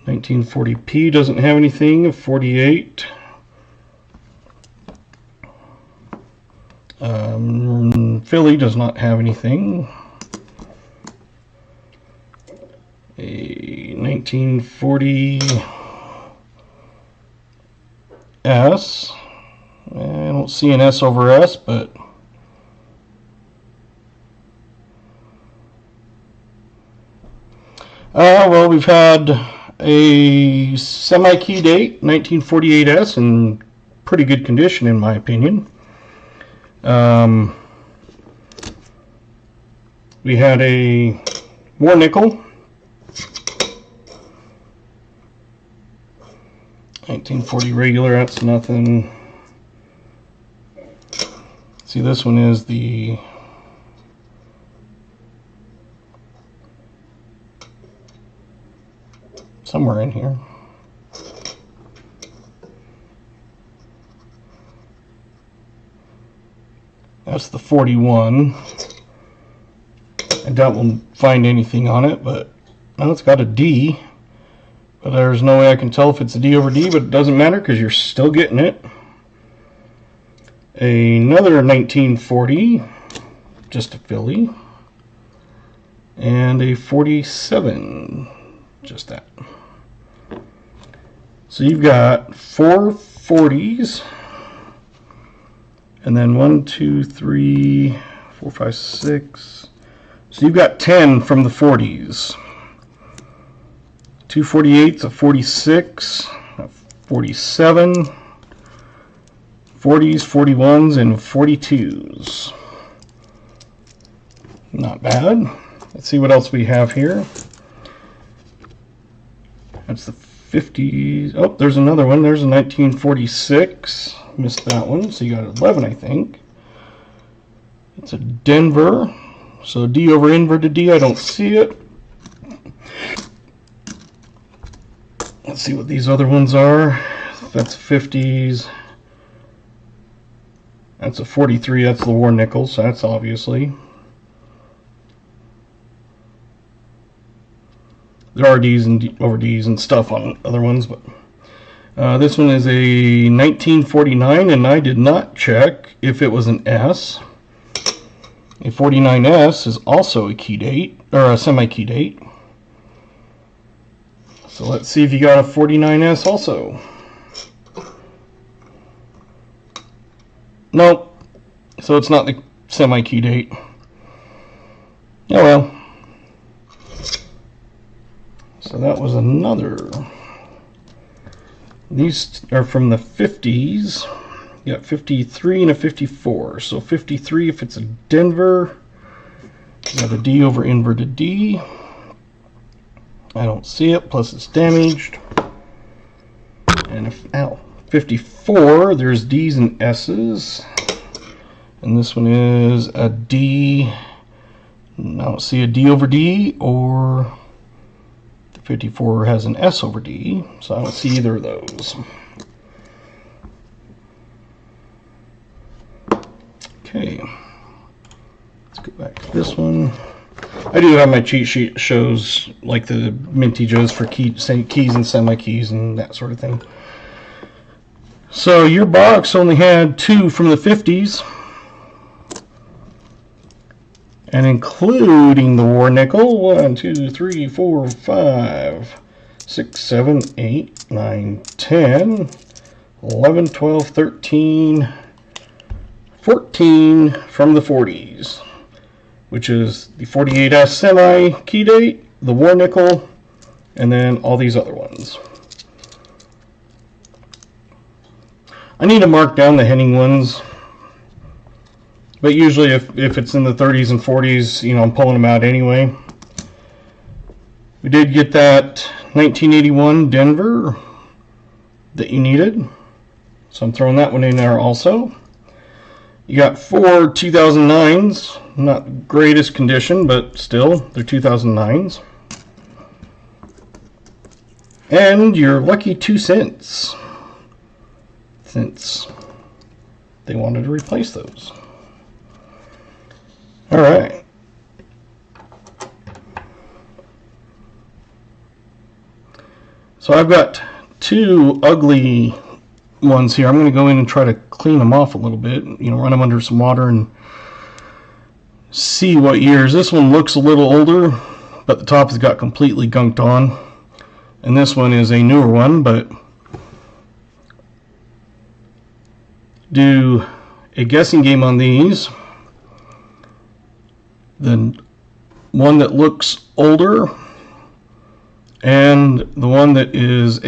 $1940P doesn't have anything. 48. Philly does not have anything. A 1940 S. I don't see an S over S, but well, we've had a semi-key date, 1948S, in pretty good condition in my opinion. We had a war nickel, 1940 regular, that's nothing. See, this one is the somewhere in here. That's the 41. I doubt we'll find anything on it, but well, it's got a D. But there's no way I can tell if it's a D over D, but it doesn't matter because you're still getting it. Another 1940, just a Philly. And a 47, just that. So you've got 4 40s, and then 1, 2, 3, 4, 5, 6. So you've got 10 from the 40s. 2 48s, a 46, a 47, 40s, 41s, and 42s. Not bad. Let's see what else we have here. That's the 50s. Oh, there's another one. There's a 1946. Missed that one. So you got 11, I think. It's a Denver. So D over inverted D. I don't see it. Let's see what these other ones are. That's 50s. That's a 43. That's the war nickel. So that's obviously. There are D's and over D's and stuff on other ones, but this one is a 1949, and I did not check if it was an S. A 49S is also a key date, or a semi-key date. So let's see if you got a 49S also. Nope. So it's not the semi-key date. Oh well. So that was another. These are from the 50s. You got 53 and a 54. So 53 if it's a Denver. You got a D over inverted D. I don't see it, plus it's damaged. And if 54, there's D's and S's. And this one is a D. I don't see a D over D, or 54 has an S over D, so I don't see either of those. Okay, let's go back to this one. I do have my cheat sheet shows like the mintages for keys and semi-keys and that sort of thing. So your box only had 2 from the 50s. And including the war nickel, 1, 2, 3, 4, 5, 6, 7, 8, 9, 10, 11, 12, 13, 14 from the 40s, which is the 48S semi key date, the war nickel, and then all these other ones. I need to mark down the Henning ones. But usually if it's in the 30s and 40s, you know, I'm pulling them out anyway. We did get that 1981 Denver that you needed. So I'm throwing that one in there also. You got 4 2009s. Not greatest condition, but still, they're 2009s. And your lucky 2 cents. Since they wanted to replace those. All right. So I've got 2 ugly ones here. I'm going to go in and try to clean them off a little bit. You know, run them under some water and see what years. This one looks a little older, but the top has got completely gunked on. And this one is a newer one, but do a guessing game on these. The one that looks older and the one that is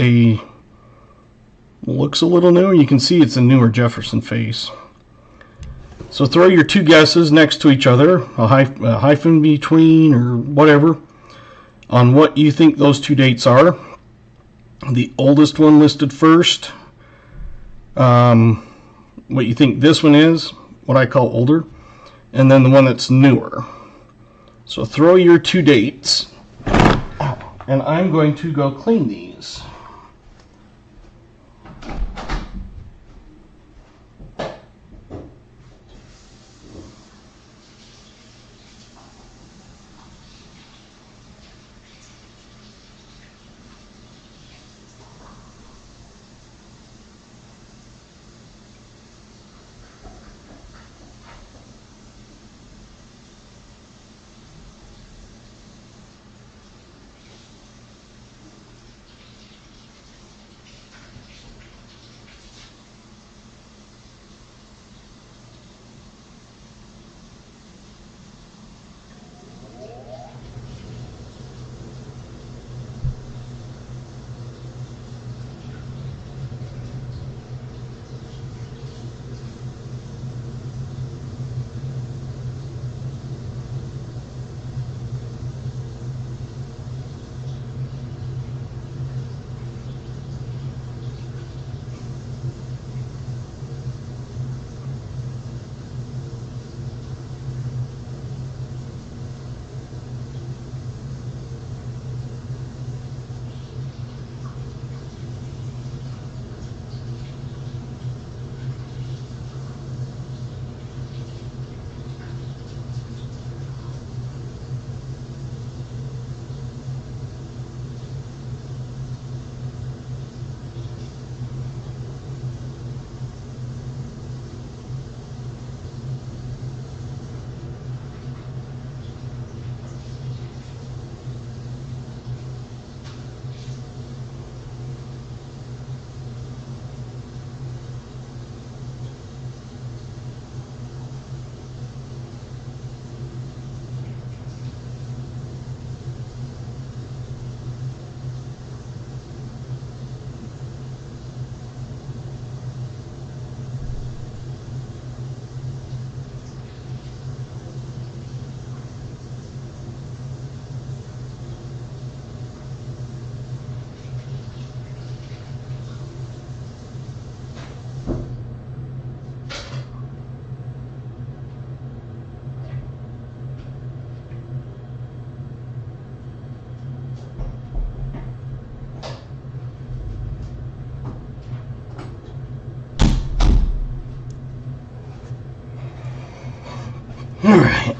looks a little newer. You can see it's a newer Jefferson face. So throw your 2 guesses next to each other, a hyphen between or whatever, on what you think those 2 dates are. The oldest one listed first, what you think this one is, what I call older, and then the one that's newer. So throw your 2 dates, and I'm going to go clean these. Alright,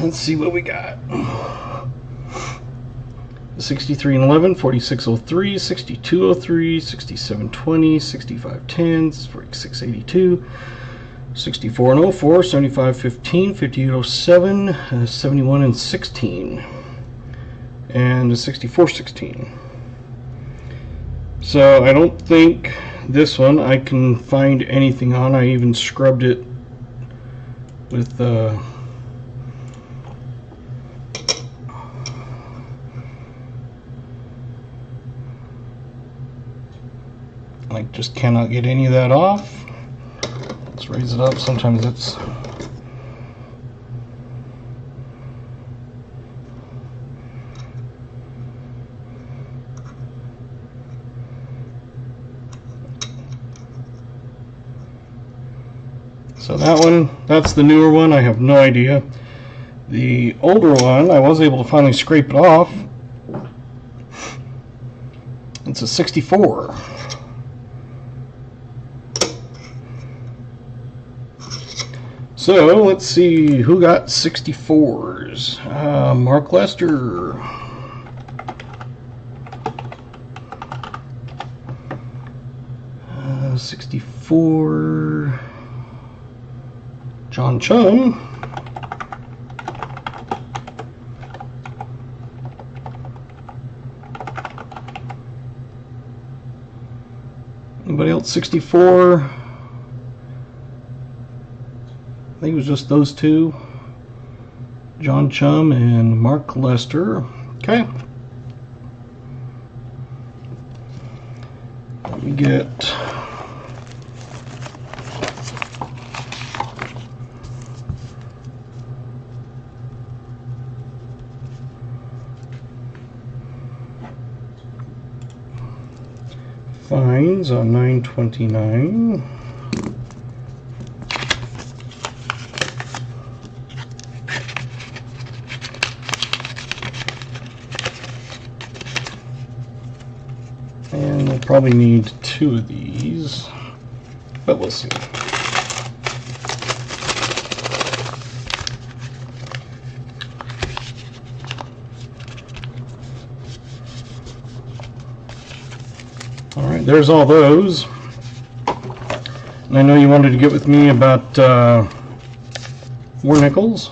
let's see what we got. 63 and 11, 4603, 6203, 6720, 6510, 4682, 64 and 04, 7515, 5807, 71 and 16, and 6416. So I don't think this one I can find anything on. I even scrubbed it with I just cannot get any of that off. Let's raise it up. Sometimes it's so that one, that's the newer one. I have no idea. The older one, I was able to finally scrape it off. It's a 64. So let's see who got 64s. Mark Lester. Uh, 64. John Chum. Anybody else 64? I think it was just those two, John Chum and Mark Lester. Okay. Let me get fines on 9/29. And we'll probably need 2 of these, but we'll see. All right, there's all those. And I know you wanted to get with me about 4 nickels.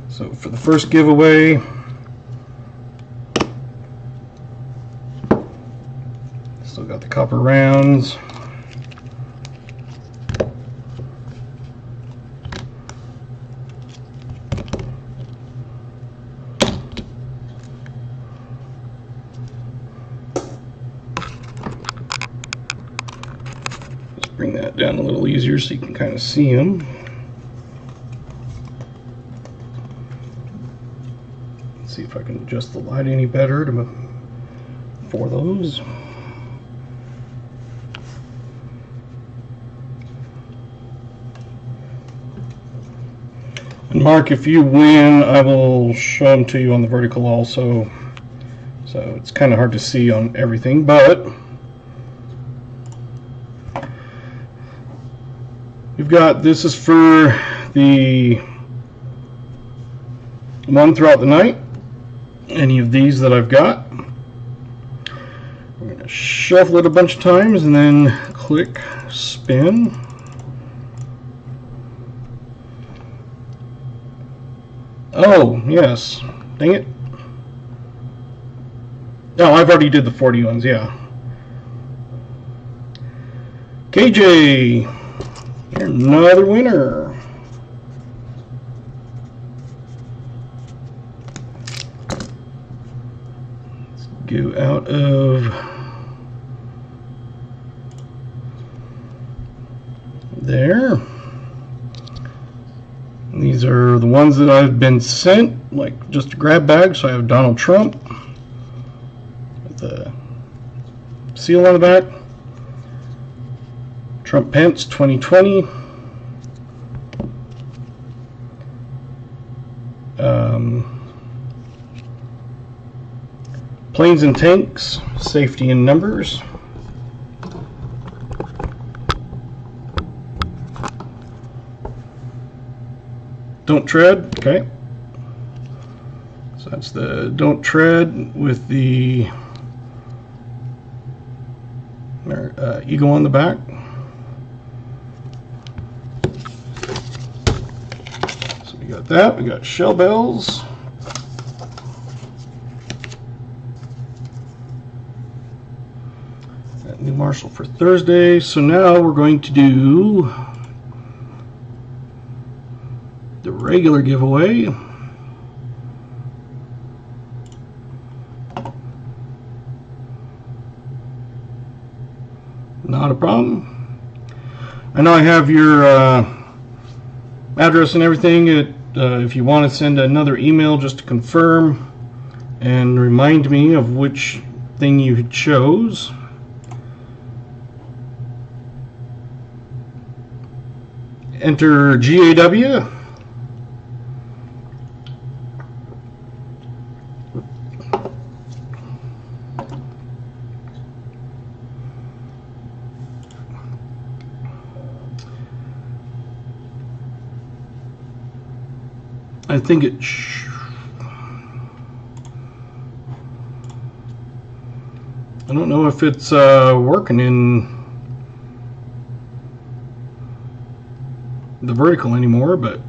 So for the first giveaway, still got the copper rounds. Let's bring that down a little easier so you can kind of see them. See if I can adjust the light any better for those. And Mark, if you win, I will show them to you on the vertical also. So it's kind of hard to see on everything, but you've got, this is for the one throughout the night. Any of these that I've got. We're going to shuffle it a bunch of times and then click spin. Oh, yes. Dang it. Oh, I've already did the 40 ones, yeah. KJ, you're another winner. Go out of there. And these are the ones that I've been sent, like just a grab bag. So I have Donald Trump with the seal on the back. Trump Pence 2020. Planes and tanks, safety in numbers. Don't tread, okay. So that's the don't tread with the eagle on the back. So we got that, we got shell bells. That new Marshall for Thursday. So now we're going to do the regular giveaway. Not a problem. I know I have your address and everything. If you want to send another email just to confirm and remind me of which thing you chose. Enter GAW. I think it I don't know if it's working in the vertical anymore, but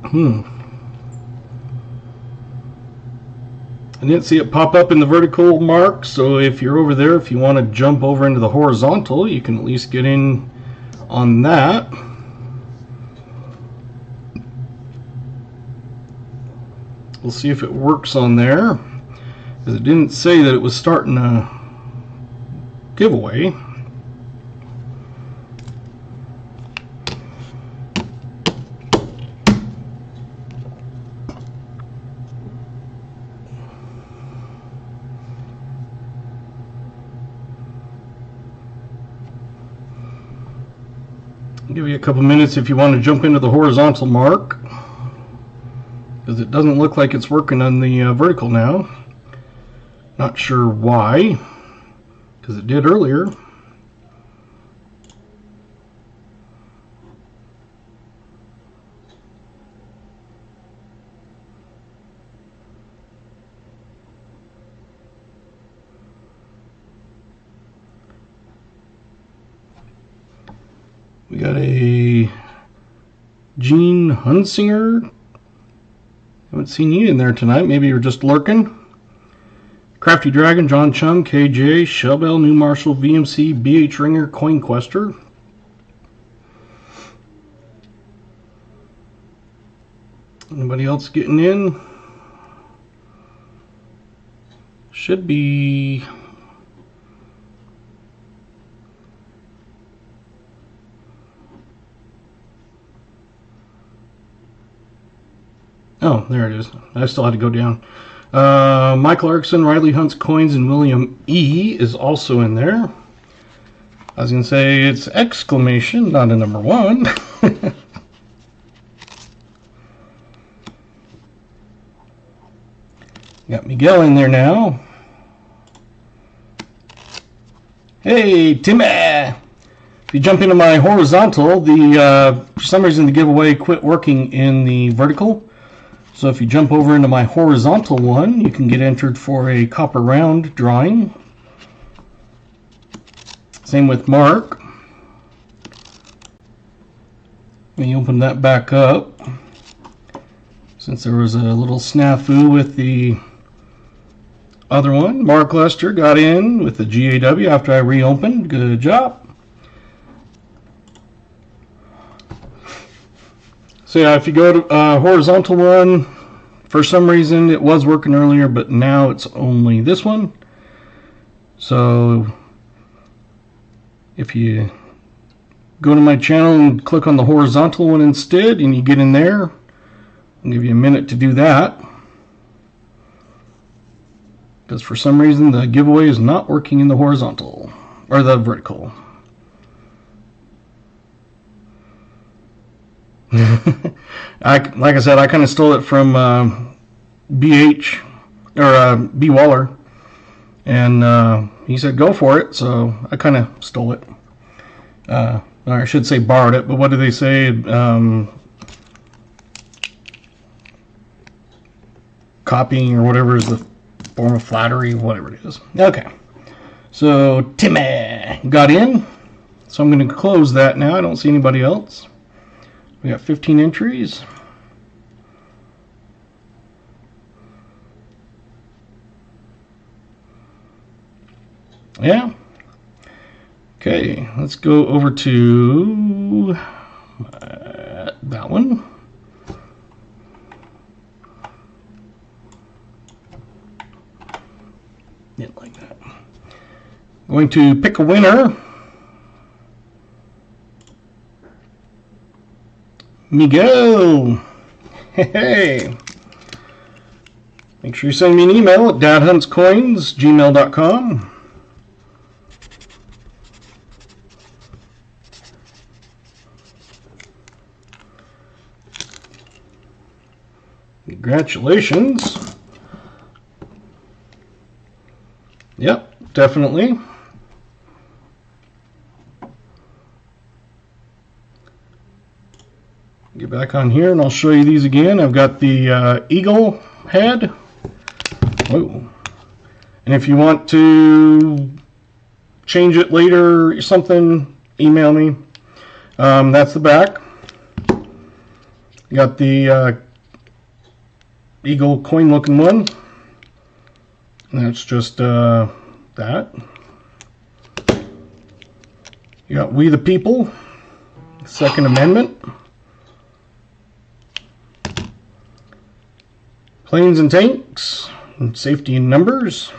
I didn't see it pop up in the vertical mark, so if you're over there, if you want to jump over into the horizontal, you can at least get in on that. We'll see if it works on there, because it didn't say that it was starting a giveaway. I'll give you a couple minutes if you want to jump into the horizontal mark, because it doesn't look like it's working on the vertical now. Not sure why, because it did earlier. We got a Gene Hunsinger. Haven't seen you in there tonight. Maybe you're just lurking. Crafty Dragon, John Chum, KJ, Shellbell, New Marshall, VMC, BH Ringer, Coin Quester. Anybody else getting in? Should be. Oh, there it is. I still had to go down. Michael Erickson, Riley Hunt's Coins, and William E. is also in there. I was going to say it's exclamation, not a number one. Got Miguel in there now. Hey, Timmy! If you jump into my horizontal, for some reason the giveaway quit working in the vertical. So if you jump over into my horizontal one, you can get entered for a copper round drawing. Same with Mark. Let me open that back up, since there was a little snafu with the other one. Mark Lester got in with the GAW after I reopened. Good job. So yeah, if you go to horizontal one, for some reason it was working earlier, but now it's only this one. So if you go to my channel and click on the horizontal one instead, and you get in there, I'll give you a minute to do that, because for some reason the giveaway is not working in the horizontal or the vertical. Like I said, I kind of stole it from BH or B Waller, and he said go for it, so I kind of stole it. Or I should say borrowed it, but what do they say? Copying or whatever is the form of flattery, whatever it is. Okay, so Timmy got in, so I'm going to close that now. I don't see anybody else. We got 15 entries. Yeah. Okay, let's go over to that one. Didn't like that. Going to pick a winner. Miguel. Hey. Make sure you send me an email at dadhuntscoins@gmail.com. Congratulations. Yep, definitely. Get back on here and I'll show you these again. I've got the eagle head. Whoa. And if you want to change it later or something, email me. That's the back. You got the eagle coin looking one. And that's just that. You got We the People, Second Amendment. Planes and Tanks, and Safety in Numbers,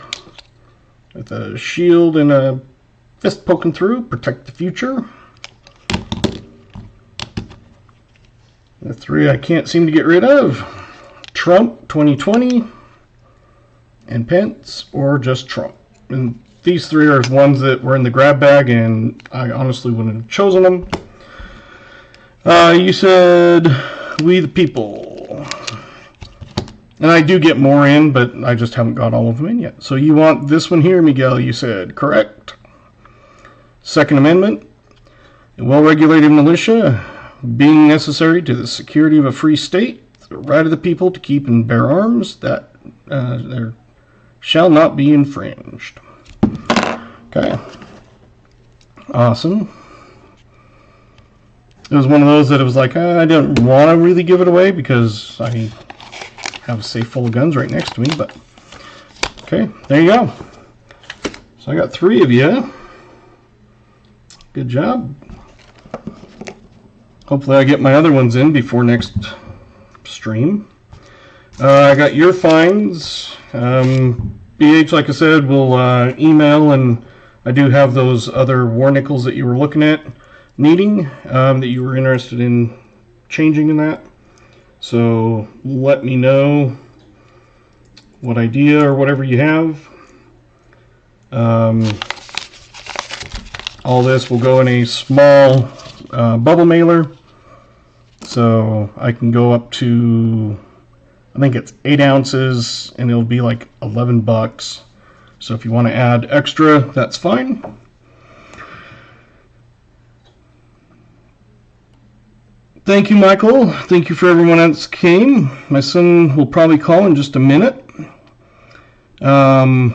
with a shield and a fist poking through, Protect the Future. The three I can't seem to get rid of, Trump 2020, and Pence, or just Trump. And these three are ones that were in the grab bag, and I honestly wouldn't have chosen them. You said We the People. And I do get more in, but I just haven't got all of them in yet. So you want this one here, Miguel, you said, correct. Second Amendment, a well-regulated militia, being necessary to the security of a free state, the right of the people to keep and bear arms, that there shall not be infringed. Okay. Awesome. It was one of those that it was like, I didn't want to really give it away because I have a safe full of guns right next to me, but okay, there you go. So I got 3 of you. Good job. Hopefully I get my other ones in before next stream. I got your finds. BH, like I said, will email, and I do have those other war nickels that you were looking at needing, that you were interested in changing in that. So let me know what idea or whatever you have. All this will go in a small bubble mailer, so I can go up to, I think it's 8 ounces, and it'll be like $11. So if you want to add extra, that's fine. Thank you, Michael. Thank you for everyone else that came. My son will probably call in just a minute. I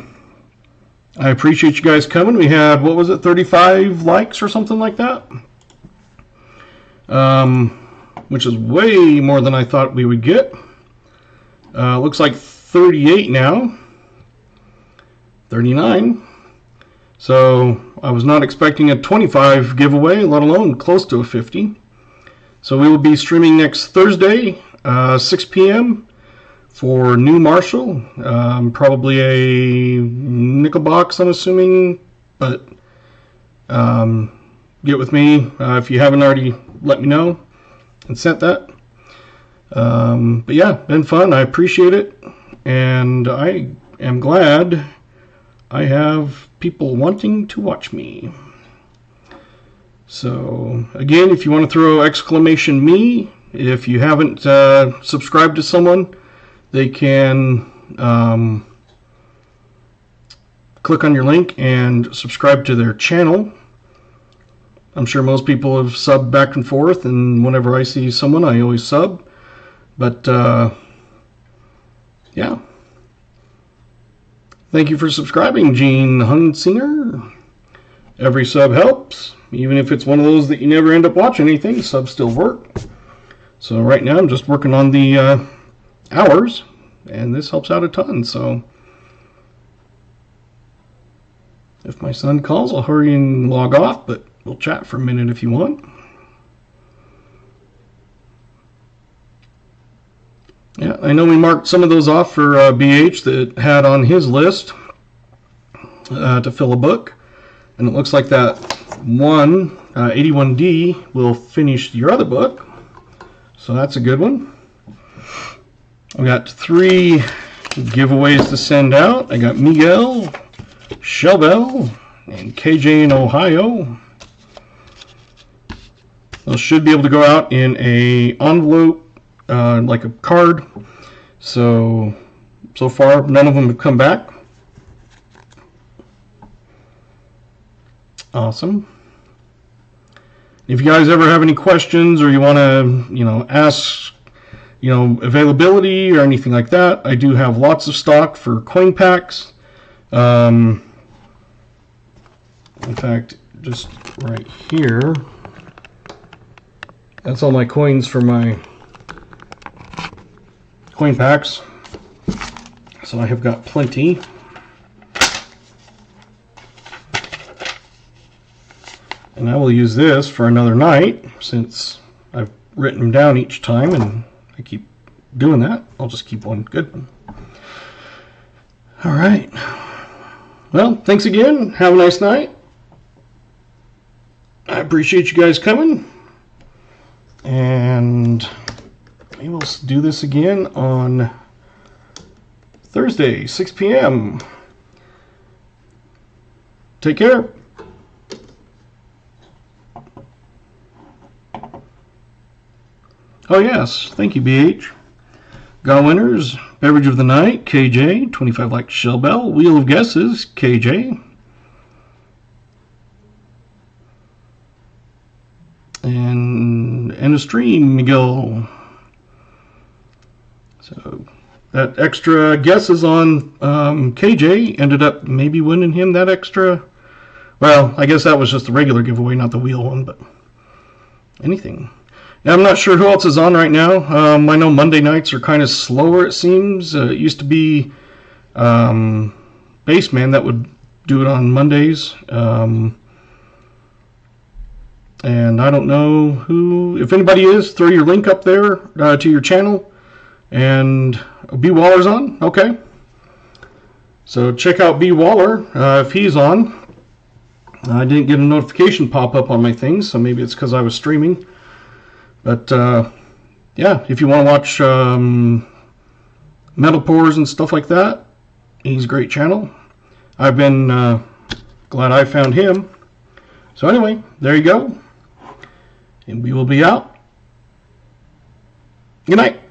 appreciate you guys coming. We had, what was it, 35 likes or something like that? Which is way more than I thought we would get. Looks like 38 now. 39. So I was not expecting a 25 giveaway, let alone close to a 50. So we will be streaming next Thursday, 6 p.m. for New Marshall. Probably a nickel box, I'm assuming, but get with me if you haven't already. Let me know and sent that. But yeah, been fun. I appreciate it, and I am glad I have people wanting to watch me. So again, if you want to throw exclamation me If you haven't subscribed to someone, they can click on your link and subscribe to their channel. I'm sure most people have subbed back and forth, and whenever I see someone, I always sub. But yeah. Thank you for subscribing, Gene Hunsinger. Every sub helps. Even if it's one of those that you never end up watching anything, subs still work. So right now I'm just working on the hours, and this helps out a ton. So if my son calls, I'll hurry and log off, but we'll chat for a minute if you want. Yeah, I know we marked some of those off for BH that had on his list to fill a book. And it looks like that one, 81D, will finish your other book. So that's a good one. I got 3 giveaways to send out. I got Miguel, Shelbell, and KJ in Ohio. Those should be able to go out in a envelope, like a card. So far, none of them have come back. Awesome. If you guys ever have any questions, or you want to, ask, availability or anything like that, I do have lots of stock for coin packs. In fact, just right here, that's all my coins for my coin packs. So I have got plenty. And I will use this for another night, since I've written them down each time and I keep doing that. I'll just keep one good one. All right. Well, thanks again. Have a nice night. I appreciate you guys coming. And maybe we'll do this again on Thursday, 6 p.m. Take care. Oh yes, thank you, BH. Got winners, beverage of the night, KJ, 25 like Shellbell, wheel of guesses, KJ. And a stream, Miguel. So that extra guesses on KJ ended up maybe winning him that extra. Well, I guess that was just the regular giveaway, not the wheel one, but anything. Now, I'm not sure who else is on right now. I know Monday nights are kind of slower, it seems. It used to be Baseman that would do it on Mondays. And I don't know who. If anybody is, throw your link up there to your channel. And B. Waller's on? Okay. So check out B. Waller if he's on. I didn't get a notification pop up on my thing, so maybe it's because I was streaming. But yeah, if you want to watch metal pours and stuff like that, he's a great channel. I've been glad I found him. So anyway, there you go. And we will be out. Good night.